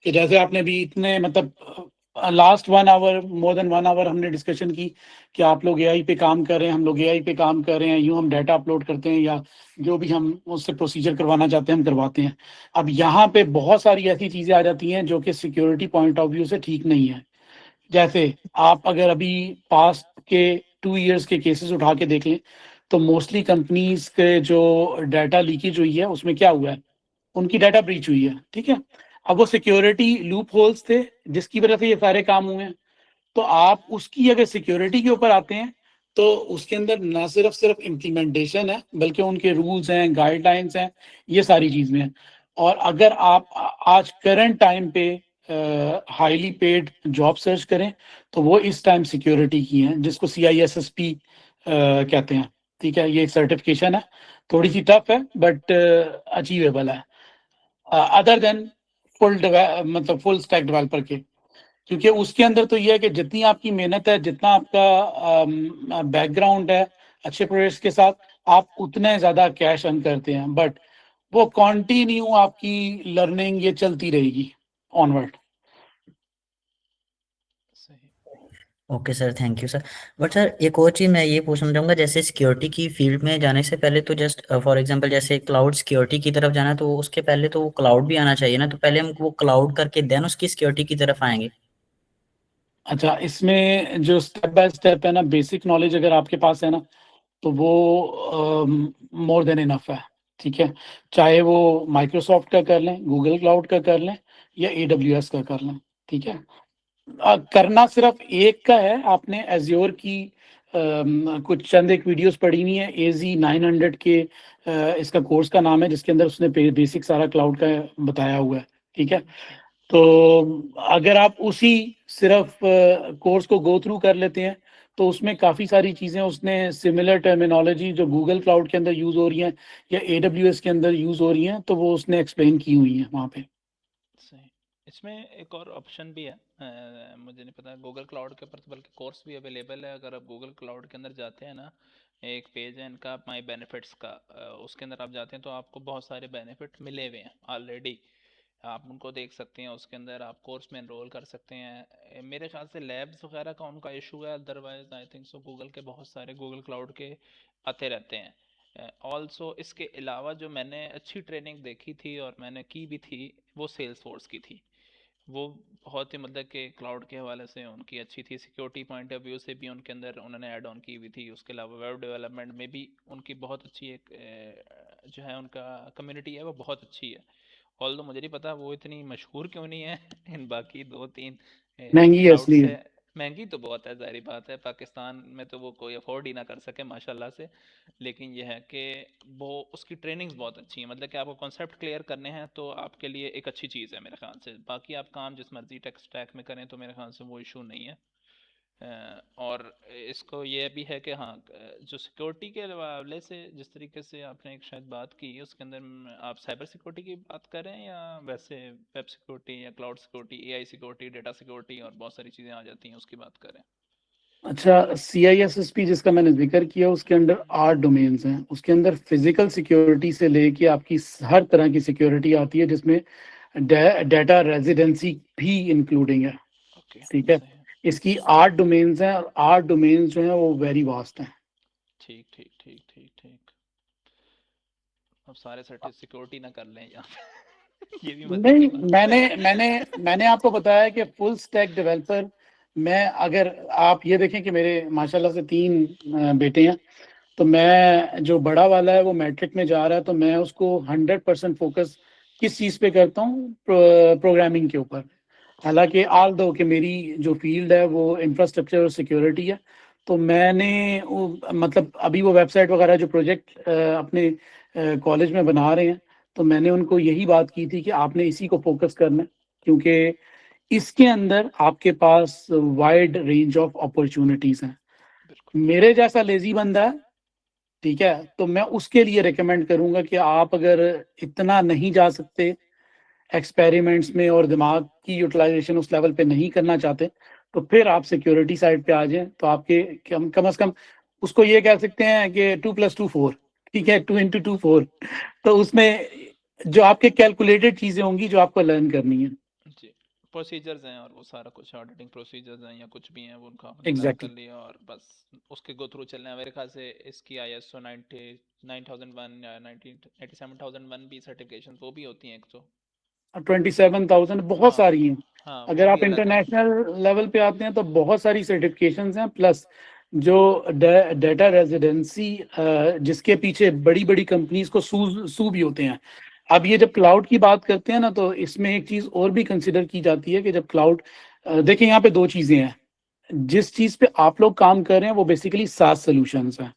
कि जैसे आपने भी इतने मतलब last 1 hour, more than 1 hour हमने डिस्कशन की कि आप लोग एआई पे काम कर रहे हैं, हम लोग एआई पे काम कर रहे हैं, यूं हम डाटा अपलोड करते हैं, या जो भी हम उससे प्रोसीजर करवाना चाहते हैं हम करवाते हैं। अब यहाँ पे बहुत सारी ऐसी चीजें आ जाती हैं जो कि सिक्योरिटी पॉइंट ऑफ व्यू से ठीक नहीं है। जैसे आप अगर अभी पास्ट के 2 इयर्स के केसेस उठा के देख लें, तो मोस्टली कंपनीज के जो डाटा लीकेज हुई है उसमें क्या हुआ है, उनकी डाटा ब्रीच हुई है। ठीक है। अब वो सिक्योरिटी लूप होल्स थे जिसकी वजह से ये सारे काम हुए हैं। तो आप उसकी अगर सिक्योरिटी के ऊपर आते हैं, तो उसके अंदर ना सिर्फ इम्प्लीमेंटेशन है, बल्कि उनके रूल्स हैं, गाइडलाइंस हैं, ये सारी चीजें हैं। और अगर आप आज करंट टाइम पे हाईली पेड जॉब सर्च करें, तो वो इस टाइम सिक्योरिटी की है, जिसको CISSP कहते हैं। ठीक है। ये एक सर्टिफिकेशन है, थोड़ी सी टफ है बट अचीवेबल है, अदर देन मतलब फुल स्टैक डेवलपर के। क्योंकि उसके अंदर तो ये है कि जितनी आपकी मेहनत है, जितना आपका बैकग्राउंड है अच्छे प्रोजेक्ट्स के साथ, आप उतने ज्यादा कैश अर्न करते हैं, बट वो कंटिन्यू आपकी लर्निंग ये चलती रहेगी ऑनवर्ड। सही। Okay sir, thank you sir. But sir एक और चीज़ मैं ये पूछना चाहूँगा, जैसे सिक्योरिटी की फील्ड में जाने से पहले तो जस्ट फॉर एग्जांपल जैसे क्लाउड सिक्योरिटी की तरफ जाना है तो उसके पहले तो वो क्लाउड भी आना चाहिए ना, तो पहले हम वो क्लाउड करके देन उसकी सिक्योरिटी की तरफ आएंगे। अच्छा, इसमें जो स्टेप बाय स्टेप है ना, बेसिक नॉलेज अगर आपके पास है ना, तो वो मोर देन इनफ है। ठीक है। चाहे वो माइक्रोसॉफ्ट का कर लें, गूगल क्लाउड का कर लें, या AWS का कर लें। ठीक है। करना सिर्फ एक का है, आपने एज्योर की कुछ चंद एक वीडियोस पढ़ी हुई है, AZ900 के इसका कोर्स का नाम है, जिसके अंदर उसने बेसिक सारा क्लाउड का बताया हुआ है। ठीक है। तो अगर आप उसी सिर्फ कोर्स को गो थ्रू कर लेते हैं, तो उसमें काफ़ी सारी चीज़ें उसने सिमिलर टर्मिनोलॉजी जो गूगल क्लाउड के अंदर यूज़ हो रही हैं या AWS के अंदर यूज़ हो रही हैं, तो वो उसने एक्सप्लेन की हुई हैं वहाँ पे। सही। इसमें एक और ऑप्शन भी है, मुझे नहीं पता गूगल क्लाउड के ऊपर, तो बल्कि कोर्स भी अवेलेबल है। अगर आप गूगल क्लाउड के अंदर जाते हैं ना, एक पेज है इनका माई बेनिफिट्स का, उसके अंदर आप जाते हैं तो आपको बहुत सारे बेनिफिट मिले हुए हैं ऑलरेडी, आप उनको देख सकते हैं। उसके अंदर आप कोर्स में एनरोल कर सकते हैं। मेरे ख्याल से लैब्स वगैरह का उनका इशू है, otherwise I think so Google के बहुत सारे गूगल क्लाउड के आते रहते हैं। ऑल्सो इसके अलावा जो मैंने अच्छी ट्रेनिंग देखी थी और मैंने की भी थी, वो सेल्स फोर्स की थी। वो बहुत ही मतलब कि क्लाउड के हवाले से उनकी अच्छी थी, सिक्योरिटी पॉइंट ऑफ व्यू से भी उनके अंदर उन्होंने ऐड ऑन की हुई थी, उसके अलावा वेब डेवलपमेंट में भी उनकी बहुत अच्छी एक जो है उनका कम्युनिटी है वो बहुत अच्छी है। ऑल्दो मुझे नहीं पता वो इतनी मशहूर क्यों नहीं है इन बाकी 2-3 महंगी है क्लाउड इसलिए। से। महंगी तो बहुत है, जाहिर बात है, पाकिस्तान में तो वो कोई अफोर्ड ही ना कर सके माशाल्लाह से। लेकिन यह है कि वो उसकी ट्रेनिंग्स बहुत अच्छी हैं, मतलब कि आपको कॉन्सेप्ट क्लियर करने हैं तो आपके लिए एक अच्छी चीज़ है मेरे ख्याल से। बाकी आप काम जिस मर्जी टेक स्टैक में करें तो मेरे ख्याल से वो इशू नहीं है। और इसको ये भी है कि हाँ जो सिक्योरिटी के हवाले से जिस तरीके से आपने एक शायद बात की उसके अंदर आप साइबर सिक्योरिटी की बात करें या वैसे वेब सिक्योरिटी या cloud security, AI security, data security और बहुत सारी चीज़ें आ जाती हैं उसकी बात करें। अच्छा, CISSP जिसका मैंने जिक्र किया उसके अंदर 8 डोमेन्स हैं। उसके अंदर फिजिकल सिक्योरिटी से लेके आपकी हर तरह की सिक्योरिटी आती है जिसमें डाटा रेजिडेंसी भी इंक्लूडिंग है। ओके, ठीक है, सही है। इसकी 8 डोमेन्स हैं और 8 डोमेन्स जो हैं वो वेरी वास्ट हैं। ठीक ठीक ठीक ठीक ठीक। अब सारे सर्टिफिकेट सिक्योरिटी ना कर लें यहाँ पे ये भी मजे नहीं, की बात मैंने है। मैंने मैंने आपको बताया कि फुल स्टैक डेवलपर मैं, अगर आप ये देखें कि मेरे माशाल्लाह से 3 बेटे हैं, तो मैं जो बड़ा वाला है वो मैट्रिक में जा रहा है, तो मैं उसको 100% फोकस किस चीज़ पे करता हूँ, प्रोग्रामिंग के ऊपर। हालांकि आल दो कि मेरी जो फील्ड है वो इंफ्रास्ट्रक्चर और सिक्योरिटी है, तो मैंने मतलब अभी वो वेबसाइट वगैरह जो प्रोजेक्ट अपने कॉलेज में बना रहे हैं, तो मैंने उनको यही बात की थी कि आपने इसी को फोकस करना है, क्योंकि इसके अंदर आपके पास वाइड रेंज ऑफ अपॉर्चुनिटीज हैं। बिल्कुल। मेरे जैसा लेजी बंदा है, ठीक है, तो मैं उसके लिए रिकमेंड करूंगा कि आप अगर इतना नहीं जा सकते एक्सपेरिमेंट्स में और दिमाग की यूटिलाइजेशन उस लेवल पे नहीं करना चाहते, तो फिर आप सिक्योरिटी साइड पे आ जाएं, तो आपके कम से कम उसको ये कह सकते हैं कि 2+2 4, ठीक है, 2 × 2 4। तो उसमें जो आपके कैलकुलेटेड चीजें होंगी जो आपको लर्न करनी है। जी, प्रोसीजर्स हैं और वो सारा कुछ ऑडिटिंग प्रोसीजर्स हैं या कुछ भी हैं वो उनको आपने लर्न कर एग्जैक्टली। लिया और बस उसके गो थ्रू चलना है। मेरे ख्याल से इसकी ISO 9001 या 87001 भी सर्टिफिकेशन वो भी होती हैं एक तो। 27,000 बहुत हाँ सारी हैं। हाँ, वो अगर भी आप अलग है। इंटरनेशनल लेवल पे आते हैं तो बहुत सारी सर्टिफिकेशंस हैं, प्लस जो डेटा रेजिडेंसी जिसके पीछे बड़ी बड़ी कंपनीज को सू भी होते हैं। अब ये जब क्लाउड की बात करते हैं ना, तो इसमें एक चीज और भी कंसिडर की जाती है कि जब क्लाउड, देखिए यहाँ पे 2 चीजें हैं। जिस चीज पे आप लोग काम कर रहे हैं वो बेसिकली SaaS सॉल्यूशंस हैं।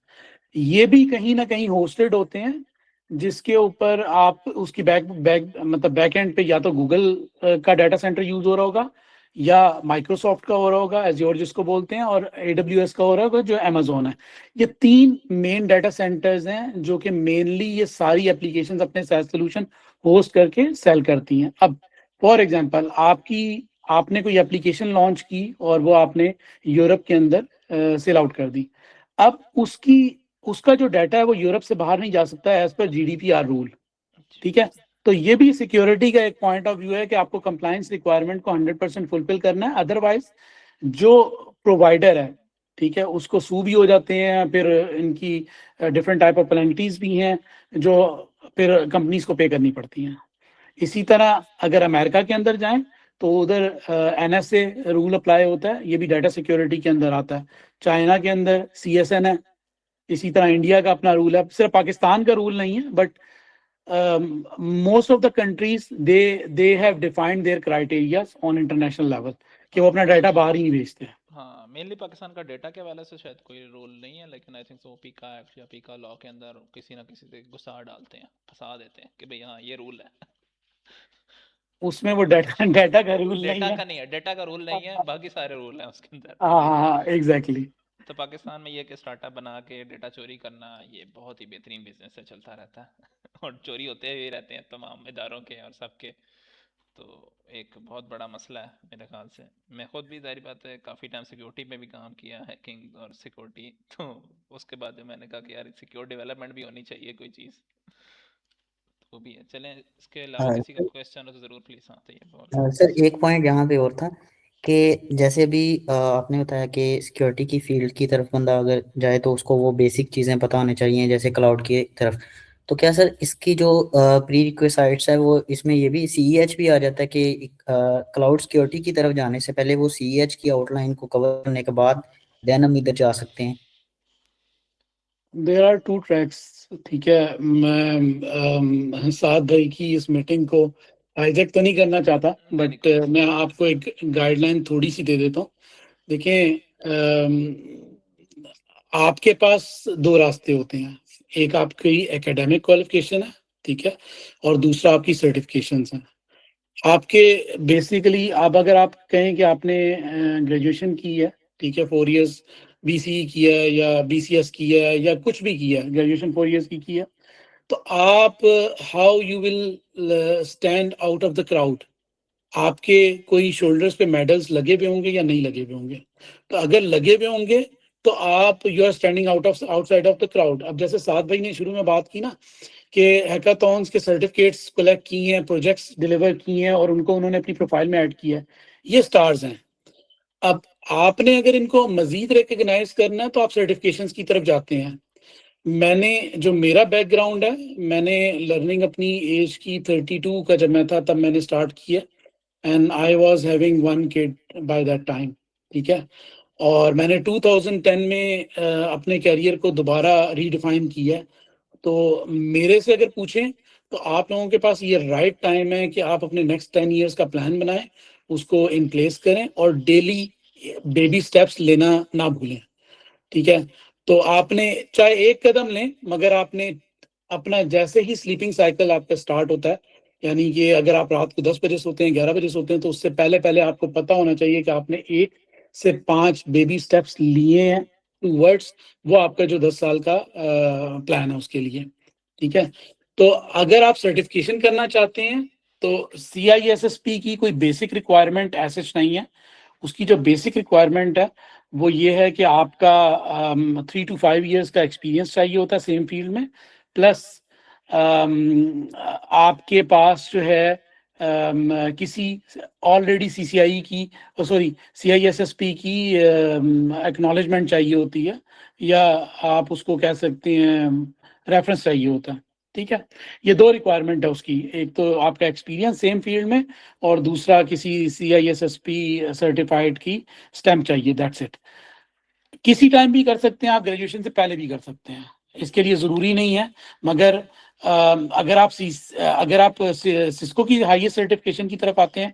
ये भी कहीं ना कहीं होस्टेड होते हैं, जिसके ऊपर आप उसकी मतलब बैक एंड पे या तो गूगल का डाटा सेंटर यूज हो रहा होगा, या माइक्रोसॉफ्ट का हो रहा होगा एज्योर जिसको बोलते हैं, और AWS का हो रहा होगा जो अमेजोन है। ये 3 मेन डाटा सेंटर्स हैं जो कि मेनली ये सारी एप्लीकेशंस अपने SaaS सॉल्यूशन होस्ट करके सेल करती हैं। अब फॉर एग्जांपल आपने कोई एप्लीकेशन लॉन्च की और वो आपने यूरोप के अंदर सेल आउट कर दी। अब उसका जो डाटा है वो यूरोप से बाहर नहीं जा सकता एज पर GDPR रूल, जी। ठीक है। तो ये भी सिक्योरिटी का एक पॉइंट ऑफ व्यू है कि आपको कंप्लायंस रिक्वायरमेंट को 100% फुलफिल करना है, अदरवाइज जो प्रोवाइडर है, ठीक है, उसको सू भी हो जाते हैं, फिर इनकी डिफरेंट टाइप ऑफ पेनल्टीज भी हैं जो फिर कंपनीज को पे करनी पड़ती हैं। इसी तरह अगर अमेरिका के अंदर जाएं तो उधर NSA रूल अप्लाई होता है, ये भी डाटा सिक्योरिटी के अंदर आता है। चाइना के अंदर CSN है। इसी तरह इंडिया का अपना रूल है, सिर्फ पाकिस्तान का रूल नहीं है, but most of the countries they have defined their criterias on international level कि वो अपना डाटा बाहर ही नहीं भेजते हैं। हाँ, मेनली पाकिस्तान का डेटा के वाले से शायद कोई रूल नहीं है, लेकिन आई थिंक सो पीका एक्ट या पीका लॉ के अंदर किसी ना किसी से गुस्सा डालते हैं, फंसा देते हैं कि भाई हाँ ये रूल है। उसमें वो डाटा डाटा का रूल नहीं डेटा है। का नहीं है, डेटा का रूल नहीं है, बाकी सारे रूल हैं उसके अंदर। हाँ हाँ, एग्जैक्टली। तो पाकिस्तान में ये कि स्टार्टअप बना के डेटा चोरी करना ये बहुत ही बेहतरीन बिजनेस है, चलता रहता है और चोरी होते हुए रहते हैं तमाम इदारों के और सबके। तो एक बहुत बड़ा मसला है मेरे ख्याल से। मैं खुद भी जाहिर बात है काफ़ी टाइम सिक्योरिटी में भी काम किया, हैकिंग और सिक्योरिटी, तो उसके बाद जो मैंने कहा कि यार सिक्योर डेवलपमेंट भी होनी चाहिए कोई चीज़, तो वो भी है। चलें, इसके अलावा किसी का क्वेश्चन हो तो ज़रूर प्लीज़। हाँ, तो ये बहुत सर एक पॉइंट यहाँ पे और था कि जैसे भी आपने बताया कि सिक्योरिटी की फील्ड की तरफ बंदा अगर जाए तो उसको वो बेसिक चीज़ें पता होनी चाहिए जैसे क्लाउड की तरफ। तो क्या सर इसकी जो प्री रिक्विजिट्स है वो इसमें ये भी CEH भी आ जाता है कि क्लाउड सिक्योरिटी की तरफ जाने से पहले वो CEH की आउटलाइन को कवर करने के बाद देन हम इधर जा सकते हैं? देयर आर टू ट्रैक्स, ठीक है। मैं साद भाई की इस मीटिंग को हाईजैक तो नहीं करना चाहता, नहीं बट नहीं मैं आपको एक गाइडलाइन थोड़ी सी दे देता हूँ। देखें, आपके पास दो रास्ते होते हैं, एक आपकी एकेडमिक क्वालिफिकेशन है, ठीक है, और दूसरा आपकी सर्टिफिकेशंस हैं। आपके बेसिकली आप अगर आप कहें कि आपने ग्रेजुएशन की है, ठीक है, 4 इयर्स BCE किया है या BCS किया है या कुछ भी किया है, ग्रेजुएशन 4 इयर्स की किया, तो आप how you will stand out of the crowd, आपके कोई शोल्डर्स पे मेडल्स लगे हुए होंगे या नहीं लगे हुए होंगे। तो अगर लगे हुए होंगे तो आप you are standing outside of the crowd. अब जैसे साद भाई ने शुरू में बात की ना कि हैकाथॉन्स के सर्टिफिकेट्स कलेक्ट किए हैं, प्रोजेक्ट्स डिलीवर किए हैं और उनको उन्होंने अपनी प्रोफाइल में ऐड किया है, ये स्टार्स हैं। अब आपने अगर इनको मजीद रिकग्नाइज करना है तो आप सर्टिफिकेशंस की तरफ जाते हैं। मैंने जो मेरा बैकग्राउंड है, मैंने लर्निंग अपनी एज की 32 का जब मैं था तब मैंने स्टार्ट किया, and I was having 1 kid by that time, ठीक है। और मैंने 2010 में अपने कैरियर को दोबारा रीडिफाइन किया है। तो मेरे से अगर पूछें तो आप लोगों के पास ये राइट टाइम है कि आप अपने नेक्स्ट 10 इयर्स का प्लान बनाएं, उसको इन प्लेस करें और डेली बेबी स्टेप्स लेना ना भूलें, ठीक है। तो आपने चाहे एक कदम लें, मगर आपने अपना जैसे ही स्लीपिंग साइकिल आपका स्टार्ट होता है, यानी कि अगर आप रात को 10 बजे सोते हैं, 11 बजे सोते हैं, तो उससे पहले पहले आपको पता होना चाहिए कि आपने 1 से 5 बेबी स्टेप्स लिए हैं टूवर्ड्स वो आपका जो 10 साल का प्लान है उसके लिए, ठीक है। तो अगर आप सर्टिफिकेशन करना चाहते हैं तो CISSP की कोई बेसिक रिक्वायरमेंट ऐसे नहीं है। उसकी जो बेसिक रिक्वायरमेंट है वो ये है कि आपका 3 to 5 इयर्स का एक्सपीरियंस चाहिए होता है सेम फील्ड में, प्लस आपके पास जो है किसी ऑलरेडी CCI की सॉरी CISSP की एक्नॉलेजमेंट चाहिए होती है, या आप उसको कह सकते हैं रेफरेंस चाहिए होता है, ठीक है। ये 2 रिक्वायरमेंट है उसकी, एक तो आपका एक्सपीरियंस सेम फील्ड में और दूसरा किसी CISSP सर्टिफाइड की स्टैम्प चाहिए, दैट्स इट। किसी टाइम भी कर सकते हैं आप, ग्रेजुएशन से पहले भी कर सकते हैं, इसके लिए ज़रूरी नहीं है। मगर अगर आप सिस्को की हाईएस्ट सर्टिफिकेशन की तरफ आते हैं,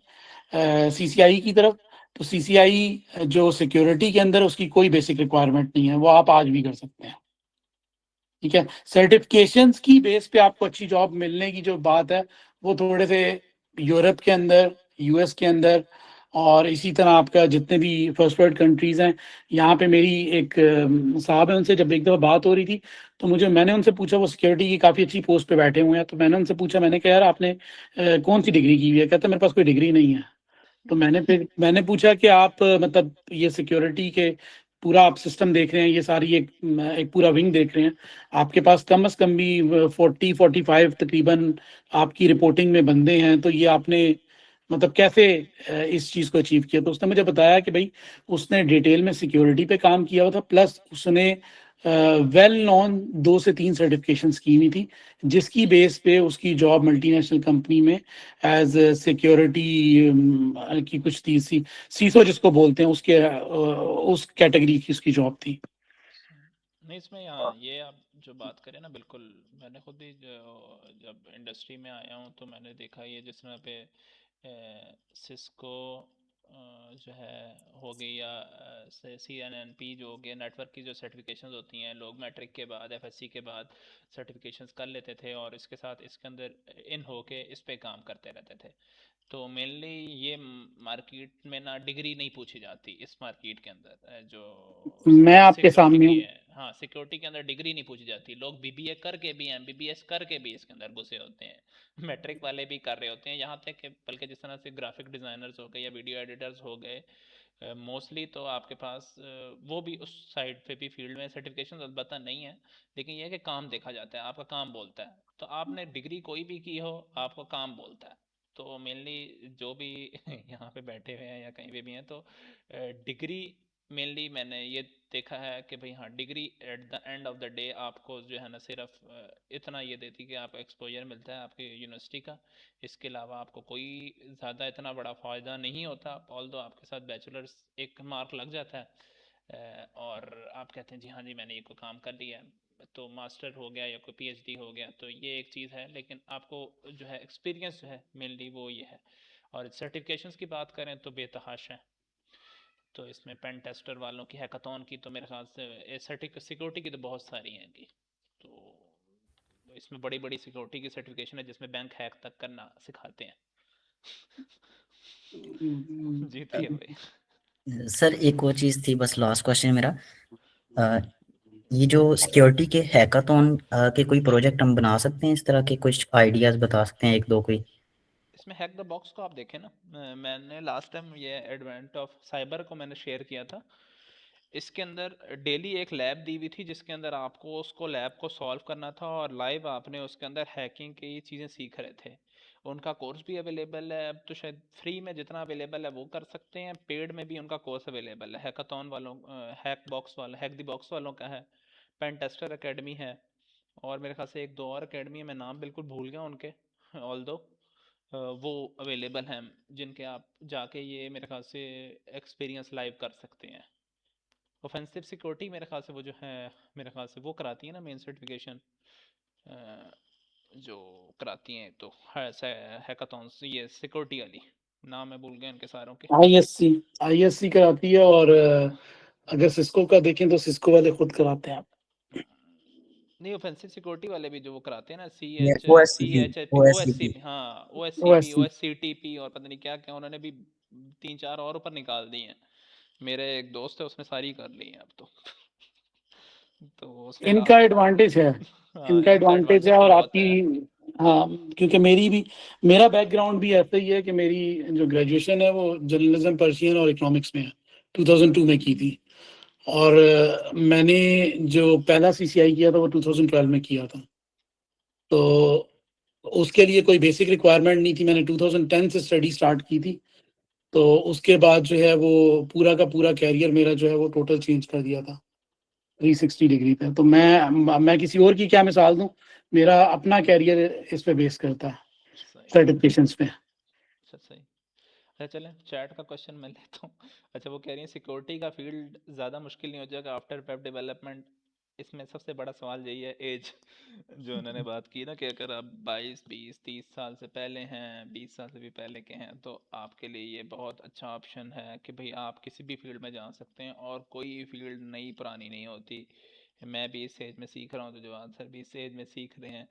CCI की तरफ, तो CCI जो सिक्योरिटी के अंदर उसकी कोई बेसिक रिक्वायरमेंट नहीं है, वो आप आज भी कर सकते हैं, ठीक है। सर्टिफिकेशंस की बेस पे आपको अच्छी जॉब मिलने की जो बात है वो थोड़े से यूरोप के अंदर, US के अंदर और इसी तरह आपका जितने भी फर्स्ट वर्ल्ड कंट्रीज हैं, यहाँ पे मेरी एक साहब है, उनसे जब एक दफ़ा बात हो रही थी तो मैंने उनसे पूछा, वो सिक्योरिटी की काफ़ी अच्छी पोस्ट पे बैठे हुए हैं, तो मैंने उनसे पूछा, मैंने कहा यार आपने कौन सी डिग्री की हुई है? कहते मेरे पास कोई डिग्री नहीं है। तो मैंने पूछा कि आप मतलब ये सिक्योरिटी के पूरा आप सिस्टम देख रहे हैं, ये सारी एक पूरा विंग देख रहे हैं, आपके पास कम से कम भी 40-45 तकरीबन आपकी रिपोर्टिंग में बंदे हैं, तो ये आपने मतलब कैसे इस चीज़ को अचीव किया? तो उसने मुझे बताया कि भाई उसने डिटेल में सिक्योरिटी पे काम किया हुआ था, प्लस उसने वेल नॉन 2 से 3 सर्टिफिकेशंस की हुई थी, जिसकी बेस पे उसकी जॉब मल्टीनेशनल कंपनी में एज सिक्योरिटी की कुछ थी, सीसो जिसको बोलते हैं, उसके उस कैटेगरी की उसकी जॉब थी। नहीं इसमें यहाँ ये आप जो बात करें ना, बिल्कुल मैंने खुद ही जब इंडस्ट्री में आया हूँ तो मैंने देखा ये जिस तरह पे सिस्को जो है हो गई, या CNNP जो हो गया, नेटवर्क की जो सर्टिफिकेशंस होती हैं, लोग मैट्रिक के बाद FSC के बाद सर्टिफिकेशंस कर लेते थे और इसके साथ इसके अंदर इन होके इस पे काम करते रहते थे। तो मेनली ये मार्केट में ना डिग्री नहीं पूछी जाती इस मार्केट के अंदर, जो मैं आपके सिक्योरिटी सामने की हूँ। है। हाँ, सिक्योरिटी के अंदर डिग्री नहीं पूछी जाती, लोग BBA करके भी MBBS करके भी इसके अंदर घुसे होते हैं मैट्रिक वाले भी कर रहे होते हैं, यहाँ तक कि बल्कि जिस तरह से ग्राफिक डिज़ाइनर्स हो गए या वीडियो एडिटर्स हो गए, मोस्टली तो आपके पास वो भी उस साइड पे भी फील्ड में सर्टिफिकेशन अलबत्ता नहीं है, लेकिन यह है कि काम देखा जाता है, आपका काम बोलता है। तो आपने डिग्री कोई भी की हो, आपका काम बोलता है। तो मेनली जो भी यहाँ पे बैठे हुए हैं या कहीं पे भी हैं, तो डिग्री मेनली मैंने ये देखा है कि भाई हाँ, degree at the end of the day आपको जो है ना सिर्फ इतना ये देती कि आपको एक्सपोजर मिलता है आपके यूनिवर्सिटी का। इसके अलावा आपको कोई ज़्यादा इतना बड़ा फ़ायदा नहीं होता। ऑल्दो आपके साथ बैचलर्स एक मार्क लग जाता है और आप कहते हैं जी हाँ जी मैंने ये कोई काम कर लिया है, तो मास्टर हो गया या कोई पीएचडी हो गया, तो ये एक चीज़ है। लेकिन आपको जो है एक्सपीरियंस जो है मेनली वो ये है। और सर्टिफिकेशंस की बात करें तो बेतहाशा है। तो इसमें पेन टेस्टर वालों की, हैकाथॉन की, तो मेरे ख्याल से सिक्योरिटी की तो बहुत सारी हैं कि, तो इसमें बड़ी बड़ी सिक्योरिटी की सर्टिफिकेशन है जिसमें बैंक हैक तक करना सिखाते हैं। जीतिए भाई। सर एक और चीज़ थी, बस लास्ट क्वेश्चन मेरा। अ, ये जो सिक्योरिटी के हैकाथॉन के कोई प्रोजेक्ट हम बना सकते हैं, इस तरह के कुछ आइडियाज़ बता सकते हैं एक दो कोई? इसमें हैक द बॉक्स को आप देखें ना, मैंने लास्ट टाइम ये एडवेंट ऑफ साइबर को मैंने शेयर किया था। इसके अंदर डेली एक लैब दी हुई थी जिसके अंदर आपको उसको लैब को सॉल्व करना था और लाइव आपने उसके अंदर हैकिंग की चीज़ें सीख रहे थे। उनका कोर्स भी अवेलेबल है अब तो, शायद फ्री में जितना अवेलेबल है वो कर सकते हैं, पेड में भी उनका कोर्स अवेलेबल है। हैकाथॉन वालों, हैक बॉक्स वाला, हैक द बॉक्स वालों का है, पेन टेस्टर एकेडमी है, और मेरे ख्याल से एक दो और एकेडमी है, मैं नाम बिल्कुल भूल गया उनके। ऑल दो वो अवेलेबल हैं जिनके आप जाके ये मेरे ख्याल से एक्सपीरियंस लाइव कर सकते हैं। ऑफेंसिव सिक्योरिटी मेरे ख्याल से वो जो है मेरे ख्याल से वो कराती है ना मेन सर्टिफिकेशन, जो कराती हैं तो हैकाथॉन्स, ये सिक्योरिटी वाली, नाम मैं भूल गया इनके सारों के। आईएससी कराती है, और अगर सिस्को का देखें तो सिस्को वाले खुद कराते हैं। नहीं, ऑफेंसिव सिक्योरिटी वाले भी जो वो कराते हैं ना, ये OSCP OSCP, हाँ OSCP, ओएससी OSCTP और पता नहीं क्या क्या, उन्होंने भी 3-4 और ऊपर निकाल दी हैं। मेरे एक दोस्त है उसने सारी कर ली हैं अब तो। तो उसने इनका कहा एडवांटेज है, हाँ इनका इनका एडवांटेज है। एडवांटेज तो और बहुत आपकी, है। हाँ, क्योंकि मेरा बैकग्राउंड भी ऐसा ही है कि मेरी जो ग्रेजुएशन है वो जर्नलिज्म, पर्शियन और इकोनॉमिक्स में है, 2002 में की थी। और मैंने जो पहला सीसीआई किया था वो 2012 में किया था। तो उसके लिए कोई बेसिक रिक्वायरमेंट नहीं थी, मैंने 2010 से स्टडी स्टार्ट की थी। तो उसके बाद जो है वो पूरा का पूरा कैरियर मेरा जो है वो टोटल चेंज कर दिया था 360 डिग्री पे। तो मैं किसी और की क्या मिसाल दूं, मेरा अपना कैरियर इस पे बेस करता है, सही, सर्टिफिकेशंस पे। अच्छा सही। अच्छा चलें, चैट का क्वेश्चन मैं लेता हूँ। अच्छा वो कह रही है सिक्योरिटी का फील्ड ज़्यादा मुश्किल नहीं हो जाएगा आफ्टर वेब डेवलपमेंट? इसमें सबसे बड़ा सवाल यही है, एज। जो उन्होंने बात की ना कि अगर आप 22, 20, 30 साल से पहले हैं, 20 साल से भी पहले के हैं, तो आपके लिए ये बहुत अच्छा ऑप्शन है कि भाई आप किसी भी फील्ड में जा सकते हैं और कोई फील्ड नई पुरानी नहीं होती। मैं भी इस एज में सीख रहा हूँ, तो जवान सर भी इस एज में सीख रहे हैं,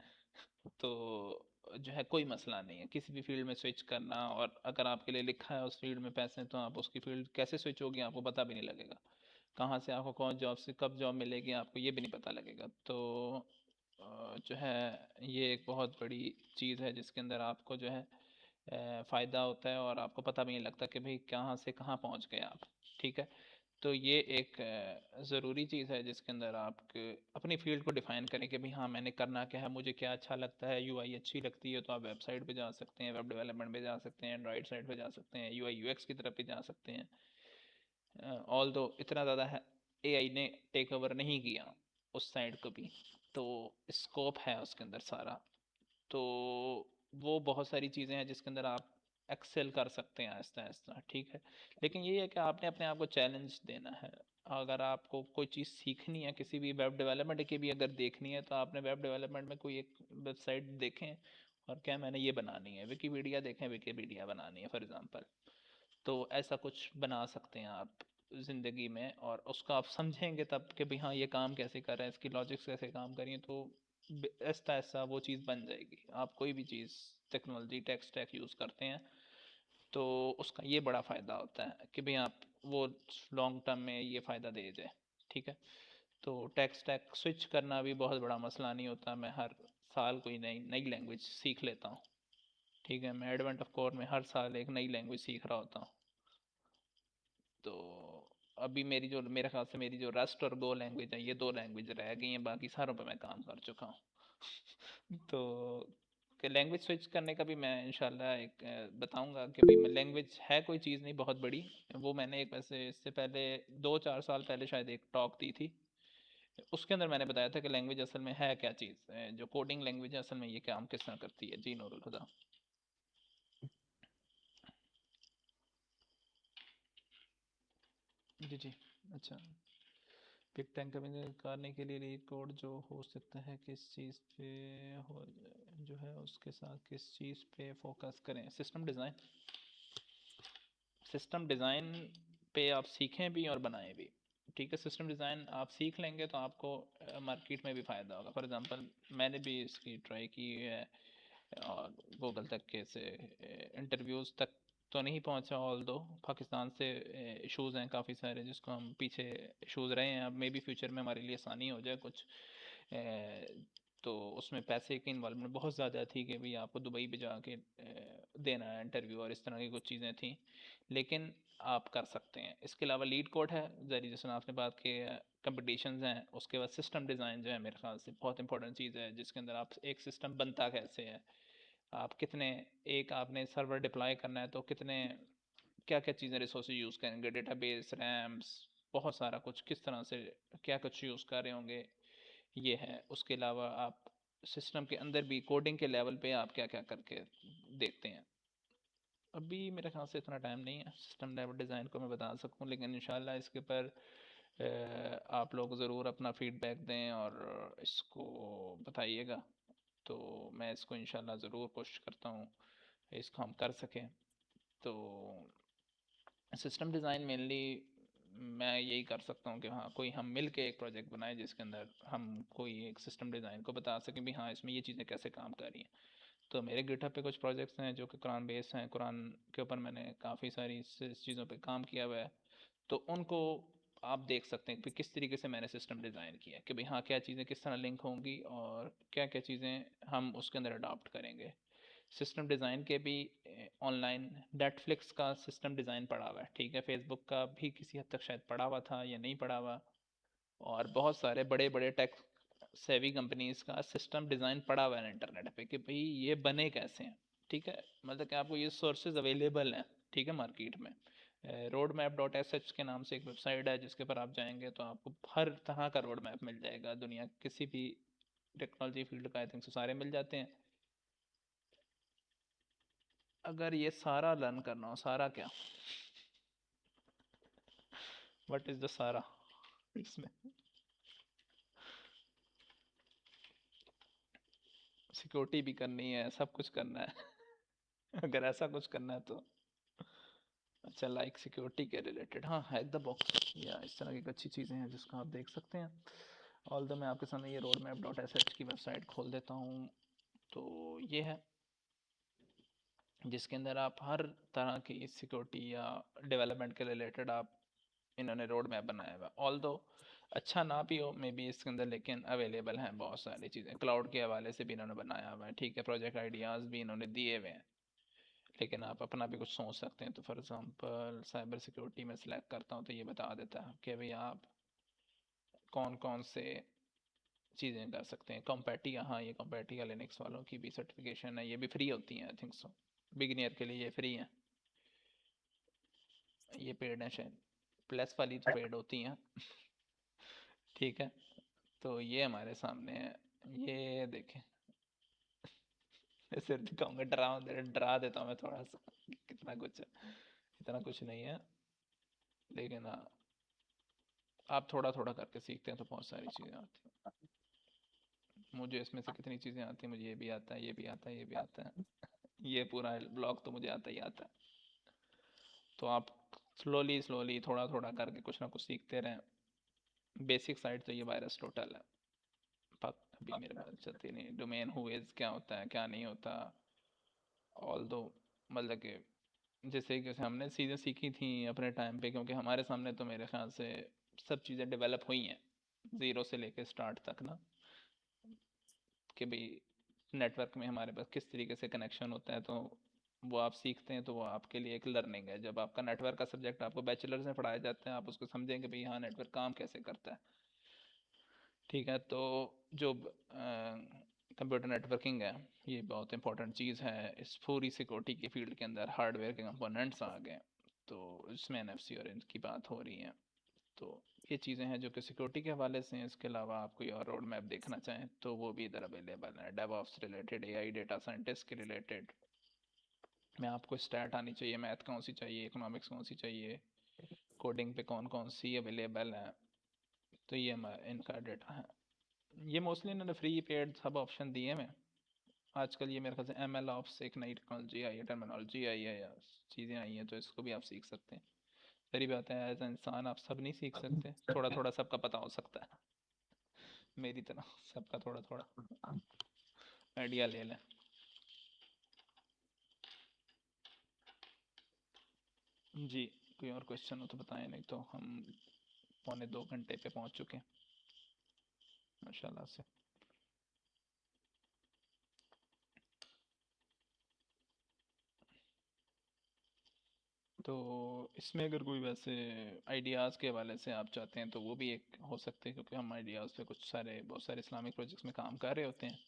तो जो है कोई मसला नहीं है किसी भी फील्ड में स्विच करना। और अगर आपके लिए लिखा है उस फील्ड में पैसे, तो आप उसकी फील्ड कैसे स्विच होगी आपको पता भी नहीं लगेगा। कहाँ से आपको कौन जॉब से कब जॉब मिलेगी आपको ये भी नहीं पता लगेगा। तो जो है ये एक बहुत बड़ी चीज़ है जिसके अंदर आपको जो है फ़ायदा होता है और आपको पता भी नहीं लगता कि भाई कहाँ से कहाँ पहुँच गए आप। ठीक है, तो ये एक ज़रूरी चीज़ है जिसके अंदर आप अपनी फील्ड को डिफ़ाइन करें कि भाई हाँ मैंने करना क्या है, मुझे क्या अच्छा लगता है। यूआई अच्छी लगती है तो आप वेबसाइट पे जा सकते हैं, वेब डेवलपमेंट पे जा सकते हैं, एंड्रॉइड साइड पे जा सकते हैं, यूआई यूएक्स की तरफ भी जा सकते हैं। ऑल दो इतना ज़्यादा है एआई ने टेक ओवर नहीं किया उस साइड को भी, तो स्कोप है उसके अंदर सारा। तो वो बहुत सारी चीज़ें हैं जिसके अंदर आप एक्सेल कर सकते हैं आहिस्ता आहिस्ता। ठीक है, लेकिन ये है कि आपने अपने आप को चैलेंज देना है। अगर आपको कोई चीज़ सीखनी है, किसी भी वेब डेवलपमेंट की भी अगर देखनी है, तो आपने वेब डेवलपमेंट में कोई एक वेबसाइट देखें और क्या मैंने ये बनानी है, विकीपीडिया देखें, विकीपीडिया बनानी है फॉर एग्ज़ाम्पल, तो ऐसा कुछ बना सकते हैं आप ज़िंदगी में। और उसको आप समझेंगे तब कि भाई हाँ ये काम कैसे कर रहा है, इसकी लॉजिक्स कैसे काम करी हैं, तो ऐसा ऐसा वो चीज़ बन जाएगी। आप कोई भी चीज़ टेक्नोलॉजी टेक स्टैक यूज़ करते हैं तो उसका ये बड़ा फ़ायदा होता है कि भाई आप वो लॉन्ग टर्म में ये फ़ायदा दे जाए। ठीक है, तो टेक स्टैक स्विच करना भी बहुत बड़ा मसला नहीं होता। मैं हर साल कोई नई नई लैंग्वेज सीख लेता हूँ। ठीक है, मैं एडवेंट ऑफ कोर में हर साल एक नई लैंग्वेज सीख रहा होता हूँ। तो अभी मेरी जो, मेरे ख्याल से मेरी जो रस्ट और गो लैंग्वेज है, ये दो लैंग्वेज रह गई हैं, बाकी सारों पे मैं काम कर चुका हूँ। तो कि लैंग्वेज स्विच करने का भी मैं इंशाल्लाह एक बताऊंगा कि भाई मैं लैंग्वेज है कोई चीज़ नहीं बहुत बड़ी। वो मैंने एक वैसे इससे पहले 2-4 साल पहले शायद एक टॉक दी थी, उसके अंदर मैंने बताया था कि लैंग्वेज असल में है क्या चीज़, जो कोडिंग लैंग्वेज है असल में ये काम किस तरह करती है। जी नूरुल हुदा। जी जी। अच्छा, बिग टैंक करने के लिए लीड कोड जो हो सकता है किस चीज़ पे हो, जो है उसके साथ किस चीज़ पे फोकस करें। सिस्टम डिज़ाइन, सिस्टम डिज़ाइन पे आप सीखें भी और बनाएं भी। ठीक है, सिस्टम डिज़ाइन आप सीख लेंगे तो आपको मार्केट में भी फ़ायदा होगा। फॉर एग्जांपल मैंने भी इसकी ट्राई की है और गूगल तक के से इंटरव्यूज़ तक तो नहीं पहुंचा, ऑल दो पाकिस्तान से इश्यूज़ हैं काफ़ी सारे जिसको हम पीछे इश्यूज़ रहे हैं। अब मे बी फ्यूचर में हमारे लिए आसानी हो जाए कुछ। तो उसमें पैसे की इन्वॉल्वमेंट बहुत ज़्यादा थी कि भाई आपको दुबई पे जाके देना है इंटरव्यू और इस तरह की कुछ चीज़ें थी, लेकिन आप कर सकते हैं। इसके अलावा लीड कोड है जरी जैसे आपने बात की, कंपटीशंस हैं। उसके बाद सिस्टम डिज़ाइन जो है मेरे ख्याल से बहुत इंपॉर्टेंट चीज़ है, जिसके अंदर आप एक सिस्टम बनता कैसे है, आप कितने, एक आपने सर्वर डिप्लॉय करना है तो कितने क्या क्या चीज़ें रिसोर्स यूज़ करेंगे, डेटाबेस, रैम्स, बहुत सारा कुछ किस तरह से क्या कुछ यूज़ कर रहे होंगे, ये है। उसके अलावा आप सिस्टम के अंदर भी कोडिंग के लेवल पे आप क्या क्या करके देखते हैं। अभी मेरे ख्याल से इतना टाइम नहीं है सिस्टम लेवल डिज़ाइन को मैं बता सकूं, लेकिन इंशाल्लाह इसके ऊपर आप लोग ज़रूर अपना फीडबैक दें और इसको बताइएगा, तो मैं इसको इंशाल्लाह ज़रूर कोशिश करता हूँ इसको हम कर सकें। तो सिस्टम डिज़ाइन मेनली मैं यही कर सकता हूँ कि हाँ कोई हम मिल के एक प्रोजेक्ट बनाए जिसके अंदर हम कोई एक सिस्टम डिज़ाइन को बता सकें भी हाँ इसमें ये चीज़ें कैसे काम कर रही हैं। तो मेरे गिटहब पे कुछ प्रोजेक्ट्स हैं जो कि कुरान बेस हैं, कुरान के ऊपर मैंने काफ़ी सारी इस चीज़ों पे काम किया हुआ है। तो उनको आप देख सकते हैं कि किस तरीके से मैंने सिस्टम डिज़ाइन किया कि भाई हाँ क्या चीज़ें किस तरह लिंक होंगी और क्या क्या चीज़ें हम उसके अंदर अडॉप्ट करेंगे। सिस्टम डिज़ाइन के भी ऑनलाइन नेटफ्लिक्स का सिस्टम डिज़ाइन पड़ा हुआ है, ठीक है, फेसबुक का भी किसी हद तक शायद पड़ा हुआ था या नहीं पड़ा हुआ, और बहुत सारे बड़े बड़े टेक सेवी कंपनीज का सिस्टम डिज़ाइन पड़ा हुआ है इंटरनेट पे कि भाई ये बने कैसे हैं। ठीक है, मतलब कि आपको ये सोर्सेज अवेलेबल हैं, ठीक है, मार्केट में। Road map dot S H के नाम से एक वेबसाइट है जिसके ऊपर आप जाएंगे तो आपको हर तरह का रोड मैप मिल जाएगा, दुनिया किसी भी टेक्नोलॉजी फील्ड का आई थिंक सारे मिल जाते हैं। अगर ये सारा लर्न करना हो, सारा क्या, व्हाट इज द सारा इसमें, सिक्योरिटी भी करनी है, सब कुछ करना है अगर ऐसा कुछ करना है तो अच्छा, लाइक सिक्योरिटी के रिलेटेड, हाँ हैक द बॉक्स या इस तरह की अच्छी चीज़ें हैं जिसको आप देख सकते हैं। ऑल दो मैं आपके सामने ये road map dot S H की वेबसाइट खोल देता हूँ। तो ये है जिसके अंदर आप हर तरह की सिक्योरिटी या डेवलपमेंट के रिलेटेड आप इन्होंने रोड मैप बनाया हुआ। ऑल दो अच्छा ना भी हो मे बी इसके अंदर, लेकिन अवेलेबल हैं बहुत सारी चीज़ें। क्लाउड के हवाले से भी इन्होंने बनाया हुआ है, ठीक है, प्रोजेक्ट आइडियाज़ भी इन्होंने दिए हुए हैं, लेकिन आप अपना भी कुछ सोच सकते हैं। तो फॉर एग्ज़ाम्पल साइबर सिक्योरिटी में सिलेक्ट करता हूँ तो ये बता देता है कि भाई आप कौन कौन से चीज़ें कर सकते हैं। कॉम्पैटिया, हाँ ये कॉम्पैटिया लिनक्स वालों की भी सर्टिफिकेशन है, ये भी फ्री होती हैं आई थिंक सो, बिगिनियर के लिए ये फ्री हैं, ये पेड है शायद, प्लस वाली तो पेड होती हैं ठीक है। तो ये हमारे सामने है, ये देखें सिर दिखाऊंगा, डरा देता हूँ मैं थोड़ा सा, कितना कुछ है, इतना कुछ नहीं है, लेकिन हाँ आप थोड़ा थोड़ा करके सीखते हैं तो बहुत सारी चीज़ें आती हैं। मुझे इसमें से कितनी चीज़ें आती हैं, मुझे ये भी आता है, ये भी आता है, ये भी आता है ये पूरा ब्लॉग तो मुझे आता ही आता है। तो आप स्लोली स्लोली थोड़ा थोड़ा करके कुछ ना कुछ सीखते रहें। बेसिक साइड तो ये वायरस टोटल है, अभी मेरे पास चलती नहीं, डोमेन हुएज क्या होता है क्या नहीं होता। ऑल दो मतलब कि जैसे हमने चीज़ें सीखी थी अपने टाइम पे, क्योंकि हमारे सामने तो मेरे ख्याल से सब चीज़ें डेवलप हुई हैं ज़ीरो से लेके स्टार्ट तक ना, कि भाई नेटवर्क में हमारे पास किस तरीके से कनेक्शन होता है, तो वो आप सीखते हैं तो वो आपके लिए एक लर्निंग है। जब आपका नेटवर्क का सब्जेक्ट आपको बैचलर्स में पढ़ाया जाता है आप उसको समझेंगे भाई हाँ नेटवर्क काम कैसे करता है। ठीक है, तो जो कंप्यूटर नेटवर्किंग है, ये बहुत इंपॉर्टेंट चीज़ है इस पूरी सिक्योरिटी की फील्ड के अंदर। हार्डवेयर के कंपोनेंट्स आ गए, तो इसमें NFC और इनकी बात हो रही है। तो ये चीज़ें हैं जो कि सिक्योरिटी के हवाले से हैं। इसके अलावा आप कोई और रोड मैप देखना चाहें तो वो भी इधर अवेलेबल है, DevOps related, AI data scientist के रिलेटेड। में आपको स्टैट आनी चाहिए, मैथ कौन सी चाहिए, इकोनॉमिक्स कौन सी चाहिए, कोडिंग पे कौन कौन सी अवेलेबल है, तो ये इनका डेटा है। ये मोस्टली इन्होंने फ्री पेड सब ऑप्शन दिए हैं। आजकल ये मेरे ख्याल से ML ऑप्स एक नई टेक्नोलॉजी आई है, टर्मिनोलॉजी आई है या चीज़ें आई हैं, तो इसको भी आप सीख सकते हैं। सही बात है, एज इंसान आप सब नहीं सीख सकते, थोड़ा थोड़ा सबका पता हो सकता है। मेरी तरह सबका थोड़ा थोड़ा आइडिया ले लें। जी, कोई और क्वेश्चन हो तो बताएं, नहीं तो हम 1.25 घंटे पे पहुंच चुके हैं माशाल्लाह से। तो इसमें अगर कोई वैसे आइडियाज़ के हवाले से आप चाहते हैं तो वो भी एक हो सकते हैं, क्योंकि हम आइडियाज़ पे बहुत सारे इस्लामिक प्रोजेक्ट्स में काम कर रहे होते हैं,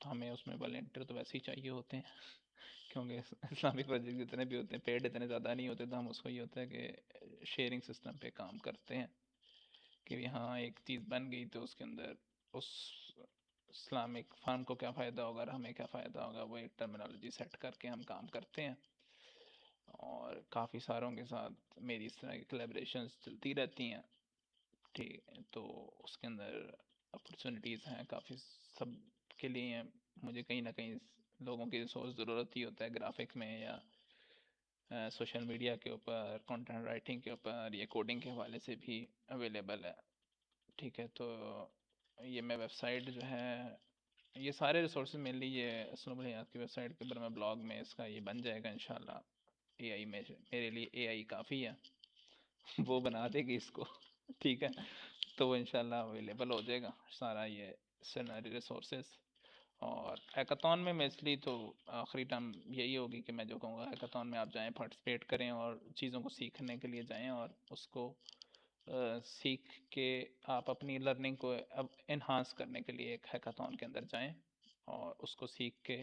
तो हमें उसमें वॉलंटियर तो वैसे ही चाहिए होते हैं। क्योंकि इस्लामिक प्रोजेक्ट जितने भी होते हैं पेड इतने ज़्यादा नहीं होते, तो हम उसको ये होता है कि शेयरिंग सिस्टम पे काम करते हैं कि हाँ एक चीज़ बन गई तो उसके अंदर उस इस्लामिक फर्म को क्या फ़ायदा होगा और हमें क्या फ़ायदा होगा, वो एक टर्मिनोलॉजी सेट करके हम काम करते हैं। और काफ़ी सारों के साथ मेरी इस तरह की कोलैबोरेशंस चलती रहती हैं, ठीक है। तो उसके अंदर अपॉर्चुनिटीज़ हैं काफ़ी सब के लिए हैं। मुझे कहीं ना कहीं लोगों की रिसोर्स ज़रूरत ही होता है, ग्राफिक में या सोशल मीडिया के ऊपर, कंटेंट राइटिंग के ऊपर, या कोडिंग के हवाले से भी अवेलेबल है, ठीक है। तो ये मैं वेबसाइट जो है, ये सारे रिसोर्स मेनली ये असलम हयात की वेबसाइट के ऊपर मैं ब्लॉग में इसका ये बन जाएगा इंशाल्लाह। AI में मेरे लिए AI काफ़ी है वो बना देगी इसको ठीक है। तो वो इंशाल्लाह अवेलेबल हो जाएगा सारा ये सनरी रिसोर्सेज। और हैकाथॉन में मेनली तो आखिरी टाइम यही होगी कि मैं जो कहूँगा हैकाथॉन में आप जाएं, पार्टिसिपेट करें और चीज़ों को सीखने के लिए जाएं, और उसको सीख के आप अपनी लर्निंग को अब इन्हांस करने के लिए एक हैकाथॉन के अंदर जाएं और उसको सीख के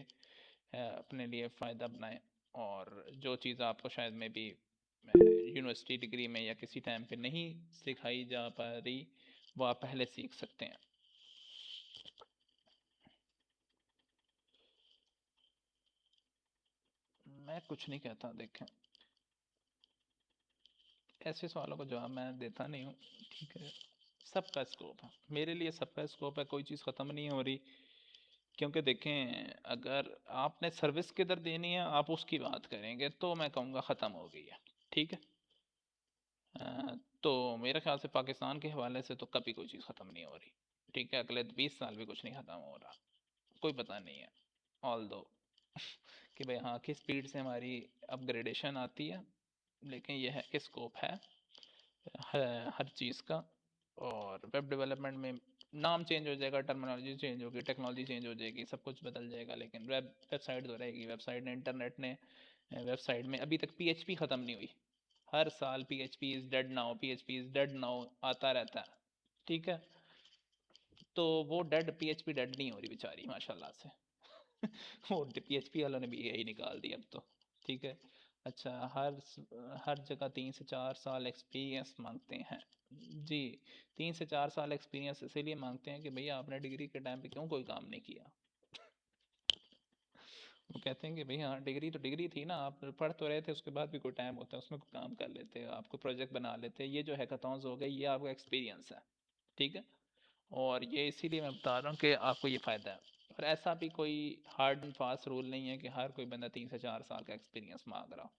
अपने लिए फ़ायदा बनाएं। और जो चीज़ आपको शायद में भी यूनिवर्सिटी डिग्री में या किसी टाइम पे नहीं सिखाई जा पा रही, वो आप पहले सीख सकते हैं। मैं कुछ नहीं कहता, देखें ऐसे सवालों का जवाब मैं देता नहीं हूँ, ठीक है। सबका स्कोप है, मेरे लिए सबका स्कोप है, कोई चीज़ ख़त्म नहीं हो रही। क्योंकि देखें अगर आपने सर्विस किधर देनी है आप उसकी बात करेंगे तो मैं कहूँगा ख़त्म हो गई है, ठीक है। तो मेरे ख्याल से पाकिस्तान के हवाले से तो कभी कोई चीज़ ख़त्म नहीं हो रही, ठीक है। अगले 20 साल भी कुछ नहीं ख़त्म हो रहा, कोई पता नहीं है। ऑल दो कि भाई हाँ किस स्पीड से हमारी अपग्रेडेशन आती है, लेकिन यह है कि स्कोप है हर चीज़ का। और वेब डेवलपमेंट में नाम चेंज हो जाएगा, टर्मिनोलॉजी चेंज होगी, टेक्नोलॉजी चेंज हो जाएगी, सब कुछ बदल जाएगा, लेकिन वेबसाइट तो रहेगी। वेबसाइट ने, इंटरनेट ने, वेबसाइट में अभी तक PHP ख़त्म नहीं हुई। हर साल PHP is dead now, PHP is dead now आता रहता है, ठीक है। तो वो PHP डेड नहीं हो रही बेचारी माशाल्लाह से वो PHP वालों ने भी यही निकाल दिया अब तो, ठीक है। अच्छा, हर जगह 3 से 4 साल एक्सपीरियंस मांगते हैं जी। 3 से 4 साल एक्सपीरियंस इसीलिए मांगते हैं कि भैया आपने डिग्री के टाइम पे क्यों कोई काम नहीं किया वो कहते हैं कि भैया हाँ डिग्री तो डिग्री थी ना, आप पढ़ तो रहे थे, उसके बाद भी कोई टाइम होता है उसमें कोई काम कर लेते, आपको प्रोजेक्ट बना लेते। ये जो हैकाथॉन्स हो गए ये आपका एक्सपीरियंस है, ठीक है। और ये इसीलिए मैं बता रहा हूँ कि आपको ये फ़ायदा है। और ऐसा भी कोई हार्ड एंड फास्ट रूल नहीं है कि हर कोई बंदा 3 से 4 साल का एक्सपीरियंस मांग रहा हो।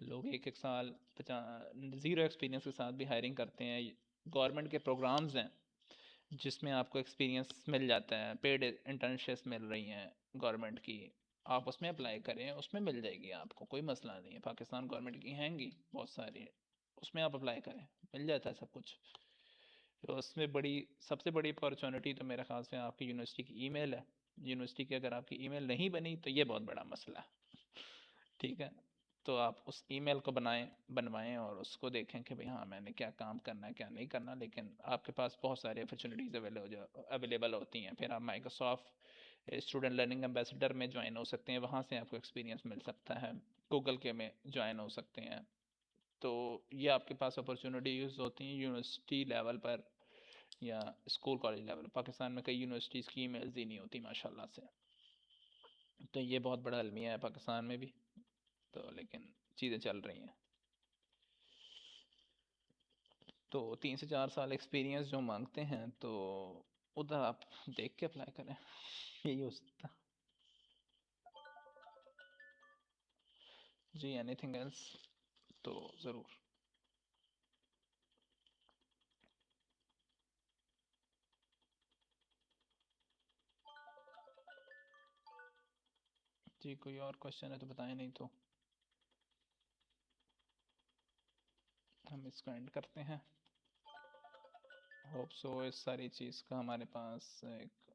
लोग 1-1 साल 0 एक्सपीरियंस के साथ भी हायरिंग करते हैं। गवर्नमेंट के प्रोग्राम्स हैं जिसमें आपको एक्सपीरियंस मिल जाता है, पेड इंटर्नशिप्स मिल रही हैं गवर्नमेंट की, आप उसमें अप्लाई करें, उसमें मिल जाएगी आपको, कोई मसला नहीं है। पाकिस्तान गवर्नमेंट की हैंगी बहुत सारी, उसमें आप अप्लाई करें, मिल जाता है सब कुछ। तो उसमें सबसे बड़ी अपॉर्चुनिटी तो मेरे ख्याल से आपकी यूनिवर्सिटी की ईमेल है। यूनिवर्सिटी की अगर आपकी ईमेल नहीं बनी तो ये बहुत बड़ा मसला है, ठीक है। तो आप उस ईमेल को बनवाएं और उसको देखें कि भाई हाँ मैंने क्या काम करना है क्या नहीं करना। लेकिन आपके पास बहुत सारी अपॉर्चुनिटीज़ अवेलेबल होती हैं। फिर आप माइक्रोसॉफ्ट स्टूडेंट लर्निंग एम्बेसडर में ज्वाइन हो सकते हैं, वहाँ से आपको एक्सपीरियंस मिल सकता है। गूगल के में ज्वाइन हो सकते हैं। तो ये आपके पास अपॉर्चुनिटी यूज़ होती हैं यूनिवर्सिटी लेवल पर या स्कूल कॉलेज लेवल। पाकिस्तान में कई यूनिवर्सिटीज़ की ईमेल्स ही नहीं होती माशाल्लाह से। तो ये बहुत बड़ा अलमिया है पाकिस्तान में भी। तो लेकिन चीज़ें चल रही हैं। तो 3 से 4 साल एक्सपीरियंस जो मांगते हैं तो उधर आप देख के अप्लाई करें, यही हो सकता है जी। एनीथिंग एल्स तो ज़रूर। जी कोई और क्वेश्चन है तो बताएं, नहीं तो हम इसको एंड करते हैं। होप सो इस सारी चीज़ का हमारे पास एक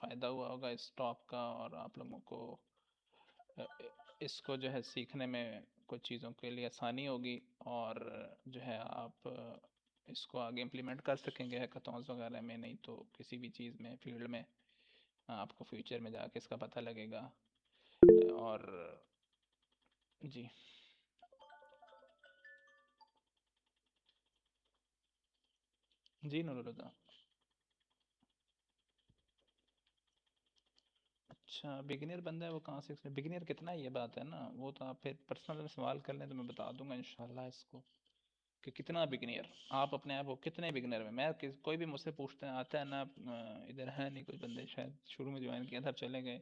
फ़ायदा हुआ होगा इस टॉप का, और आप लोगों को इसको जो है सीखने में कुछ चीज़ों के लिए आसानी होगी, और जो है आप इसको आगे इम्प्लीमेंट कर सकेंगे हैकाथॉन्स वगैरह में। नहीं तो किसी भी चीज़ में फील्ड में आपको फ्यूचर में जाके इसका पता लगेगा। और जी जी नूरुल्लाह। अच्छा बिगिनर बंदा है वो कहाँ से, बिगिनर कितना है ये बात है ना, वो तो आप फिर पर्सनल में सवाल कर लें तो मैं बता दूंगा इंशाल्लाह इसको कि कितना बिगिनर आप अपने आप को कितने बिगिनर में। मैं कोई भी मुझसे पूछते हैं आता है ना, इधर है नहीं कुछ बंदे शायद शुरू में ज्वाइन किया था अब चले गए,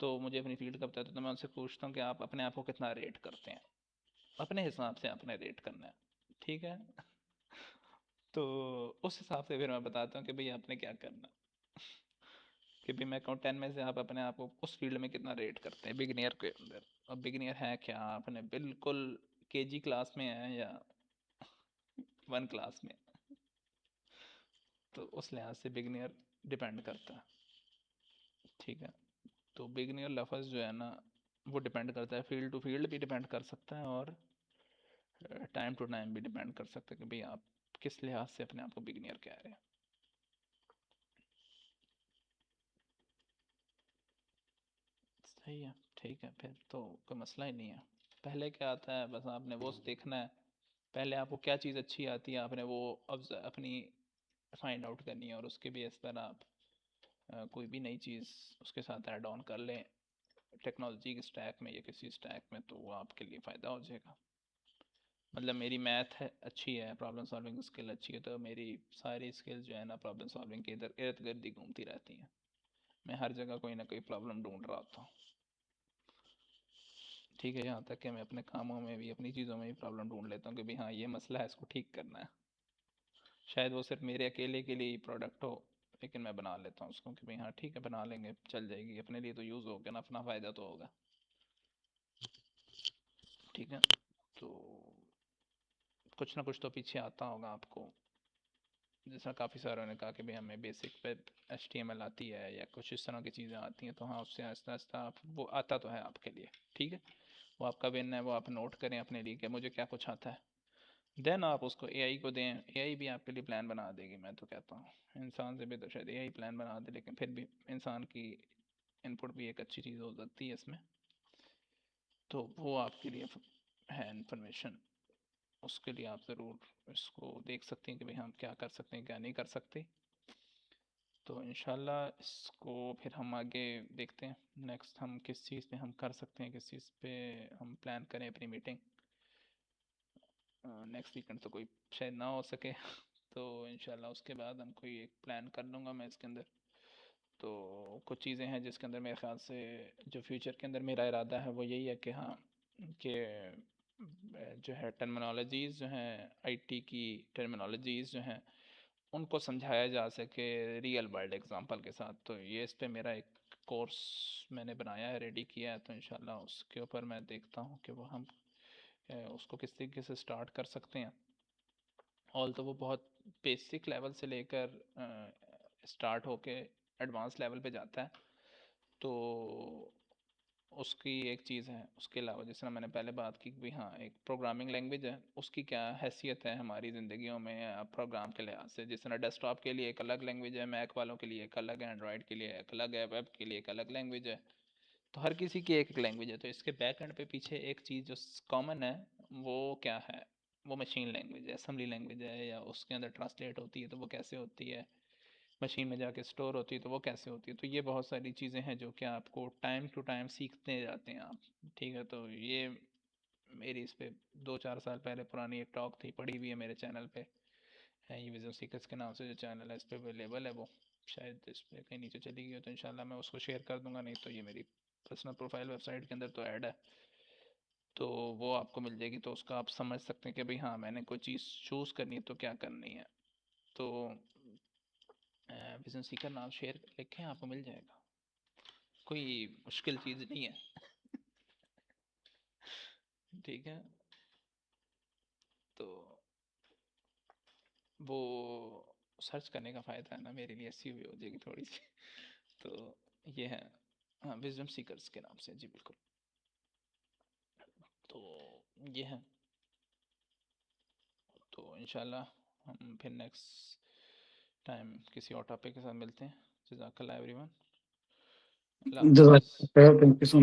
तो मुझे अपनी फील्ड का बताते तो मैं उनसे पूछता हूँ कि आप अपने आप को कितना रेट करते हैं। अपने हिसाब से आपने रेट करना है, ठीक है। तो उस हिसाब से फिर मैं बताता हूँ कि भाई आपने क्या करना, कि भाई मैं कहूँ 10 में से आप अपने आप को उस फील्ड में कितना रेट करते हैं बिगिनियर के अंदर। अब बिगिनियर है क्या, आपने बिल्कुल केजी क्लास में है या 1 क्लास में, तो उस लिहाज से बिगिनियर डिपेंड करता है, ठीक है। तो बिगिनियर लफ्ज़ जो है ना वो डिपेंड करता है, फील्ड टू फील्ड भी डिपेंड कर सकता है, और टाइम टू टाइम भी डिपेंड कर सकते हैं कि भाई आप किस लिहाज से अपने आप को बिगिनियर कह रहे हैं। सही है, ठीक है, फिर तो कोई मसला ही नहीं है। पहले क्या आता है बस आपने वो देखना है, पहले आपको क्या चीज़ अच्छी आती है आपने वो अपनी फाइंड आउट करनी है, और उसके बेस पर आप कोई भी नई चीज़ उसके साथ ऐड ऑन कर लें टेक्नोलॉजी के स्टैक में या किसी स्टैक में, तो वो आपके लिए फ़ायदा हो जाएगा। मतलब मेरी मैथ है अच्छी है, प्रॉब्लम सॉल्विंग स्किल अच्छी है, तो मेरी सारी स्किल्स जो है ना प्रॉब्लम सॉल्विंग के इधर इर्द गिर्द ही घूमती रहती हैं। मैं हर जगह कोई ना कोई प्रॉब्लम ढूंढ रहा होता हूँ, ठीक है। यहाँ तक कि मैं अपने कामों में भी अपनी चीज़ों में भी प्रॉब्लम ढूंढ लेता हूँ कि भाई हाँ ये मसला है, इसको ठीक करना है। शायद वो सिर्फ मेरे अकेले के लिए ही प्रोडक्ट हो, लेकिन मैं बना लेता हूँ उसको कि भाई हाँ ठीक है बना लेंगे, चल जाएगी, अपने लिए तो यूज़ होगा ना, अपना फ़ायदा तो होगा, ठीक है। तो कुछ ना कुछ तो पीछे आता होगा आपको, जैसा काफ़ी सारों ने कहा कि भाई हमें बेसिक वेब HTML आती है या कुछ इस तरह की चीज़ें आती हैं, तो हाँ उससे आहिस्ता आहिस्ता आप वो आता तो है आपके लिए, ठीक है। वो आपका विन है, वो आप नोट करें अपने लिए कि मुझे क्या कुछ आता है। देन आप उसको AI को दें, AI भी आपके लिए प्लान बना देगी। मैं तो कहता हूँ इंसान से भी तो शायद AI प्लान बना दे, लेकिन फिर भी इंसान की इनपुट भी एक अच्छी चीज़ हो सकती है इसमें। तो वो आपके लिए है इंफॉर्मेशन, उसके लिए आप ज़रूर इसको देख सकते हैं कि भाई हम क्या कर सकते हैं क्या नहीं कर सकते। तो इंशाल्लाह इसको फिर हम आगे देखते हैं नेक्स्ट हम किस चीज़ पे हम कर सकते हैं, किस चीज़ पे हम प्लान करें अपनी मीटिंग। नेक्स्ट वीकेंड तो कोई शायद ना हो सके तो इंशाल्लाह उसके बाद हम कोई एक प्लान कर लूँगा मैं इसके अंदर। तो कुछ चीज़ें हैं जिसके अंदर मेरे ख्याल से जो फ्यूचर के अंदर मेरा इरादा है वो यही है कि हाँ कि जो है टर्मिनोलॉजीज़ जो हैं IT की टर्मिनोलॉजीज़ जो हैं उनको समझाया जा सके रियल वर्ल्ड एग्जांपल के साथ। तो ये इस पे मेरा एक कोर्स मैंने बनाया है, रेडी किया है, तो इंशाल्लाह उसके ऊपर मैं देखता हूँ कि वो हम उसको किस तरीके से स्टार्ट कर सकते हैं। ऑल तो वो बहुत बेसिक लेवल से लेकर स्टार्ट होके एडवांस लेवल पे जाता है। तो उसकी एक चीज़ है। उसके अलावा जिस तरह मैंने पहले बात की कि भी हाँ एक प्रोग्रामिंग लैंग्वेज है, उसकी क्या हैसियत है हमारी ज़िंदगियों में प्रोग्राम के लिहाज से। जिस तरह डेस्कटॉप के लिए एक अलग लैंग्वेज है, मैक वालों के लिए एक अलग है, एंड्रॉयड के लिए एक अलग है, वेब के लिए एक अलग लैंग्वेज है। तो हर किसी की एक लैंग्वेज है। तो इसके बैक एंड पे पीछे एक चीज़ जो कॉमन है वो क्या है, वो मशीन लैंग्वेज है, असेंबली लैंग्वेज है, या उसके अंदर ट्रांसलेट होती है तो वो कैसे होती है, मशीन में जाके स्टोर होती है तो वो कैसे होती है। तो ये बहुत सारी चीज़ें हैं जो कि आपको टाइम टू टाइम सीखते जाते हैं आप, ठीक है। तो ये मेरी इस पे 2-4 साल पहले पुरानी एक टॉक थी, पड़ी हुई है मेरे चैनल पे, है ये विजन सीकर्स के नाम से जो चैनल है, इस पे अवेलेबल है। वो शायद इस पे कहीं नीचे चली गई हो तो इंशाल्लाह मैं उसको शेयर कर दूंगा, नहीं तो ये मेरी पर्सनल प्रोफाइल वेबसाइट के अंदर तो ऐड है, तो वो आपको मिल जाएगी। तो उसका आप समझ सकते हैं कि भाई हाँ मैंने कोई चीज़ चूज़ करनी है तो क्या करनी है। तो विजन सीकर नाम शेयर लिखें, आपको मिल जाएगा, कोई मुश्किल चीज़ नहीं है। ठीक है, तो वो सर्च करने का फ़ायदा है ना, मेरे लिए ऐसी हुई हो जाएगी थोड़ी सी। तो ये है, हाँ विजडम सीकर्स के नाम से, जी बिल्कुल। तो ये है, तो इंशाल्लाह हम फिर नेक्स्ट टाइम किसी और टॉपिक के साथ मिलते हैं। जज़ाकल्लाह एवरीवन, अल्लाह हाफ़िज़। Thank you so